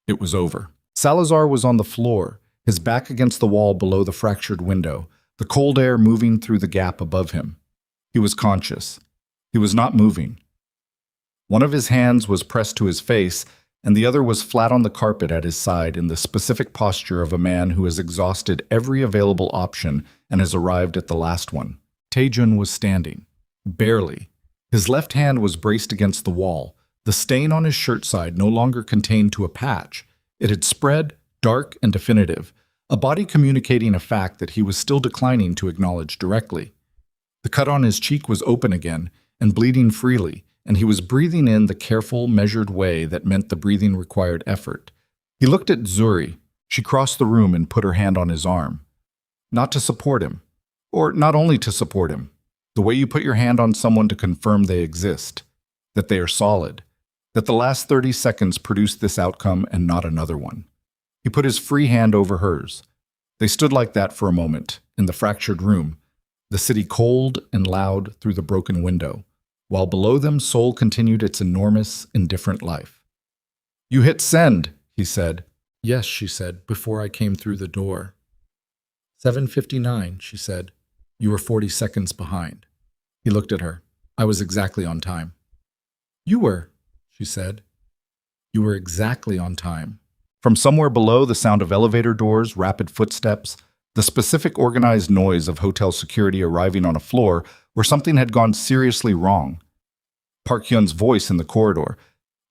It was over. Salazar was on the floor, his back against the wall below the fractured window, the cold air moving through the gap above him. He was conscious. He was not moving. One of his hands was pressed to his face, and the other was flat on the carpet at his side in the specific posture of a man who has exhausted every available option and has arrived at the last one. Taejun was standing. Barely. His left hand was braced against the wall. The stain on his shirt side no longer contained to a patch. It had spread, dark and definitive, a body communicating a fact that he was still declining to acknowledge directly. The cut on his cheek was open again and bleeding freely, and he was breathing in the careful, measured way that meant the breathing required effort. He looked at Zuri. She crossed the room and put her hand on his arm. Not to support him, or not only to support him, the way you put your hand on someone to confirm they exist, that they are solid, that the last 30 seconds produced this outcome and not another one. He put his free hand over hers. They stood like that for a moment, in the fractured room, the city cold and loud through the broken window, while below them Seoul continued its enormous, indifferent life. "You hit send," he said. "Yes," she said, "before I came through the door." 7:59, she said. "You were 40 seconds behind." He looked at her. "I was exactly on time." "You were," she said. "You were exactly on time." From somewhere below, the sound of elevator doors, rapid footsteps, The specific organized noise of hotel security arriving on a floor where something had gone seriously wrong. Park Hyun's voice in the corridor.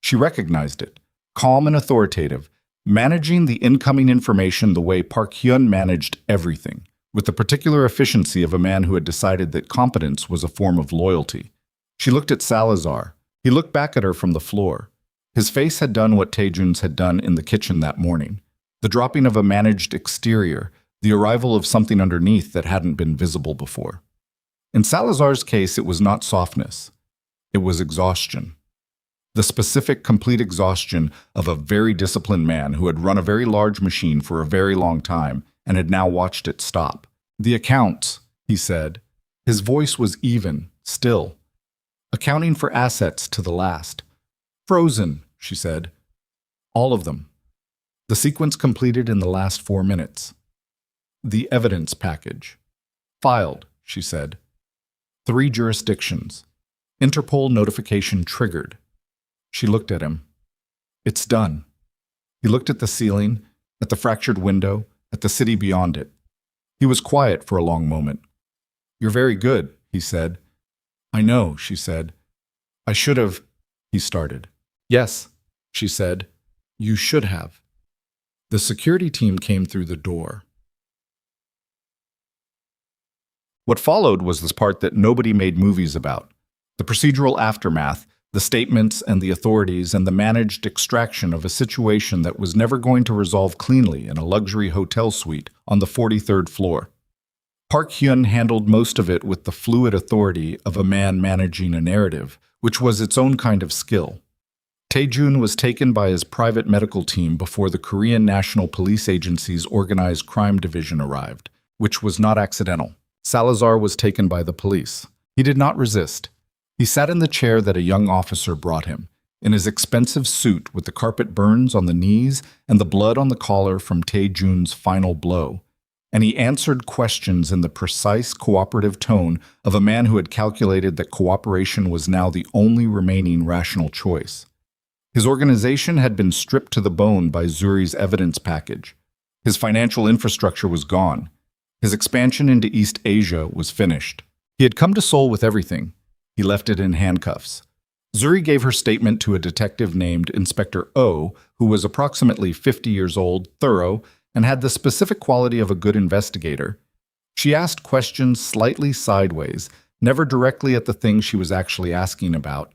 She recognized it, calm and authoritative, managing the incoming information the way Park Hyun managed everything, with the particular efficiency of a man who had decided that competence was a form of loyalty. She looked at Salazar. He looked back at her from the floor. His face had done what Taejun's had done in the kitchen that morning. The dropping of a managed exterior, the arrival of something underneath that hadn't been visible before. In Salazar's case, it was not softness. It was exhaustion. The specific, complete exhaustion of a very disciplined man who had run a very large machine for a very long time and had now watched it stop. The accounts, he said. His voice was even, still. Accounting for assets to the last. Frozen, she said. All of them. The sequence completed in the last 4 minutes. The evidence package. Filed, she said. 3 jurisdictions. Interpol notification triggered. She looked at him. It's done. He looked at the ceiling, at the fractured window, at the city beyond it. He was quiet for a long moment. You're very good, he said. I know, she said. I should have, he started. Yes, she said. You should have. The security team came through the door. What followed was this part that nobody made movies about. The procedural aftermath, the statements and the authorities, and the managed extraction of a situation that was never going to resolve cleanly in a luxury hotel suite on the 43rd floor. Park Hyun handled most of it with the fluid authority of a man managing a narrative, which was its own kind of skill. Taejun was taken by his private medical team before the Korean National Police Agency's Organized Crime Division arrived, which was not accidental. Salazar was taken by the police. He did not resist. He sat in the chair that a young officer brought him, in his expensive suit with the carpet burns on the knees and the blood on the collar from Taejun's final blow, and he answered questions in the precise, cooperative tone of a man who had calculated that cooperation was now the only remaining rational choice. His organization had been stripped to the bone by Zuri's evidence package. His financial infrastructure was gone. His expansion into East Asia was finished. He had come to Seoul with everything. He left it in handcuffs. Zuri gave her statement to a detective named Inspector O, who was approximately 50 years old, thorough, and had the specific quality of a good investigator. She asked questions slightly sideways, never directly at the thing she was actually asking about,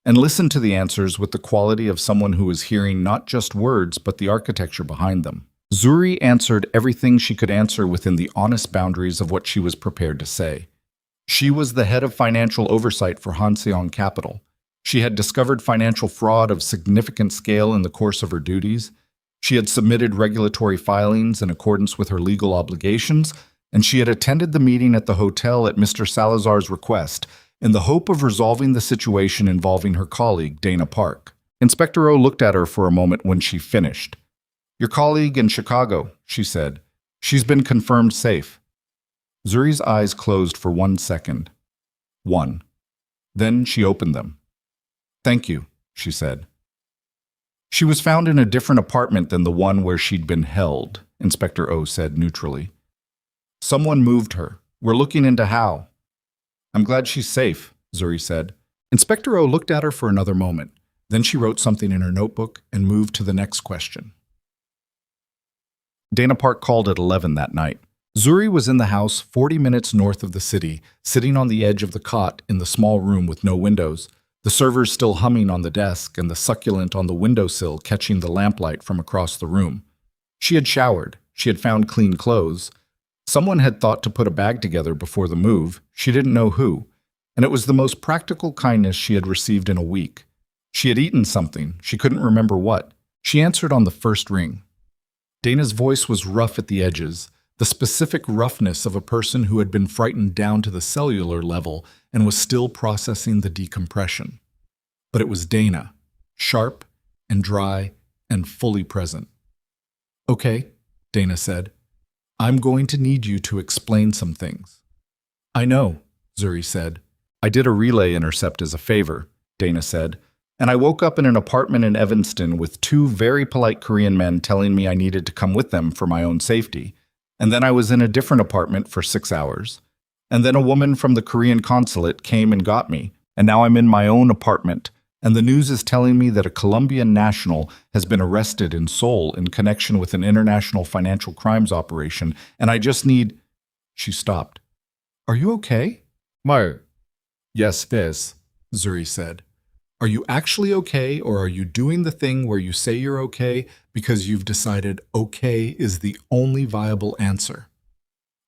and listened to the answers with the quality of someone who was hearing not just words but the architecture behind them. Zuri answered everything she could answer within the honest boundaries of what she was prepared to say. She was the head of financial oversight for Hanseong Capital. She had discovered financial fraud of significant scale in the course of her duties. She had submitted regulatory filings in accordance with her legal obligations, and she had attended the meeting at the hotel at Mr. Salazar's request in the hope of resolving the situation involving her colleague, Dana Park. Inspector O looked at her for a moment when she finished. Your colleague in Chicago, she said. She's been confirmed safe. Zuri's eyes closed for 1 second. 1. Then she opened them. Thank you, she said. She was found in a different apartment than the one where she'd been held, Inspector O said neutrally. Someone moved her. We're looking into how. I'm glad she's safe, Zuri said. Inspector O looked at her for another moment. Then she wrote something in her notebook and moved to the next question. Dana Park called at 11 that night. Zuri was in the house 40 minutes north of the city, sitting on the edge of the cot in the small room with no windows, the servers still humming on the desk and the succulent on the windowsill catching the lamplight from across the room. She had showered. She had found clean clothes. Someone had thought to put a bag together before the move. She didn't know who, and it was the most practical kindness she had received in a week. She had eaten something. She couldn't remember what. She answered on the first ring. Dana's voice was rough at the edges, the specific roughness of a person who had been frightened down to the cellular level and was still processing the decompression. But it was Dana, sharp and dry and fully present. Okay, Dana said. I'm going to need you to explain some things. I know, Zuri said. I did a relay intercept as a favor, Dana said, and I woke up in an apartment in Evanston with 2 very polite Korean men telling me I needed to come with them for my own safety. And then I was in a different apartment for 6 hours. And then a woman from the Korean consulate came and got me. And now I'm in my own apartment. And the news is telling me that a Colombian national has been arrested in Seoul in connection with an international financial crimes operation. And I just need... She stopped. Are you okay? 말, Yes, Fizz, Zuri said. Are you actually okay, or are you doing the thing where you say you're okay because you've decided okay is the only viable answer?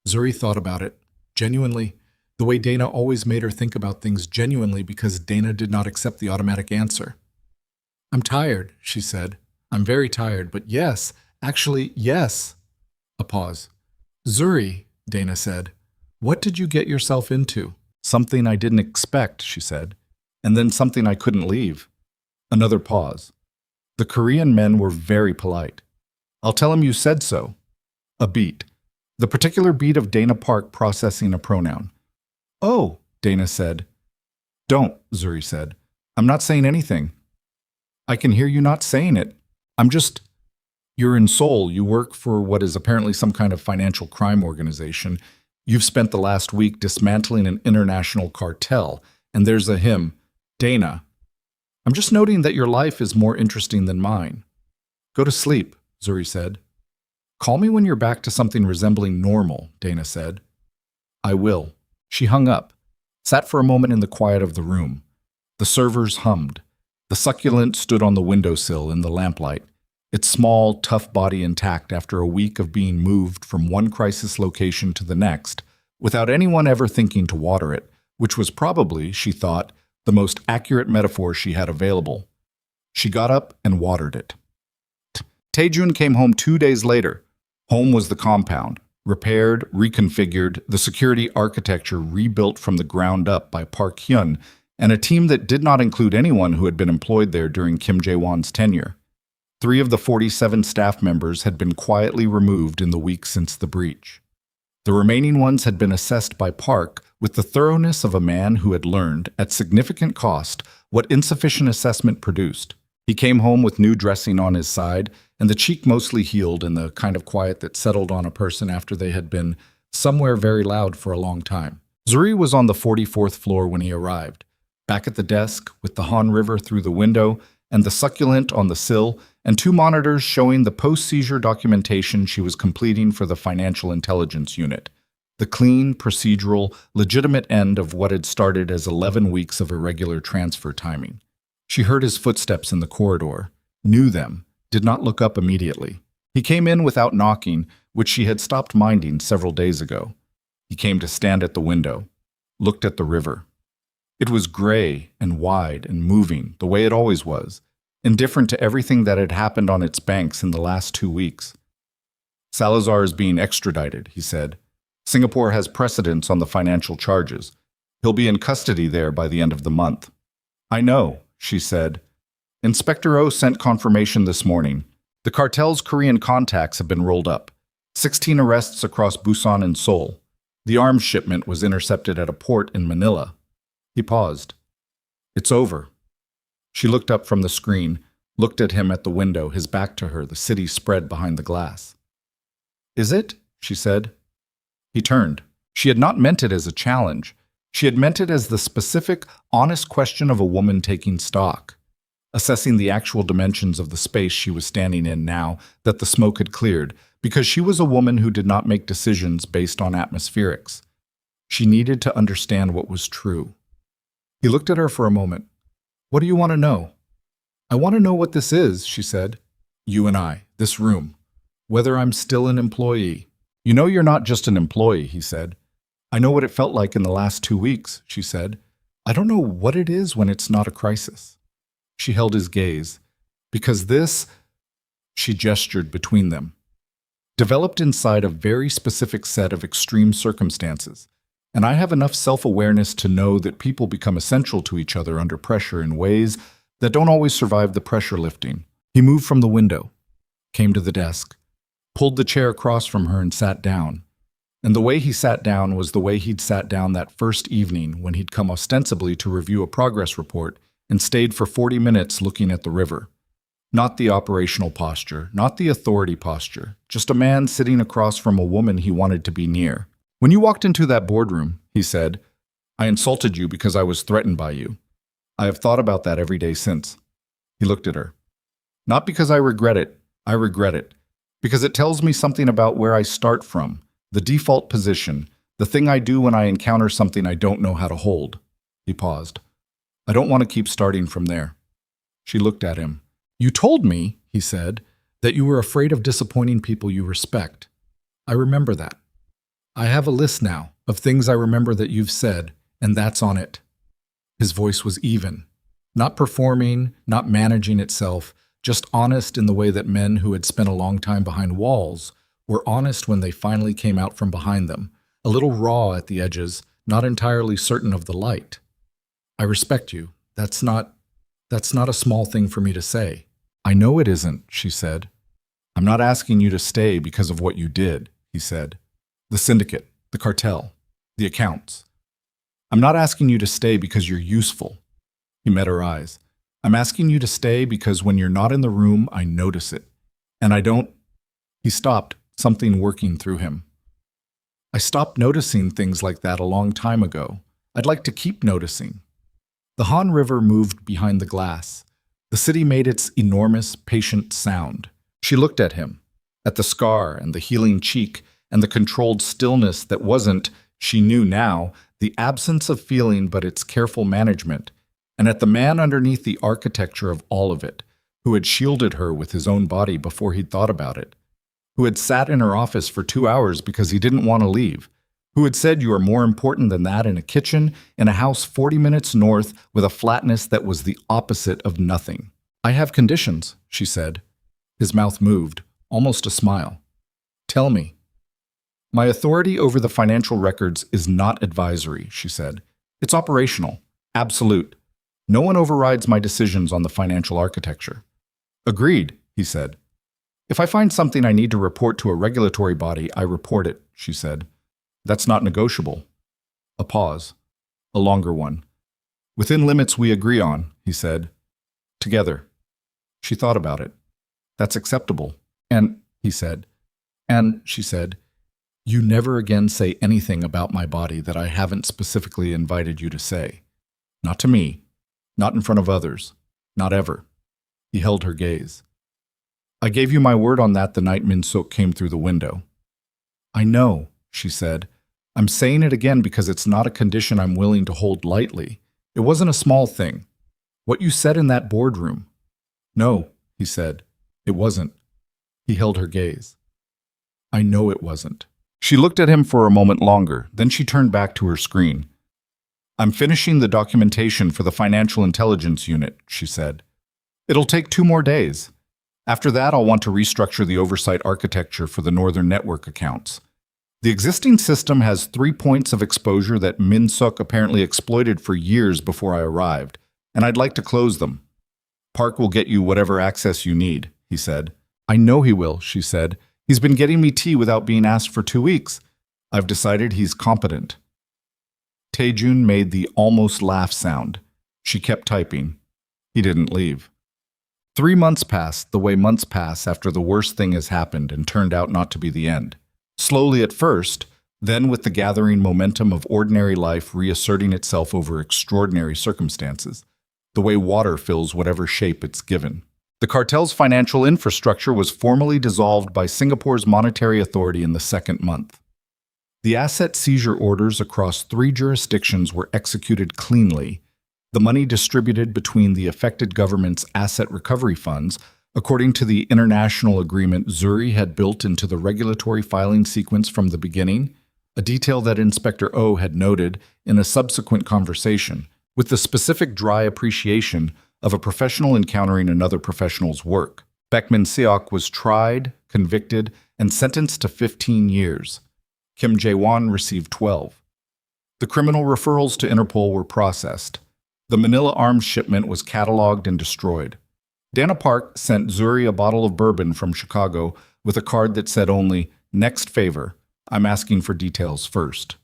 Zuri thought about it, genuinely, the way Dana always made her think about things genuinely because Dana did not accept the automatic answer. I'm tired, she said. I'm very tired, but yes, actually, yes. A pause. Zuri, Dana said, what did you get yourself into? Something I didn't expect, she said. And then something I couldn't leave. Another pause. The Korean men were very polite. I'll tell him you said so. A beat. The particular beat of Dana Park processing a pronoun. Oh, Dana said. Don't, Zuri said. I'm not saying anything. I can hear you not saying it. I'm just... You're in Seoul. You work for what is apparently some kind of financial crime organization. You've spent the last week dismantling an international cartel. And there's a him. Dana, I'm just noting that your life is more interesting than mine. Go to sleep, Zuri said. Call me when you're back to something resembling normal, Dana said. I will. She hung up, sat for a moment in the quiet of the room. The servers hummed. The succulent stood on the windowsill in the lamplight, its small, tough body intact after a week of being moved from one crisis location to the next, without anyone ever thinking to water it, which was probably, she thought, the most accurate metaphor she had available. She got up and watered it. Taejun came home 2 days later. Home was the compound, repaired, reconfigured, the security architecture rebuilt from the ground up by Park Hyun, and a team that did not include anyone who had been employed there during Kim Jae-won's tenure. 3 of the 47 staff members had been quietly removed in the week since the breach. The remaining ones had been assessed by Park with the thoroughness of a man who had learned, at significant cost, what insufficient assessment produced. He came home with new dressing on his side, and the cheek mostly healed in the kind of quiet that settled on a person after they had been somewhere very loud for a long time. Zuri was on the 44th floor when he arrived, back at the desk with the Han River through the window and the succulent on the sill, and 2 monitors showing the post-seizure documentation she was completing for the Financial Intelligence Unit, the clean, procedural, legitimate end of what had started as 11 weeks of irregular transfer timing. She heard his footsteps in the corridor, knew them, did not look up immediately. He came in without knocking, which she had stopped minding several days ago. He came to stand at the window, looked at the river. It was gray and wide and moving, the way it always was, indifferent to everything that had happened on its banks in the last 2 weeks. Salazar is being extradited, he said. Singapore has precedence on the financial charges. He'll be in custody there by the end of the month. I know, she said. Inspector O sent confirmation this morning. The cartel's Korean contacts have been rolled up. 16 arrests across Busan and Seoul. The arms shipment was intercepted at a port in Manila. He paused. It's over. She looked up from the screen, looked at him at the window, his back to her, the city spread behind the glass. Is it? She said. He turned. She had not meant it as a challenge. She had meant it as the specific, honest question of a woman taking stock, assessing the actual dimensions of the space she was standing in now that the smoke had cleared, because she was a woman who did not make decisions based on atmospherics. She needed to understand what was true. He looked at her for a moment. What do you want to know? I want to know what this is, she said. You and I, this room. Whether I'm still an employee. You know you're not just an employee, he said. I know what it felt like in the last 2 weeks, she said. I don't know what it is when it's not a crisis. She held his gaze. Because this, she gestured between them, developed inside a very specific set of extreme circumstances. And I have enough self-awareness to know that people become essential to each other under pressure in ways that don't always survive the pressure lifting. He moved from the window, came to the desk, pulled the chair across from her and sat down. And the way he sat down was the way he'd sat down that first evening when he'd come ostensibly to review a progress report and stayed for 40 minutes looking at the river. Not the operational posture, not the authority posture, just a man sitting across from a woman he wanted to be near. When you walked into that boardroom, he said, I insulted you because I was threatened by you. I have thought about that every day since. He looked at her. Not because I regret it, because it tells me something about where I start from, the default position, the thing I do when I encounter something I don't know how to hold. He paused. I don't want to keep starting from there. She looked at him. You told me, he said, that you were afraid of disappointing people you respect. I remember that. I have a list now of things I remember that you've said, and that's on it. His voice was even, not performing, not managing itself, just honest in the way that men who had spent a long time behind walls were honest when they finally came out from behind them, a little raw at the edges, not entirely certain of the light. I respect you. That's not a small thing for me to say. I know it isn't, she said. I'm not asking you to stay because of what you did, he said. The syndicate, the cartel, the accounts. I'm not asking you to stay because you're useful. He met her eyes. I'm asking you to stay because when you're not in the room, I notice it. And I don't... He stopped, something working through him. I stopped noticing things like that a long time ago. I'd like to keep noticing. The Han River moved behind the glass. The city made its enormous, patient sound. She looked at him, at the scar and the healing cheek and the controlled stillness that wasn't, she knew now, the absence of feeling but its careful management, and at the man underneath the architecture of all of it, who had shielded her with his own body before he'd thought about it, who had sat in her office for 2 hours because he didn't want to leave, who had said you are more important than that in a kitchen in a house 40 minutes north with a flatness that was the opposite of nothing. I have conditions, she said. His mouth moved, almost a smile. Tell me. My authority over the financial records is not advisory, she said. It's operational, absolute. No one overrides my decisions on the financial architecture. Agreed, he said. If I find something I need to report to a regulatory body, I report it, she said. That's not negotiable. A pause. A longer one. Within limits we agree on, he said. Together. She thought about it. That's acceptable. And, he said. And, she said, you never again say anything about my body that I haven't specifically invited you to say. Not to me. Not in front of others. Not ever. He held her gaze. I gave you my word on that the night Min Suk came through the window. I know, she said. I'm saying it again because it's not a condition I'm willing to hold lightly. It wasn't a small thing. What you said in that boardroom. No, he said. It wasn't. He held her gaze. I know it wasn't. She looked at him for a moment longer, then she turned back to her screen. I'm finishing the documentation for the Financial Intelligence Unit, she said. It'll take 2 more days. After that, I'll want to restructure the oversight architecture for the Northern Network accounts. The existing system has 3 points of exposure that Min Suk apparently exploited for years before I arrived, and I'd like to close them. Park will get you whatever access you need, he said. I know he will, she said. He's been getting me tea without being asked for 2 weeks. I've decided he's competent. Taejun made the almost laugh sound. She kept typing. He didn't leave. 3 months passed the way months pass after the worst thing has happened and turned out not to be the end. Slowly at first, then with the gathering momentum of ordinary life reasserting itself over extraordinary circumstances, the way water fills whatever shape it's given. The cartel's financial infrastructure was formally dissolved by Singapore's Monetary Authority in the 2nd month. The asset seizure orders across 3 jurisdictions were executed cleanly, the money distributed between the affected government's asset recovery funds, according to the international agreement Zuri had built into the regulatory filing sequence from the beginning, a detail that Inspector O had noted in a subsequent conversation, with the specific dry appreciation of a professional encountering another professional's work. Beckman Seok was tried, convicted, and sentenced to 15 years. Kim Jae-won received 12. The criminal referrals to Interpol were processed. The Manila arms shipment was cataloged and destroyed. Dana Park sent Zuri a bottle of bourbon from Chicago with a card that said only, "Next favor. I'm asking for details first."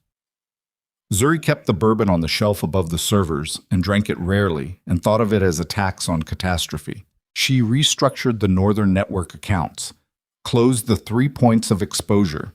Zuri kept the bourbon on the shelf above the servers and drank it rarely and thought of it as a tax on catastrophe. She restructured the Northern Network accounts, closed the 3 points of exposure,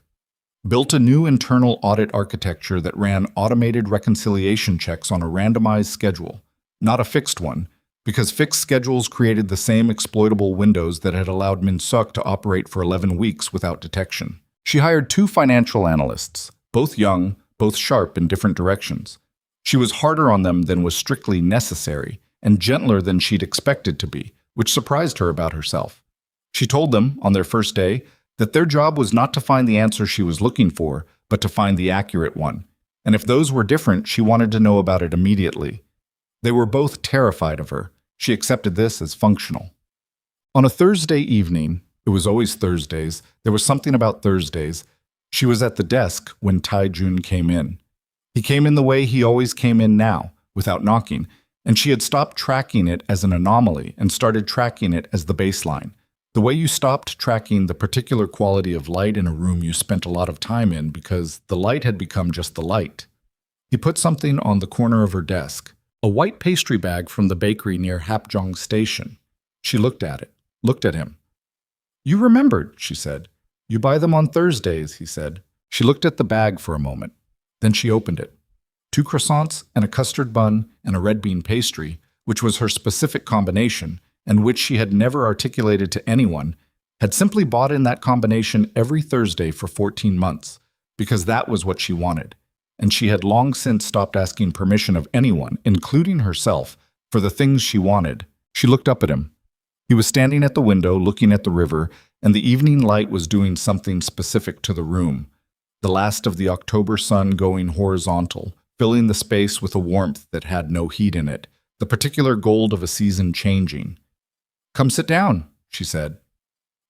built a new internal audit architecture that ran automated reconciliation checks on a randomized schedule, not a fixed one, because fixed schedules created the same exploitable windows that had allowed Minsuk to operate for 11 weeks without detection. She hired 2 financial analysts, both young, both sharp in different directions. She was harder on them than was strictly necessary, and gentler than she'd expected to be, which surprised her about herself. She told them, on their first day, that their job was not to find the answer she was looking for, but to find the accurate one. And if those were different, she wanted to know about it immediately. They were both terrified of her. She accepted this as functional. On a Thursday evening, it was always Thursdays, there was something about Thursdays, she was at the desk when Tai Jun came in. He came in the way he always came in now, without knocking, and she had stopped tracking it as an anomaly and started tracking it as the baseline. The way you stopped tracking the particular quality of light in a room you spent a lot of time in because the light had become just the light. He put something on the corner of her desk, a white pastry bag from the bakery near Hapjeong Station. She looked at it, looked at him. "You remembered," she said. "You buy them on Thursdays," he said. She looked at the bag for a moment. Then she opened it. 2 croissants and a custard bun and a red bean pastry, which was her specific combination, and which she had never articulated to anyone, had simply bought in that combination every Thursday for 14 months, because that was what she wanted. And she had long since stopped asking permission of anyone, including herself, for the things she wanted. She looked up at him. He was standing at the window, looking at the river, and the evening light was doing something specific to the room. The last of the October sun going horizontal, filling the space with a warmth that had no heat in it, the particular gold of a season changing. "Come sit down," she said.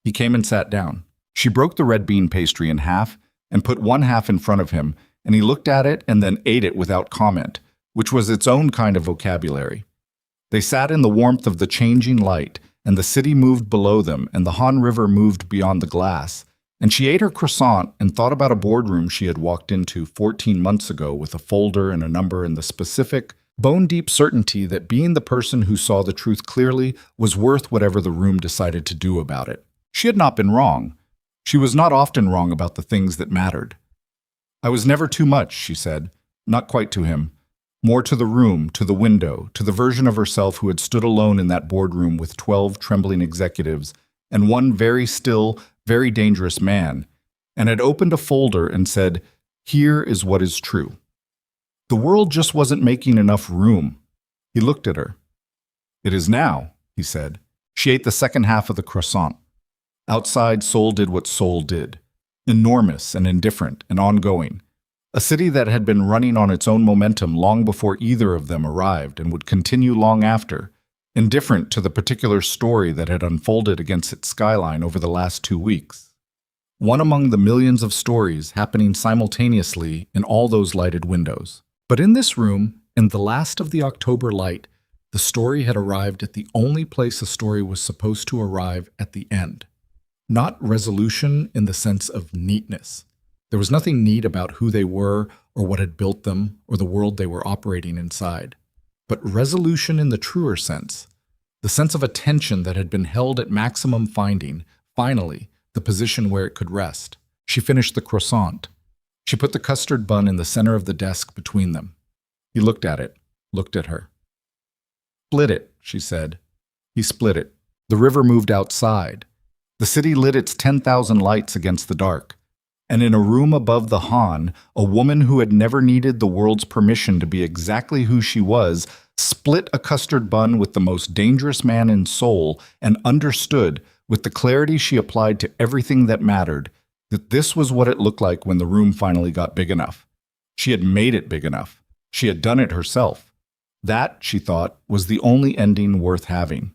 He came and sat down. She broke the red bean pastry in half and put one half in front of him, and he looked at it and then ate it without comment, which was its own kind of vocabulary. They sat in the warmth of the changing light, and the city moved below them, and the Han River moved beyond the glass, and she ate her croissant and thought about a boardroom she had walked into 14 months ago with a folder and a number and the specific, bone-deep certainty that being the person who saw the truth clearly was worth whatever the room decided to do about it. She had not been wrong. She was not often wrong about the things that mattered. "I was never too much," she said, not quite to him. More to the room, to the window, to the version of herself who had stood alone in that boardroom with 12 trembling executives and one very still, very dangerous man, and had opened a folder and said, "Here is what is true." The world just wasn't making enough room. He looked at her. "It is now," he said. She ate the second half of the croissant. Outside, Seoul did what Seoul did. Enormous and indifferent and ongoing. A city that had been running on its own momentum long before either of them arrived and would continue long after, indifferent to the particular story that had unfolded against its skyline over the last 2 weeks. One among the millions of stories happening simultaneously in all those lighted windows. But in this room, in the last of the October light, the story had arrived at the only place a story was supposed to arrive at the end. Not resolution in the sense of neatness. There was nothing neat about who they were or what had built them or the world they were operating inside. But resolution in the truer sense, the sense of a tension that had been held at maximum finding, finally, the position where it could rest. She finished the croissant. She put the custard bun in the center of the desk between them. He looked at it, looked at her. "Split it," she said. He split it. The river moved outside. The city lit its 10,000 lights against the dark. And in a room above the Han, a woman who had never needed the world's permission to be exactly who she was, split a custard bun with the most dangerous man in Seoul and understood, with the clarity she applied to everything that mattered, that this was what it looked like when the room finally got big enough. She had made it big enough. She had done it herself. That, she thought, was the only ending worth having.